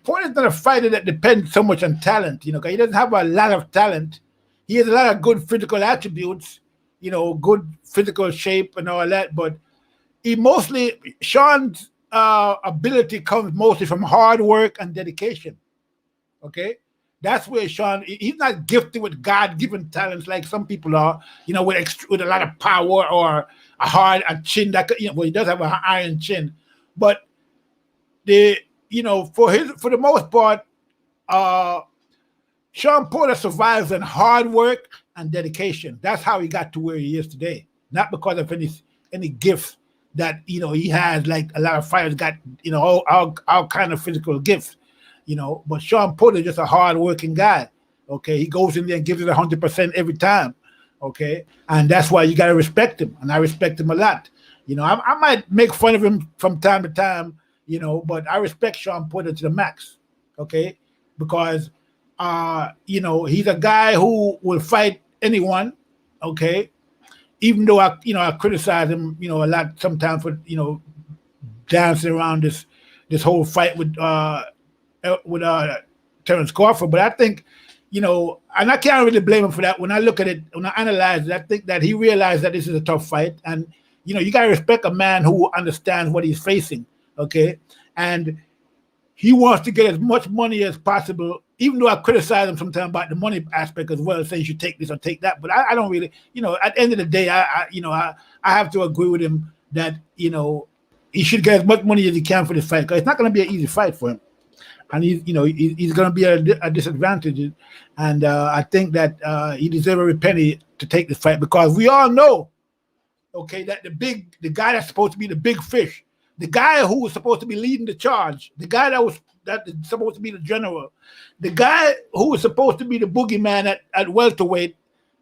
Porter's not a fighter that depends so much on talent. Because he doesn't have a lot of talent. He has a lot of good physical attributes. Good physical shape and all that. But Sean's ability comes mostly from hard work and dedication. Okay, that's where Sean. He's not gifted with God-given talents like some people are. With a lot of power or a chin that he does have an iron chin, but for the most part, Sean Porter survives on hard work and dedication. That's how he got to where he is today. Not because of any gifts that he has, like a lot of fighters got. All kind of physical gifts. But Sean Porter is just a hard-working guy. Okay, he goes in there and gives it 100% every time. Okay, and that's why you got to respect him, and I respect him a lot. I might make fun of him from time to time, but I respect Sean Porter to the max. Okay, because he's a guy who will fight anyone. Okay, even though I criticize him, a lot sometimes for dancing around this whole fight with Terence Crawford, but I think, and I can't really blame him for that. When I look at it, when I analyze it, I think that he realized that this is a tough fight, and you got to respect a man who understands what he's facing, okay? And he wants to get as much money as possible, even though I criticize him sometimes about the money aspect as well, saying you should take this or take that, but I don't really, at the end of the day, I have to agree with him that, he should get as much money as he can for this fight, because it's not going to be an easy fight for him. and he's going to be at a disadvantage. And I think that he deserves every penny to take this fight, because we all know, okay, that the guy that's supposed to be the big fish, the guy who was supposed to be leading the charge, the guy that is supposed to be the general, the guy who was supposed to be the boogeyman at welterweight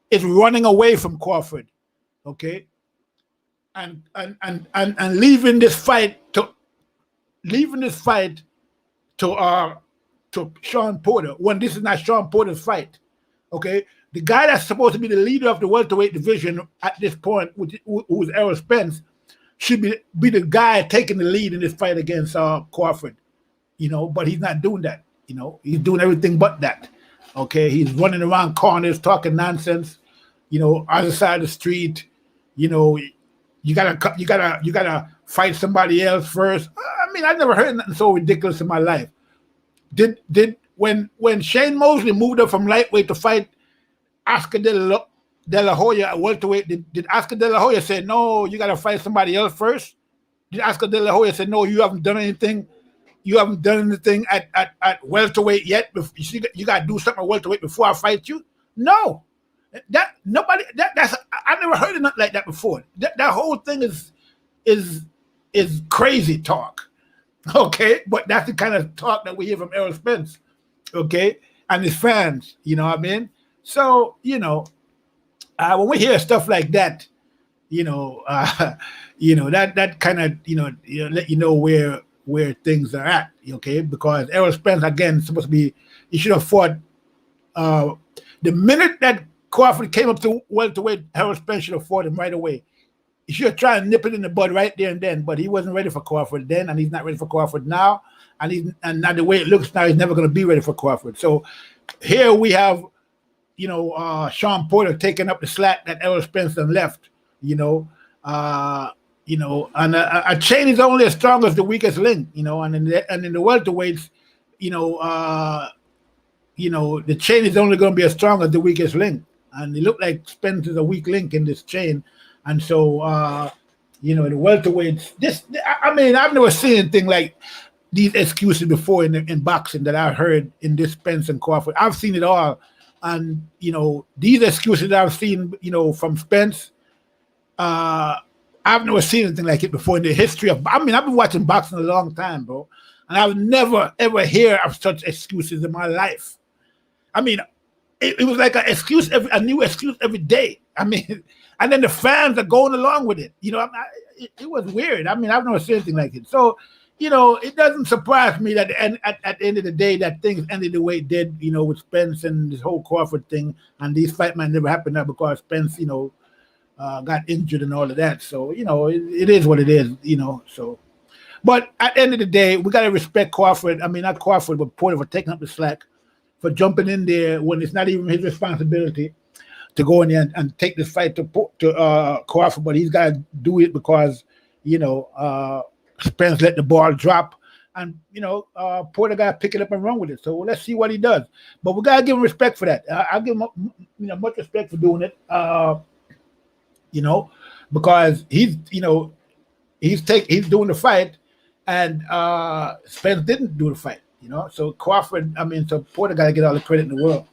is running away from Crawford, okay, and leaving this fight to Sean Porter, when this is not Sean Porter's fight, okay. The guy that's supposed to be the leader of the welterweight division at this point, who is Errol Spence, should be the guy taking the lead in this fight against Crawford, but he's not doing that. He's doing everything but that. Okay, he's running around corners talking nonsense. Other side of the street. You gotta fight somebody else first. I mean, I've never heard nothing so ridiculous in my life. When Shane Mosley moved up from lightweight to fight Oscar De La Hoya at welterweight, did Oscar De La Hoya say, no, you got to fight somebody else first? Did Oscar De La Hoya say, no, you haven't done anything? You haven't done anything at welterweight yet? You got to do something at welterweight before I fight you? No. That's I never heard of nothing like that before. That whole thing is crazy talk. Okay? But that's the kind of talk that we hear from Errol Spence. Okay? And his fans, you know what I mean? So, when we hear stuff like that, that kind of, let you know where things are at, okay? Because Errol Spence, again, supposed to be, he should have fought, the minute that Crawford came up to welterweight, Errol Spence should have fought him right away. He should have tried to nip it in the bud right there and then, but he wasn't ready for Crawford then, and he's not ready for Crawford now, and now the way it looks now, he's never going to be ready for Crawford. So here we have, Sean Porter taking up the slack that Errol Spence left, and a chain is only as strong as the weakest link, and in the welterweights, the chain is only going to be as strong as the weakest link, and it looked like Spence is a weak link in this chain, and so the welterweights, I've never seen anything like these excuses before in boxing that I've heard in this Spence and Crawford. I've seen it all. And, these excuses that I've seen, from Spence, I've never seen anything like it before in the history of, I've been watching boxing a long time, bro. And I've never, ever heard of such excuses in my life. It was like a new excuse every day. And then the fans are going along with it. It was weird. I've never seen anything like it. So, it doesn't surprise me that at the end of the day that things ended the way it did, with Spence and this whole Crawford thing, and these fight might never happen now because Spence, got injured and all of that. So, it is what it is, so. But at the end of the day, we got to respect Crawford. Not Crawford, but Porter for taking up the slack, for jumping in there when it's not even his responsibility to go in there and take this fight to Crawford, but he's got to do it because, Spence let the ball drop, and Porter got to pick it up and run with it. So let's see what he does. But we got to give him respect for that. I'll give him much respect for doing it. Because he's doing the fight, and Spence didn't do the fight. So Crawford, so Porter got to get all the credit in the world.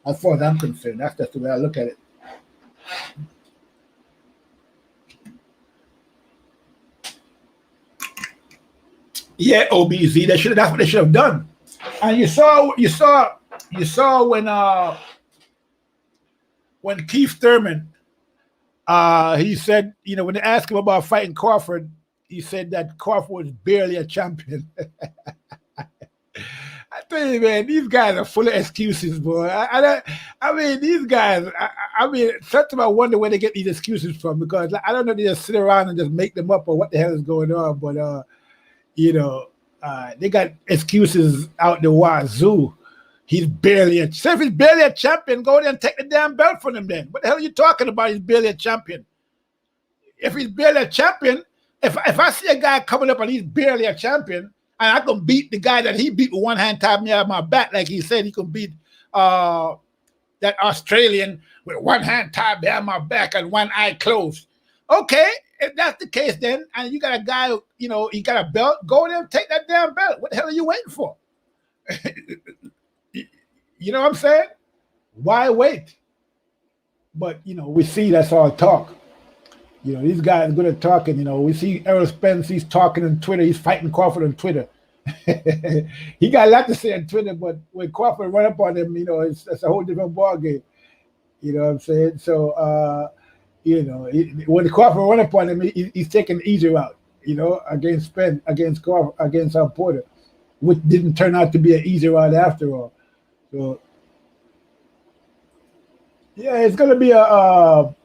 As far as I'm concerned, that's the way I look at it. Yeah, OBZ. That's what they should have done. And you saw when Keith Thurman, he said, when they asked him about fighting Crawford, he said that Crawford was barely a champion. I tell you, man, these guys are full of excuses, boy. These guys. Sometimes I wonder where they get these excuses from, because I don't know if they just sit around and just make them up or what the hell is going on, but. They got excuses out the wazoo. He's barely if he's barely a champion, go there and take the damn belt from him then. What the hell are you talking about? He's barely a champion. If he's barely a champion, if I see a guy coming up and he's barely a champion, and I can beat the guy that he beat with one hand tied me out my back, like he said he could beat that Australian with one hand tied behind my back and one eye closed. Okay, if that's the case, then, and you got a guy, he got a belt, go there and take that damn belt. What the hell are you waiting for? You know what I'm saying? Why wait? But, you know, we see that's all talk. You know, these guys are good at talking. You know, we see Errol Spence, he's talking on Twitter. He's fighting Crawford on Twitter. He got a lot to say on Twitter, but when Crawford run up on him, you know, it's a whole different ballgame. You know what I'm saying? So, you know, when Crawford run up on him, he's taking the easy route, you know, against Spence, against Crawford, against Porter, which didn't turn out to be an easy route after all. So, yeah, it's going to be a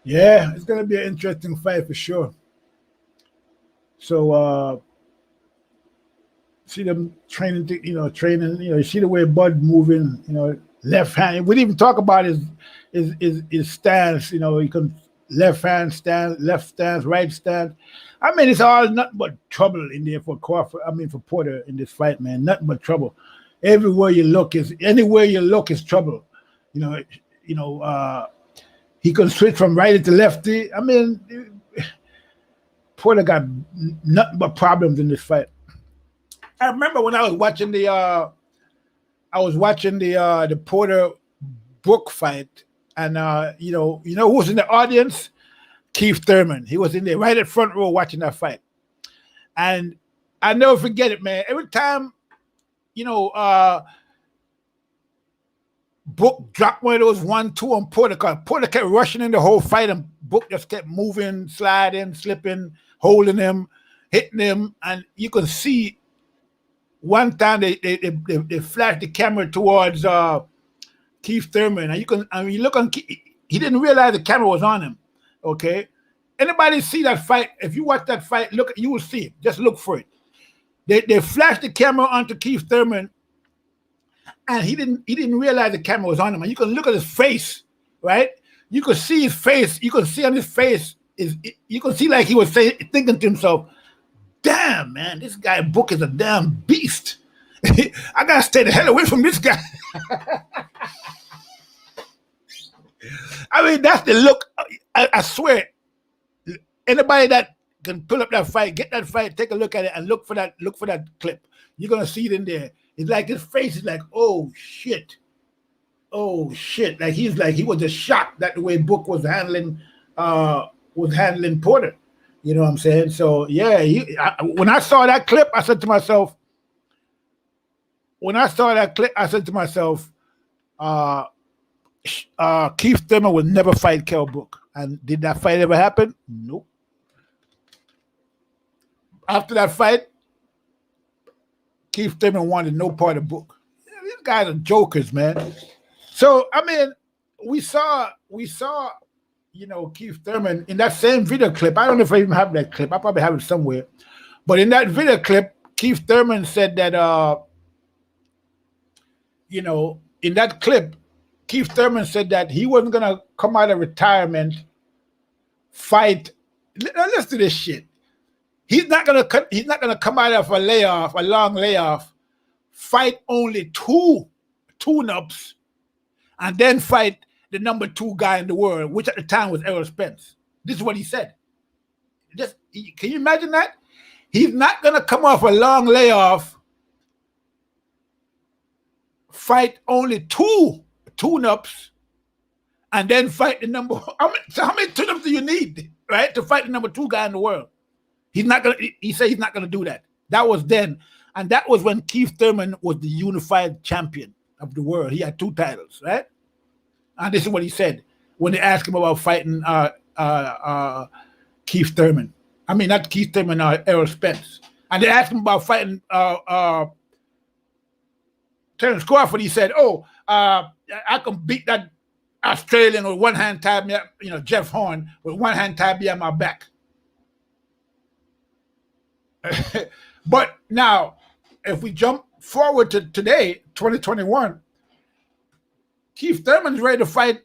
yeah, it's going to be an interesting fight for sure. So, see them training, you see the way Bud moving, you know, left hand. We didn't even talk about his stance, you know, he can left hand stance, left stance, right stance. I mean, it's all nothing but trouble in there for Crawford. I mean, for Porter in this fight, man, nothing but trouble. Anywhere you look is trouble. He can switch from righty to lefty. I mean, Porter got nothing but problems in this fight. I remember when I was watching the Porter Book fight, and you know who was in the audience? Keith Thurman. He was in there right at front row watching that fight, and I never forget it, man. Every time, Book dropped one of those 1-2 on Porter, because Porter kept rushing in the whole fight, and Book just kept moving, sliding, slipping, holding him, hitting him, and you could see. One time they flashed the camera towards Keith Thurman, and you look on. He didn't realize the camera was on him. Okay, anybody see that fight? If you watch that fight, you will see it. Just look for it. They flashed the camera onto Keith Thurman, and he didn't realize the camera was on him. And you can look at his face, right? You could see his face. You can see on his face you can see like he was thinking to himself, damn, man, this guy Book is a damn beast. I gotta stay the hell away from this guy. I mean, that's the look. I swear, anybody that can pull up that fight, get that fight, take a look at it, and look for that clip. You're gonna see it in there. It's like his face is like, oh shit, like he was just shocked that the way Book was handling Porter. You know what I'm saying? So yeah, when I saw that clip, I said to myself, Keith Thurman would never fight Kell Brook. And did that fight ever happen? Nope. After that fight, Keith Thurman wanted no part of Brook. Yeah, these guys are jokers, man. So I mean, we saw, Keith Thurman in that same video clip. I don't know if I even have that clip. I probably have it somewhere. But in that video clip, Keith Thurman said that, in that clip, Keith Thurman said that he wasn't gonna come out of retirement, fight. Let's do this shit. He's not gonna come out of a long layoff, fight only two tune-ups, and then fight the number 2 guy in the world, which at the time was Errol Spence. This is what he said. Can you imagine that? He's not going to come off a long layoff, fight only 2 tune-ups, and then fight the number. How many tune-ups do you need, right, to fight the number 2 guy in the world? He's not going to. He said he's not going to do that. That was then, and that was when Keith Thurman was the unified champion of the world. He had 2 titles, right? And this is what he said when they asked him about fighting Keith Thurman. I mean, not Keith Thurman, Errol Spence. And they asked him about fighting Terence Crawford. He said, I can beat that Australian with one hand tied me up, Jeff Horn, with one hand tied me on my back. But now, if we jump forward to today, 2021, Keith Thurman's ready to fight.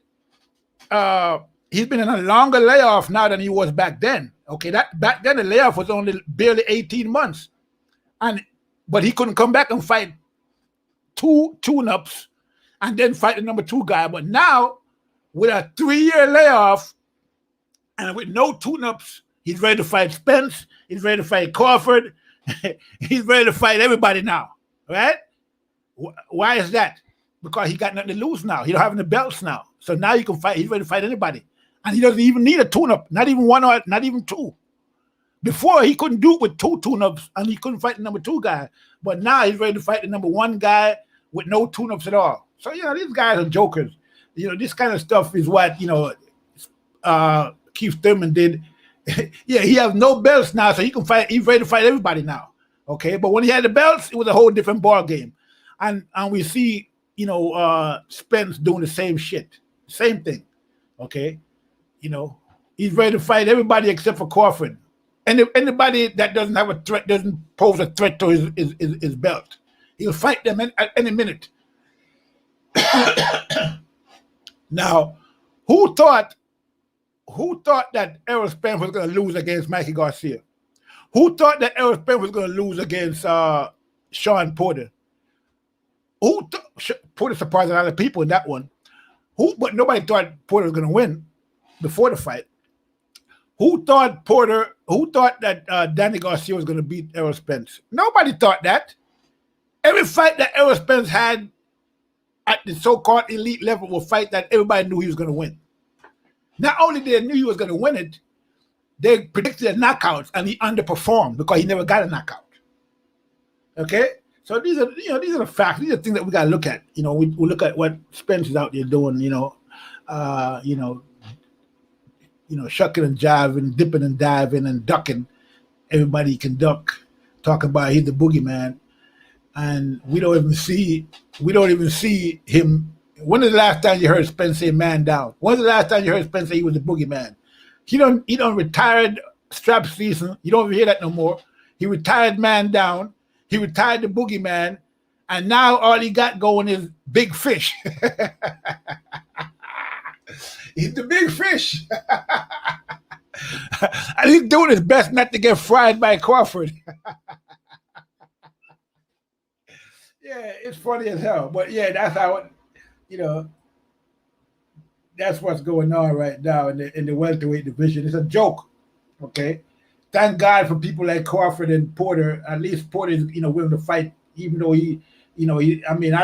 He's been in a longer layoff now than he was back then. Okay, back then the layoff was only barely 18 months, but he couldn't come back and fight 2 tune-ups and then fight the number 2 guy. But now, with a 3-year layoff and with no tune-ups, he's ready to fight Spence. He's ready to fight Crawford. He's ready to fight everybody now, right? Why is that? Because he got nothing to lose now. He don't have any belts now. So now he can fight. He's ready to fight anybody. And he doesn't even need a tune-up, not even 1 or not even 2. Before, he couldn't do it with 2 tune-ups, and he couldn't fight the number 2 guy. But now he's ready to fight the number 1 guy with no tune-ups at all. So, these guys are jokers. This kind of stuff is what, Keith Thurman did. Yeah, he has no belts now, so he can fight. He's ready to fight everybody now. Okay, but when he had the belts, it was a whole different ball game. And we see, Spence doing the same shit. Same thing. Okay. He's ready to fight everybody except for Crawford. And anybody that doesn't have a threat, doesn't pose a threat to his belt, he'll fight them at any minute. Now, who thought that Errol Spence was going to lose against Mikey Garcia? Who thought that Errol Spence was going to lose against Sean Porter? Porter surprised a lot of people in that one. But nobody thought Porter was going to win before the fight. Who thought that Danny Garcia was going to beat Errol Spence? Nobody thought that. Every fight that Errol Spence had at the so-called elite level was a fight that everybody knew he was going to win. Not only did they knew he was going to win it, they predicted a knockout, and he underperformed because he never got a knockout. Okay? So these are the facts. These are things that we got to look at. We look at what Spence is out there doing, shucking and jiving, dipping and diving and ducking. Everybody can duck, talking about he's the boogeyman. And we don't even see him. When is the last time you heard Spence say man down? When was the last time you heard Spence say he was the boogeyman? He don't retired strap season. You don't hear that no more. He retired man down. He retired the boogeyman. And now all he got going is big fish. He's the big fish. And he's doing his best not to get fried by Crawford. Yeah, it's funny as hell. But yeah, that's how that's what's going on right now in the welterweight division. It's a joke. Okay. Thank God for people like Crawford and Porter. At least Porter is, willing to fight, even though I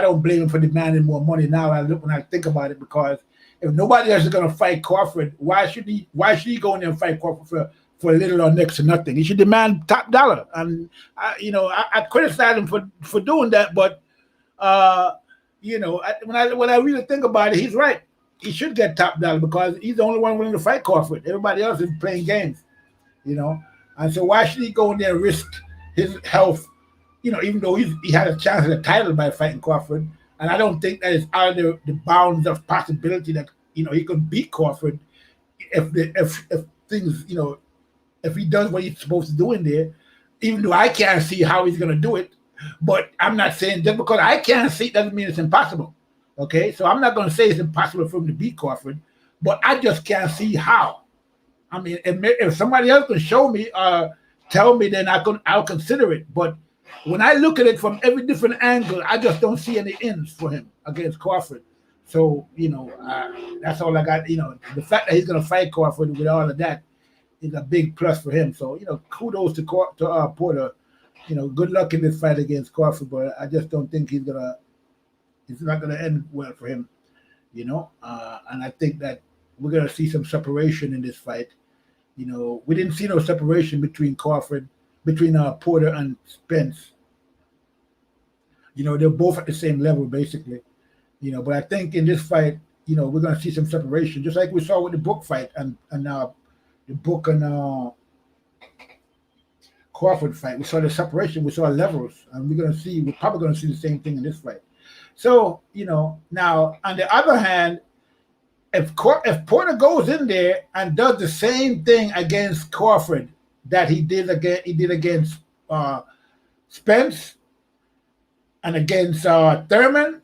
don't blame him for demanding more money now when I think about it, because if nobody else is going to fight Crawford, why should he go in there and fight Crawford for little or next to nothing? He should demand top dollar. And I criticize him for doing that, but when I really think about it, he's right. He should get top dollar because he's the only one willing to fight Crawford. Everybody else is playing games, And so why should he go in there and risk his health, even though he had a chance at a title by fighting Crawford? And I don't think that is out of the bounds of possibility that, he could beat Crawford if things, if he does what he's supposed to do in there, even though I can't see how he's going to do it. But I'm not saying just because I can't see it doesn't mean it's impossible. Okay, so I'm not going to say it's impossible for him to beat Crawford, but I just can't see how. I mean, if somebody else can show me, tell me, then I'll consider it. But when I look at it from every different angle, I just don't see any ends for him against Crawford. So that's all I got. The fact that he's going to fight Crawford with all of that, is a big plus for him. So, kudos to Porter. Good luck in this fight against Crawford, but I just don't think it's not gonna end well for him. And I think that we're gonna see some separation in this fight. We didn't see no separation between Porter and Spence. They're both at the same level basically. But I think in this fight, we're gonna see some separation, just like we saw with the Book fight and the Book and Crawford fight. We saw the separation, we saw levels, and we're probably gonna see the same thing in this fight. So, now on the other hand, if Porter goes in there and does the same thing against Crawford that he did against Spence and against Thurman,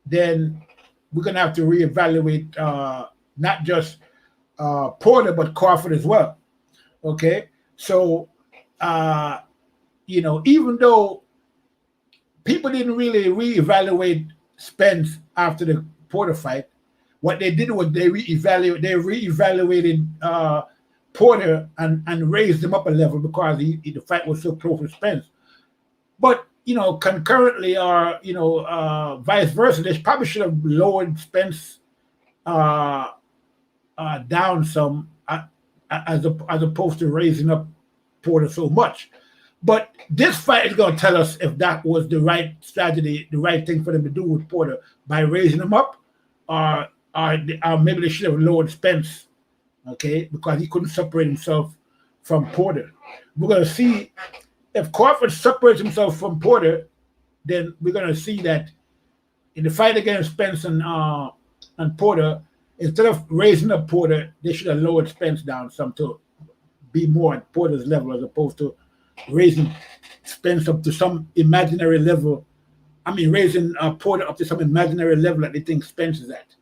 then we're gonna have to reevaluate not just Porter but Crawford as well. Okay, so even though people didn't really reevaluate Spence after the Porter fight, what they did was they reevaluated Porter and raised him up a level because the fight was so close with Spence. But concurrently, or vice versa, they probably should have lowered Spence down some as opposed to raising up Porter so much. But this fight is going to tell us if that was the right strategy, the right thing for them to do with Porter by raising him up, or maybe they should have lowered Spence, okay, because he couldn't separate himself from Porter. We're going to see if Crawford separates himself from Porter, then we're going to see that in the fight against Spence and Porter, instead of raising up Porter, they should have lowered Spence down some to be more at Porter's level as opposed to raising Spence up to some imaginary level. Raising Porter up to some imaginary level that they think Spence is at.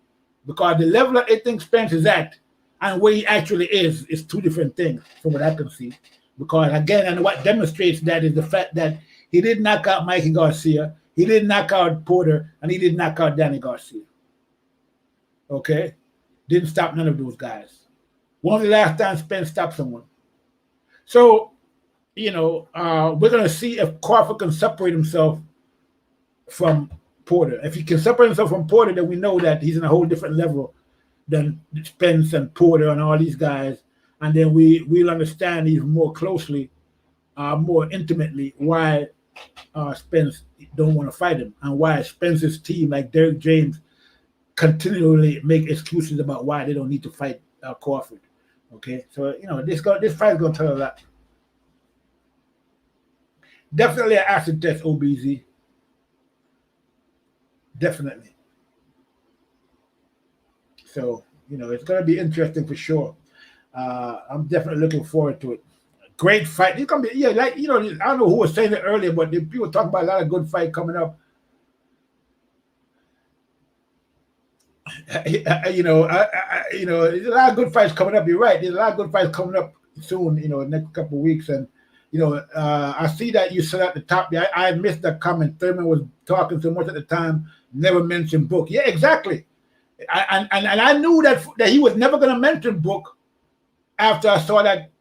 Because the level that they think Spence is at and where he actually is two different things from what I can see. Because again, and what demonstrates that is the fact that he didn't knock out Mikey Garcia, he didn't knock out Porter, and he didn't knock out Danny Garcia. Okay? Didn't stop none of those guys. When was the last time Spence stopped someone? So, we're going to see if Crawford can separate himself from Porter. If he can separate himself from Porter, then we know that he's in a whole different level than Spence and Porter and all these guys. And then we'll understand even more closely, more intimately, why Spence don't want to fight him and why Spence's team, like Derek James, continually make excuses about why they don't need to fight Crawford. Okay, so this fight is going to tell us that. Definitely an acid test, OBZ. Definitely. So it's going to be interesting for sure. I'm definitely looking forward to it. Great fight. It's gonna be, I don't know who was saying it earlier, but the people talking about a lot of good fight coming up. There's a lot of good fights coming up. You're right. There's a lot of good fights coming up soon. The next couple of weeks, and I see that you said at the top. I missed that comment. Thurman was talking so much at the time, never mentioned Book. Yeah, exactly. And I knew that he was never going to mention Book after I saw that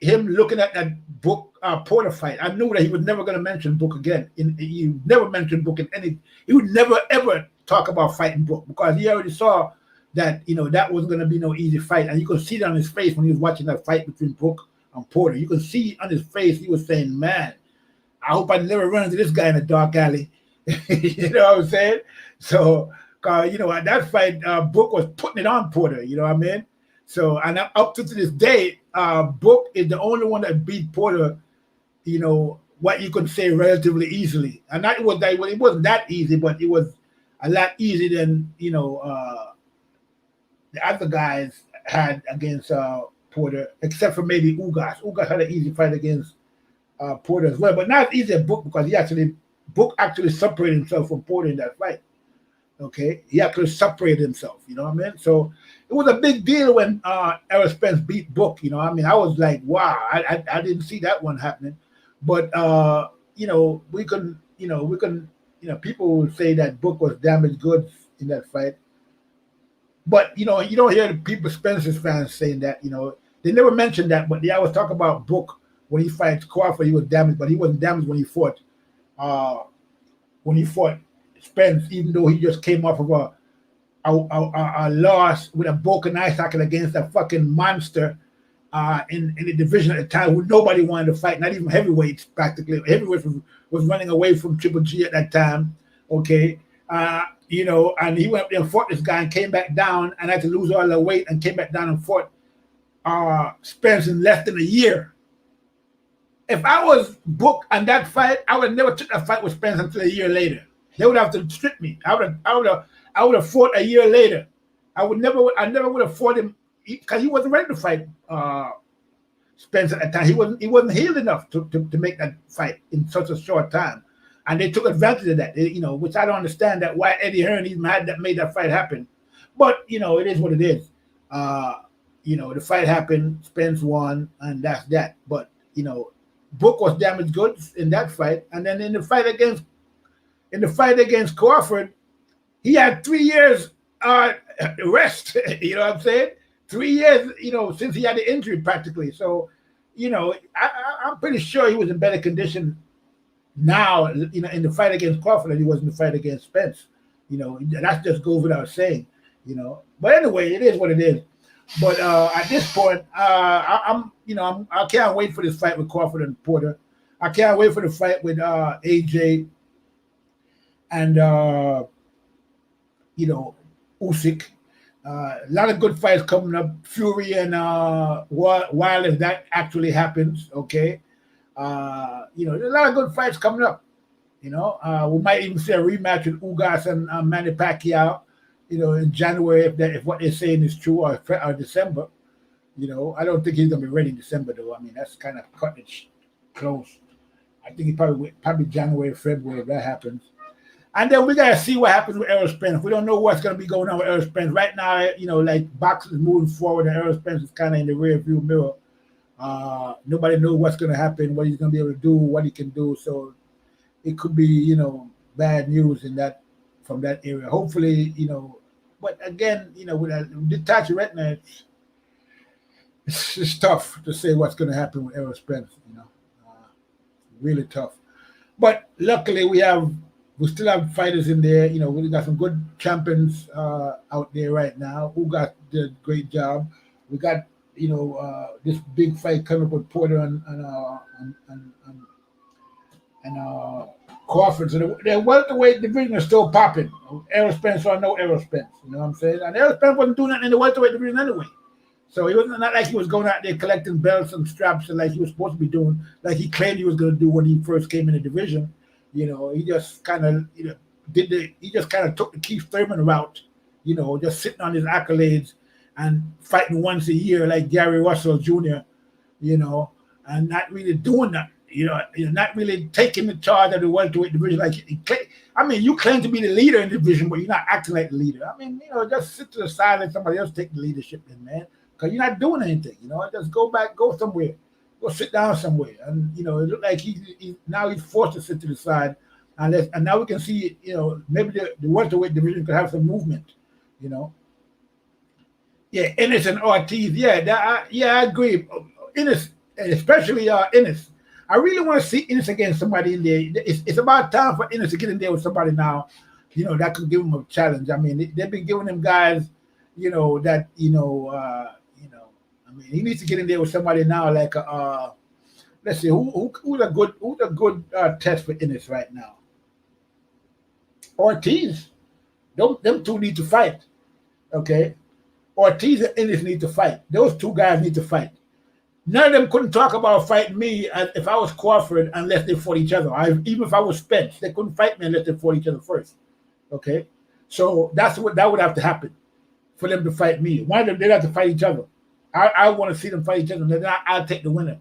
him looking at that Book Porter fight. I knew that he was never going to mention Book again. He never mentioned Book in any. He would never ever talk about fighting Book because he already saw that that wasn't going to be no easy fight, and you could see it on his face when he was watching that fight between Book and Porter. You could see on his face he was saying, "Man, I hope I never run into this guy in a dark alley." You know what I'm saying? So, at that fight, Book was putting it on Porter. You know what I mean? So, and up to this day, Book is the only one that beat Porter. What you could say relatively easily, and it wasn't that easy, but it was a lot easier than the other guys had against Porter, except for maybe Ugas. Ugas had an easy fight against Porter as well, but not easy at Book because Book actually separated himself from Porter in that fight. Okay, he actually separated himself. You know what I mean? So it was a big deal when Errol Spence beat Book. I was like, wow, I didn't see that one happening. But we can people will say that Book was damaged goods in that fight. But you don't hear the people, Spencer's fans saying that. They never mentioned that, but they always talk about Book when he fights Crawford. He was damaged, but he wasn't damaged when he fought Spence, even though he just came off of a loss with a broken eye socket against a fucking monster in the division at the time who nobody wanted to fight, not even heavyweights practically. Heavyweights was running away from Triple G at that time, okay? You know, and he went up there and fought this guy and came back down and had to lose all the weight and came back down and fought Spence in less than a year. If I was Book on that fight, I would have never took that fight with Spence until a year later. They would have to strip me. I would have fought a year later. I never would have fought him because he wasn't ready to fight Spence at that time. He wasn't healed enough to make that fight in such a short time. And they took advantage of that, you know, which I don't understand that why Eddie Hearn even made that fight happen. But, you know, it is what it is. You know, the fight happened, Spence won, and that's that. But, you know, Book was damaged goods in that fight. And then in the fight against Crawford, he had 3 years rest, you know what I'm saying? 3 years, you know, since he had the injury practically. So, you know, I'm pretty sure he was in better condition now, you know, in the fight against Crawford than he was in the fight against Spence. You know, that just goes without saying, you know. But anyway, it is what it is. But at this point, I can't wait for this fight with Crawford and Porter. I can't wait for the fight with AJ and you know, Usyk. A lot of good fights coming up. Fury and Wilder, if that actually happens, okay. You know, there's a lot of good fights coming up. You know, we might even see a rematch with Ugas and Manny Pacquiao, you know, in January if what they're saying is true, or December. You know, I don't think he's gonna be ready in December though. I mean, that's kind of cutting it close. I think he probably January, February if that happens. And then we gotta see what happens with Errol Spence. We don't know what's gonna be going on with Errol Spence right now. You know, like boxing is moving forward, and Errol Spence is kind of in the rear view mirror. Nobody knows what's gonna happen, what he's gonna be able to do, what he can do. So it could be, you know, bad news from that area. Hopefully, you know, but again, you know, with a detached retina, it's tough to say what's gonna happen with Errol Spence. You know, really tough. But luckily, we still have fighters in there. You know, we got some good champions out there right now. Ugas did a great job. We got, you know, this big fight coming up with Porter and Crawford. So the welterweight division is still popping. Errol Spence or no Errol Spence. You know what I'm saying? And Errol Spence wasn't doing that in the welterweight division anyway. So it wasn't not like he was going out there collecting belts and straps and like he was supposed to be doing, like he claimed he was going to do when he first came in the division. You know, he just kind of, you know, took the Keith Thurman route, you know, just sitting on his accolades and fighting once a year like Gary Russell Jr., you know, and not really doing that, you know, not really taking the charge of the welterweight division. Like, you claim to be the leader in the division, but you're not acting like the leader. I mean, you know, just sit to the side and let somebody else take the leadership then, man, because you're not doing anything, you know. Just go somewhere. Go sit down somewhere. And, you know, it looked like now he's forced to sit to the side. And now we can see, you know, maybe the welterweight division could have some movement, you know. Yeah, Ennis and Ortiz. Yeah, I agree. Ennis, especially Ennis. I really want to see Ennis against somebody in there. It's about time for Ennis to get in there with somebody now, you know, that could give him a challenge. I mean, they've been giving him guys, you know, that, you know, I mean, he needs to get in there with somebody now, like let's see, who's a good test for Ennis right now? Ortiz. Them two need to fight. Okay, Ortiz and Ennis need to fight. Those two guys need to fight. None of them couldn't talk about fighting me if I was Crawford unless they fought each other. Even if I was Spence, they couldn't fight me unless they fought each other first. Okay, so that would have to happen for them to fight me. One of them, they'd have to fight each other. I want to see them fight each other. Then I'll take the winner.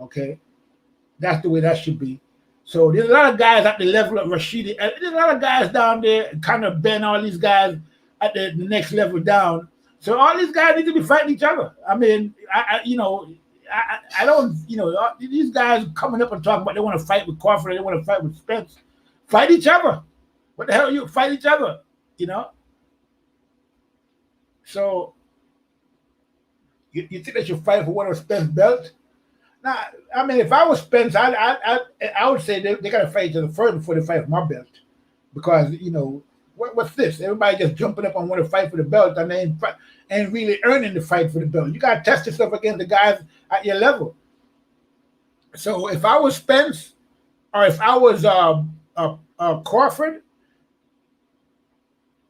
Okay, that's the way that should be. So there's a lot of guys at the level of Rashidi. There's a lot of guys down there, kind of Ben, all these guys at the next level down. So all these guys need to be fighting each other. I mean, I don't, you know, these guys coming up and talking about they want to fight with Crawford, they want to fight with Spence. Fight each other. What the hell you fight each other, you know? So You think they should fight for one of Spence's belt? Now, I mean, if I was Spence, I would say they got to fight each other first before they fight for my belt, because what's this? Everybody just jumping up and want to fight for the belt and they ain't really earning the fight for the belt. You got to test yourself against the guys at your level. So if I was Spence, or if I was Crawford,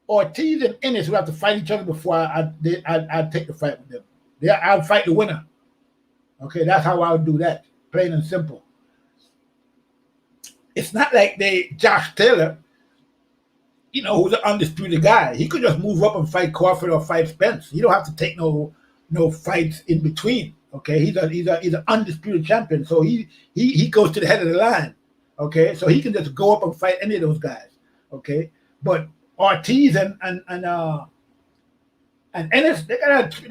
Ortiz and Ennis would have to fight each other before I'd take the fight with them. I'd fight the winner. Okay, that's how I would do that, plain and simple. It's not like Josh Taylor, who's an undisputed guy. He could just move up and fight Crawford or fight Spence. He don't have to take no fights in between. Okay, he's an undisputed champion, so he goes to the head of the line. Okay, so he can just go up and fight any of those guys. Okay, but Ortiz and Ennis, they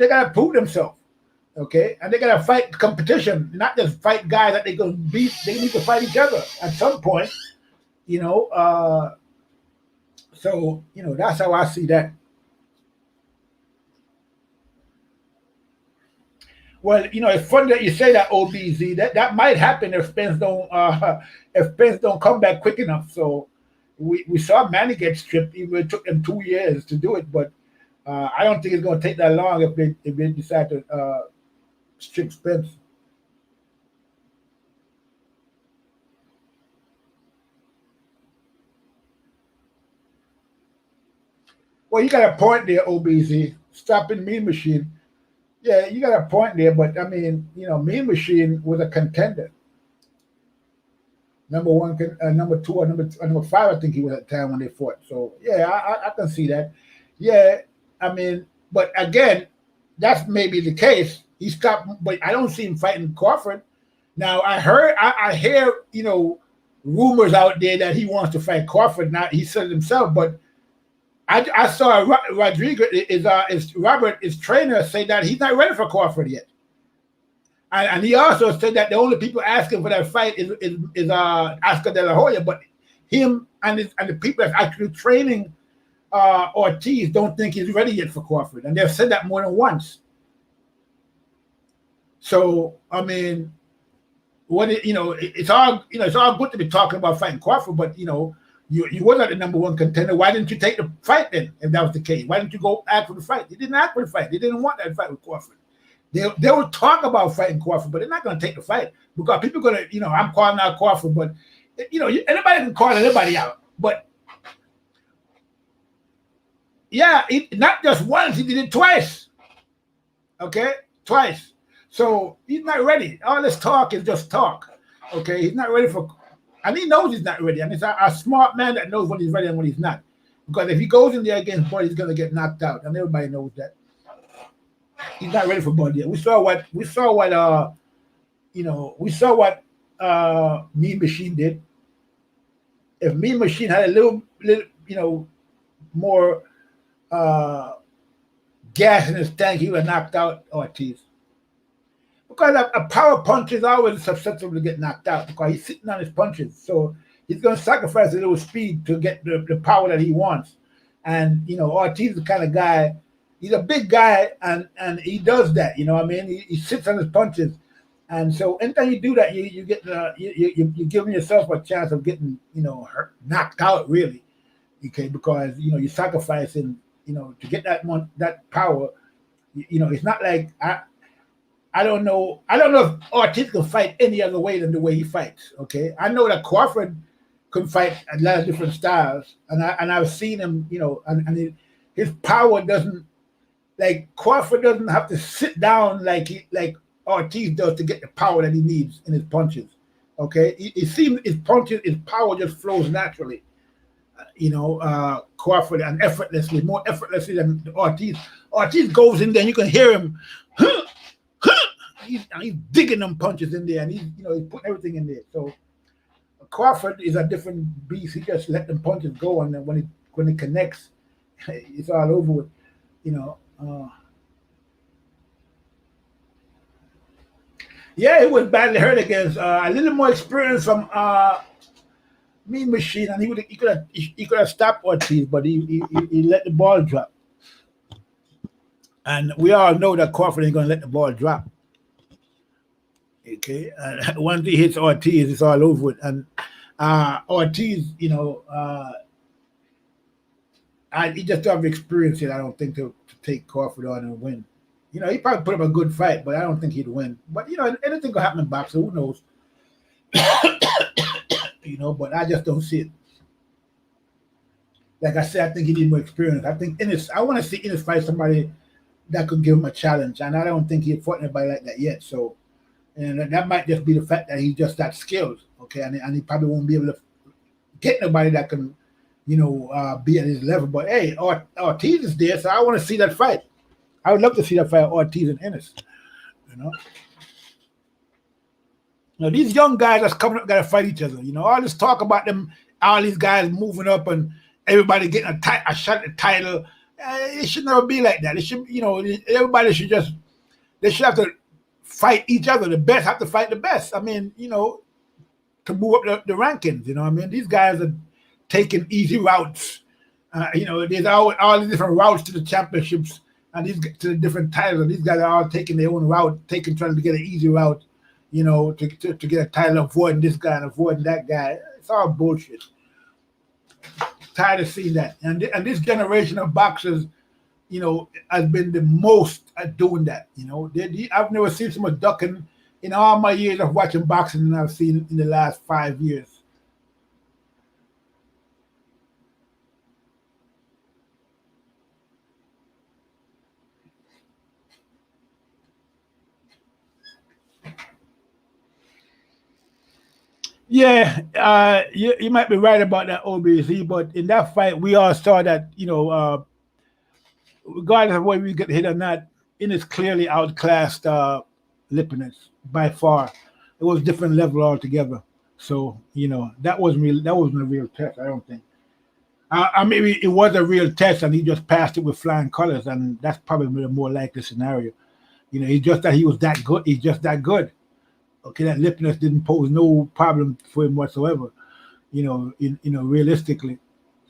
gotta prove themselves. Okay, and they gotta fight competition, not just fight guys that they're gonna beat. They need to fight each other at some point. So that's how I see that. Well, it's funny that you say that, OBZ. That might happen if Spence don't come back quick enough. So we saw Manny get stripped. It took them 2 years to do it, but I don't think it's going to take that long if they decide to strip Spence. Well, you got a point there, OBZ. Stopping Mean Machine. Yeah, you got a point there, but I mean, Mean Machine was a contender. Number one, number two, or number five, I think he was at the time when they fought. So yeah, I can see that. Yeah, I mean, but again, that's maybe the case. He stopped, but I don't see him fighting Crawford. Now I hear rumors out there that he wants to fight Crawford. Now he said it himself, but I saw Robert, his trainer, say that he's not ready for Crawford yet, and he also said that the only people asking for that fight is Oscar De La Hoya, but him and the people that's actually training Ortiz don't think he's ready yet for Crawford, and they've said that more than once. So I mean, it's all good to be talking about fighting Crawford, but you were not the number one contender. Why didn't you take the fight then, if that was the case? Why didn't you go ask for the fight? You didn't ask for the fight. They didn't want that fight with Crawford. They will talk about fighting Crawford, but they're not going to take the fight because people are going to, I'm calling out Crawford, but, anybody can call anybody out. But, yeah, not just once, he did it twice. Okay? Twice. So he's not ready. All this talk is just talk. Okay? He's not ready for. And he knows he's not ready. And it's a smart man that knows when he's ready and when he's not. Because if he goes in there against Buddy, he's going to get knocked out. And everybody knows that. He's not ready for Buddy yet. We saw what Mean Machine did. If Mean Machine had a little more gas in his tank, he would have knocked out Ortiz. Because a power punch is always susceptible to get knocked out because he's sitting on his punches. So he's going to sacrifice a little speed to get the power that he wants. And, Ortiz is the kind of guy, he's a big guy and he does that, He sits on his punches. And so anytime you do that, you get you're giving yourself a chance of getting, knocked out really. Okay, because, you're sacrificing, to get that power. It's not like I don't know if Ortiz can fight any other way than the way he fights. Okay, I know that Crawford can fight a lot of different styles, and I've seen him. And his power doesn't, like, Crawford doesn't have to sit down like Ortiz does to get the power that he needs in his punches. Okay, it seems his power just flows naturally. Crawford, and effortlessly, more effortlessly than Ortiz. Ortiz goes in there, and you can hear him. He's digging them punches in there, and he's putting everything in there. So Crawford is a different beast. He just let them punches go, and then when it connects, it's all over with. Yeah, it was badly hurt against a little more experience from Mean Machine, and he could have stopped Ortiz, but he let the ball drop. And we all know that Crawford ain't going to let the ball drop. Okay, and once he hits Ortiz, it's all over with. And Ortiz, you know, he just don't have experience yet, I don't think, to take Crawford on and win. You know, he probably put up a good fight, but I don't think he'd win. But, you know, anything could happen in boxing. Who knows? You know, but I just don't see it. Like I said, I think he needs more experience. I think I want to see Ennis fight somebody that could give him a challenge, and I don't think he fought anybody like that yet. So, and that might just be the fact that he's just that skilled, okay, and he probably won't be able to get nobody that can, you know, be at his level. But hey, Ortiz is there, so I want to see that fight. I would love to see that fight, Ortiz and Ennis. You know, now these young guys that's coming up got to fight each other. You know, all this talk about them, all these guys moving up and everybody getting a shot at the title. It should never be like that. It should, you know, everybody should just, they should have to fight each other. The best have to fight the best. I mean, you know, to move up the rankings. You know what I mean? These guys are taking easy routes. You know, there's all the different routes to the championships and these to the different titles. And these guys are all taking their own route, trying to get an easy route, you know, to get a title, avoiding this guy and avoiding that guy. It's all bullshit. Tired of seeing that. And this generation of boxers, you know, has been the most at doing that. You know, I've never seen so much ducking in all my years of watching boxing than I've seen in the last 5 years. Yeah, you might be right about that, OBZ, but in that fight, we all saw that, you know, regardless of whether we get hit or not, Ennis clearly outclassed Lipinets by far. It was a different level altogether. So, you know, that wasn't a real test, I don't think. Maybe it was a real test and he just passed it with flying colors, and that's probably a more likely scenario. You know, he was that good. He's just that good. Okay, that Lipinets didn't pose no problem for him whatsoever, you know, realistically.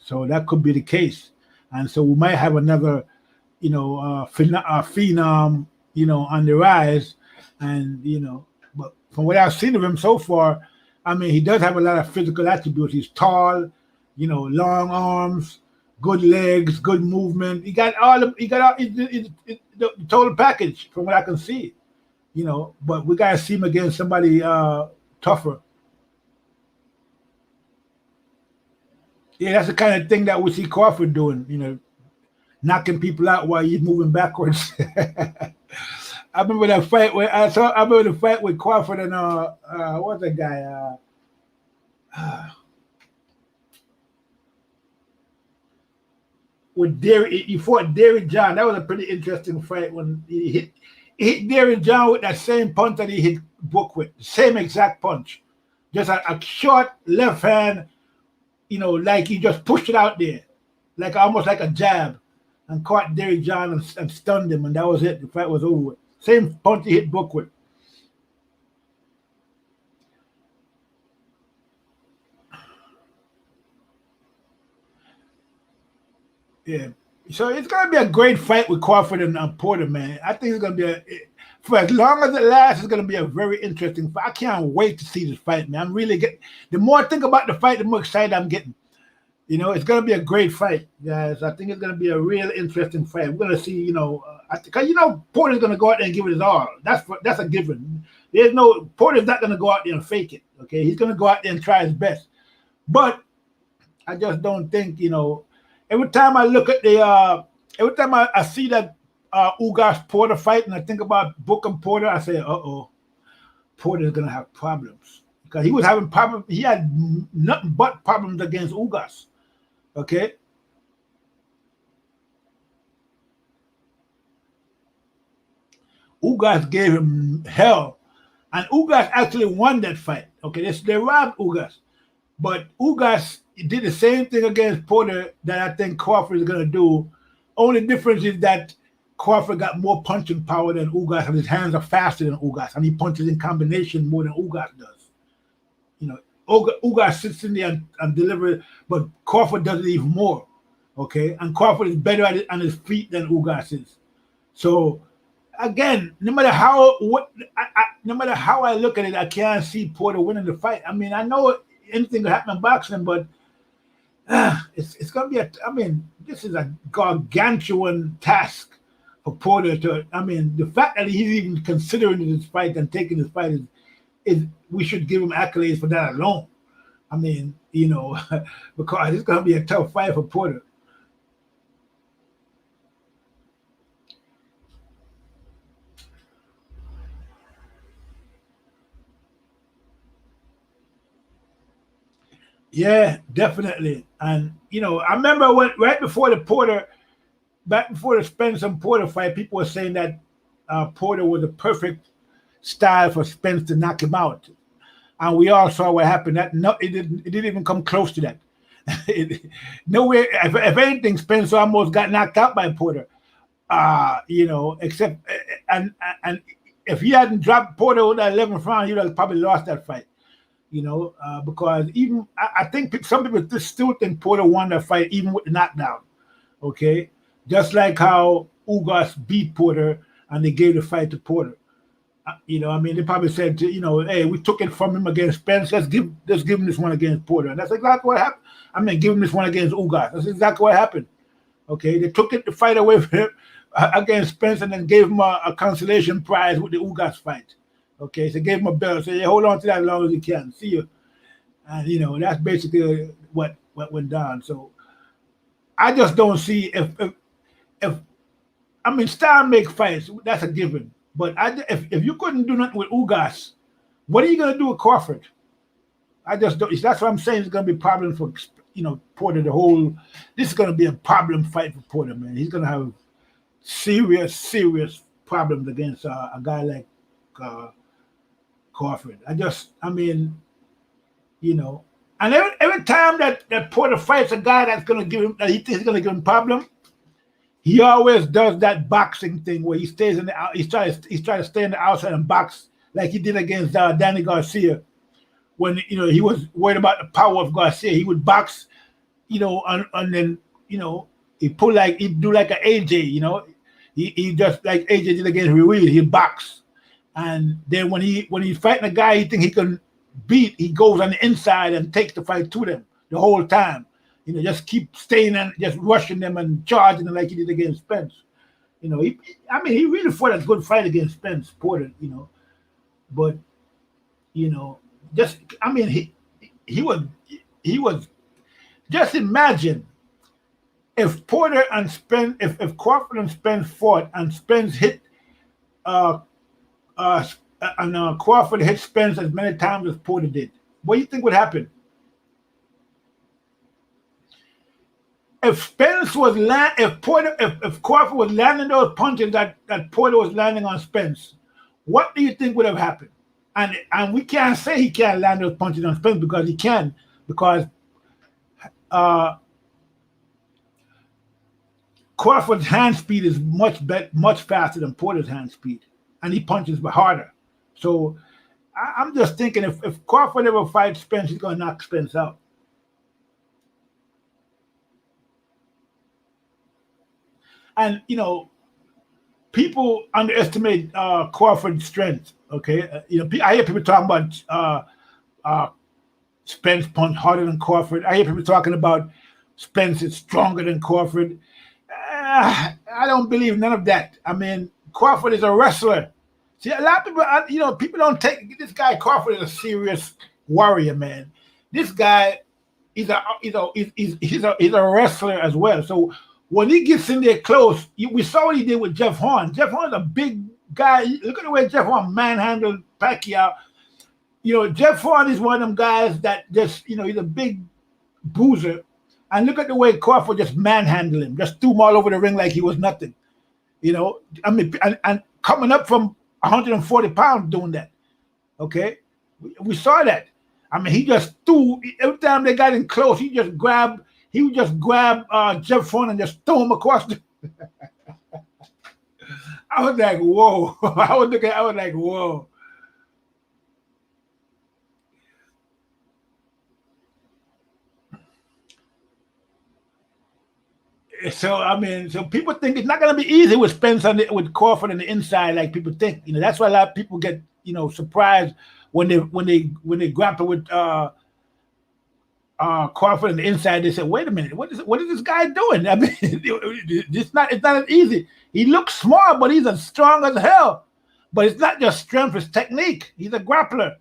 So that could be the case. And so we might have another, you know, phenom, you know, on the rise. And, you know, but from what I've seen of him so far, I mean, he does have a lot of physical attributes. He's tall, you know, long arms, good legs, good movement. He got the total package from what I can see. You know, but we gotta see him against somebody tougher. Yeah, that's the kind of thing that we see Crawford doing. You know, knocking people out while he's moving backwards. I remember that fight where I remember the fight with Crawford and what's that guy? With he fought Derrick John. That was a pretty interesting fight when he hit Derrick John with that same punch that he hit Book with, the same exact punch. Just a short left hand, you know, like he just pushed it out there, like almost like a jab, and caught Derrick John and stunned him, and that was it. The fight was over with. Same punch he hit Book with. Yeah. So it's going to be a great fight with Crawford and Porter, man. I think it's going to be for as long as it lasts, it's going to be a very interesting fight. I can't wait to see this fight, man. I'm really the more I think about the fight, the more excited I'm getting. You know, it's going to be a great fight, guys. I think it's going to be a real interesting fight. We're going to see, you know, because, you know, Porter's going to go out there and give it his all. That's a given. Porter's not going to go out there and fake it, okay? He's going to go out there and try his best. But I just don't think, you know, every time I look at every time I see that Ugas Porter fight and I think about Book and Porter, I say, Porter's gonna have problems because he was having problems. He had nothing but problems against Ugas. Okay. Ugas gave him hell, and Ugas actually won that fight. Okay, they robbed Ugas, but Ugas did the same thing against Porter that I think Crawford is going to do. Only difference is that Crawford got more punching power than Ugas, and his hands are faster than Ugas, and he punches in combination more than Ugas does. You know, Ugas sits in there and delivers, but Crawford does it even more. Okay, and Crawford is better at it on his feet than Ugas is. So again, no matter how I look at it, I can't see Porter winning the fight. I mean, I know anything can happen in boxing, but it's gonna be I mean, this is a gargantuan task for Porter to. I mean, the fact that he's even considering this fight and taking this fight is we should give him accolades for that alone. I mean, because it's gonna be a tough fight for Porter. Yeah, definitely. And I remember when back before the Spence and Porter fight, people were saying that Porter was a perfect style for Spence to knock him out, and we all saw what happened. It didn't even come close to that. Nowhere. If anything, Spence almost got knocked out by Porter. Except and if he hadn't dropped Porter with that 11th round, he would have probably lost that fight. Because even I think some people still think Porter won that fight even with the knockdown. Okay, just like how Ugas beat Porter and they gave the fight to Porter. I mean, they probably said, hey, we took it from him against Spence. Let's give him this one against Porter, and that's exactly what happened. I mean, give him this one against Ugas. That's exactly what happened. Okay, they took the fight away from him against Spence and then gave him a consolation prize with the Ugas fight. Okay, so gave him a belt. So hold on to that as long as you can. See you. And that's basically what went down. So I just don't see if I mean style make fights, that's a given. But if you couldn't do nothing with Ugas, what are you gonna do with Crawford? I just don't. That's what I'm saying. It's gonna be a problem for Porter. This is gonna be a problem fight for Porter, man. He's gonna have serious problems against a guy like Crawford. And every time that Porter fights a guy that's gonna give him that he thinks is gonna give him problem, he always does that boxing thing where he stays he's trying to stay in the outside and box like he did against Danny Garcia. When he was worried about the power of Garcia, he would box, and then he'd do like an AJ, he just like AJ did against Ruiz, he'd box. And then when he's fighting a guy he think he can beat, he goes on the inside and takes the fight to them the whole time. Just keep staying and just rushing them and charging them like he did against Spence. He really fought a good fight against Spence, Porter, but he was just imagine if Porter and Spence, if Crawford and Spence fought and Spence hit Crawford hit Spence as many times as Porter did. What do you think would happen? If Crawford was landing those punches that Porter was landing on Spence, what do you think would have happened? And we can't say he can't land those punches on Spence because he can, because Crawford's hand speed is much faster than Porter's hand speed, and he punches harder. So I'm just thinking if Crawford ever fights Spence, he's going to knock Spence out. And people underestimate Crawford's strength. Okay, I hear people talking about Spence punch harder than Crawford. I hear people talking about Spence is stronger than Crawford. I don't believe none of that. I mean, Crawford is a wrestler. See, a lot of people, people don't take this guy. Crawford is a serious warrior, man. This guy, he's a wrestler as well. So when he gets in there close, we saw what he did with Jeff Horn. Jeff Horn's a big guy. Look at the way Jeff Horn manhandled Pacquiao. Jeff Horn is one of them guys that just, he's a big boozer. And look at the way Crawford just manhandled him, just threw him all over the ring like he was nothing. And coming up from 140 pounds doing that. Okay? We saw that. I mean, he just threw, every time they got in close, he would just grab Jeff Horn and just throw him across the I was like, whoa. I was like, whoa. So I mean, so people think it's not going to be easy with Spence with Crawford on the inside, like people think. That's why a lot of people get surprised when they grapple with Crawford on the inside. They say, "Wait a minute, what is this guy doing?" I mean, it's not as easy. He looks small, but he's as strong as hell. But it's not just strength; it's technique. He's a grappler,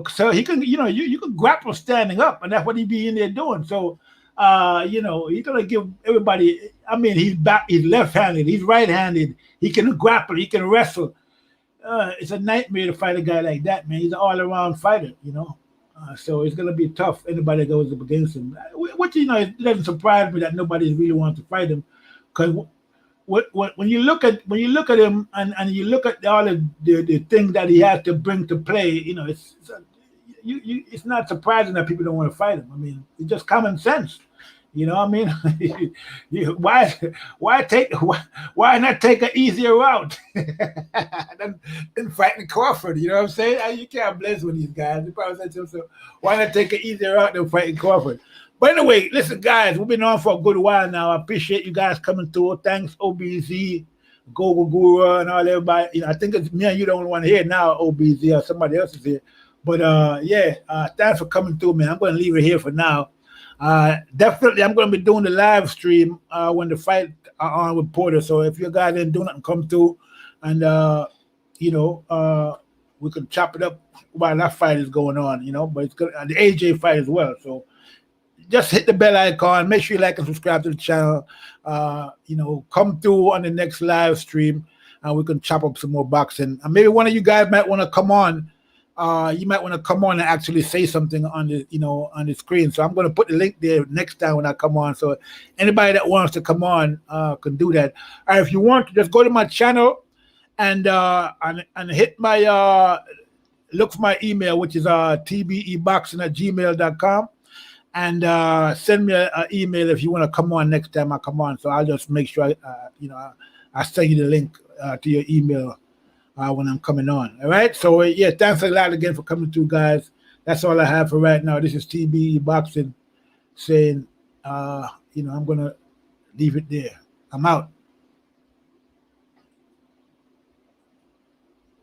so he can you can grapple standing up, and that's what he be in there doing. So. He's gonna give everybody. I mean, he's left-handed, he's right-handed, he can grapple, he can wrestle. It's a nightmare to fight a guy like that, man. He's an all-around fighter, so it's gonna be tough. Anybody that goes up against him, which it doesn't surprise me that nobody really wants to fight him, because when you look at him and you look at all the things that he has to bring to play, it's not surprising that people don't want to fight him. I mean, it's just common sense. I mean, why not take an easier route than fighting Crawford? You know what I'm saying? You can't blame one of these guys. They probably said to themselves, why not take an easier route than fighting Crawford? But anyway, listen, guys, we've been on for a good while now. I appreciate you guys coming through. Thanks, OBZ, Gogo Guru, and all everybody. I think it's me and you the only one here now, OBZ, or somebody else is here. But thanks for coming through, man. I'm going to leave it here for now. Definitely, I'm going to be doing the live stream when the fight are on with Porter. So if you guys didn't do nothing, come through, and we can chop it up while that fight is going on. But it's good. The AJ fight as well. So just hit the bell icon. Make sure you like and subscribe to the channel. Come through on the next live stream, and we can chop up some more boxing. And maybe one of you guys might want to come on. You might want to come on and actually say something on the on the screen. So I'm going to put the link there next time when I come on. So anybody that wants to come on can do that. Or if you want to, just go to my channel and hit my look for my email, which is tbeboxing@gmail.com, and send me an email if you want to come on next time I come on. So I'll just make sure I send you the link to your email when I'm coming on. All right. So thanks a lot again for coming through, guys. That's all I have for right now. This is TBE Boxing saying, I'm gonna leave it there. I'm out.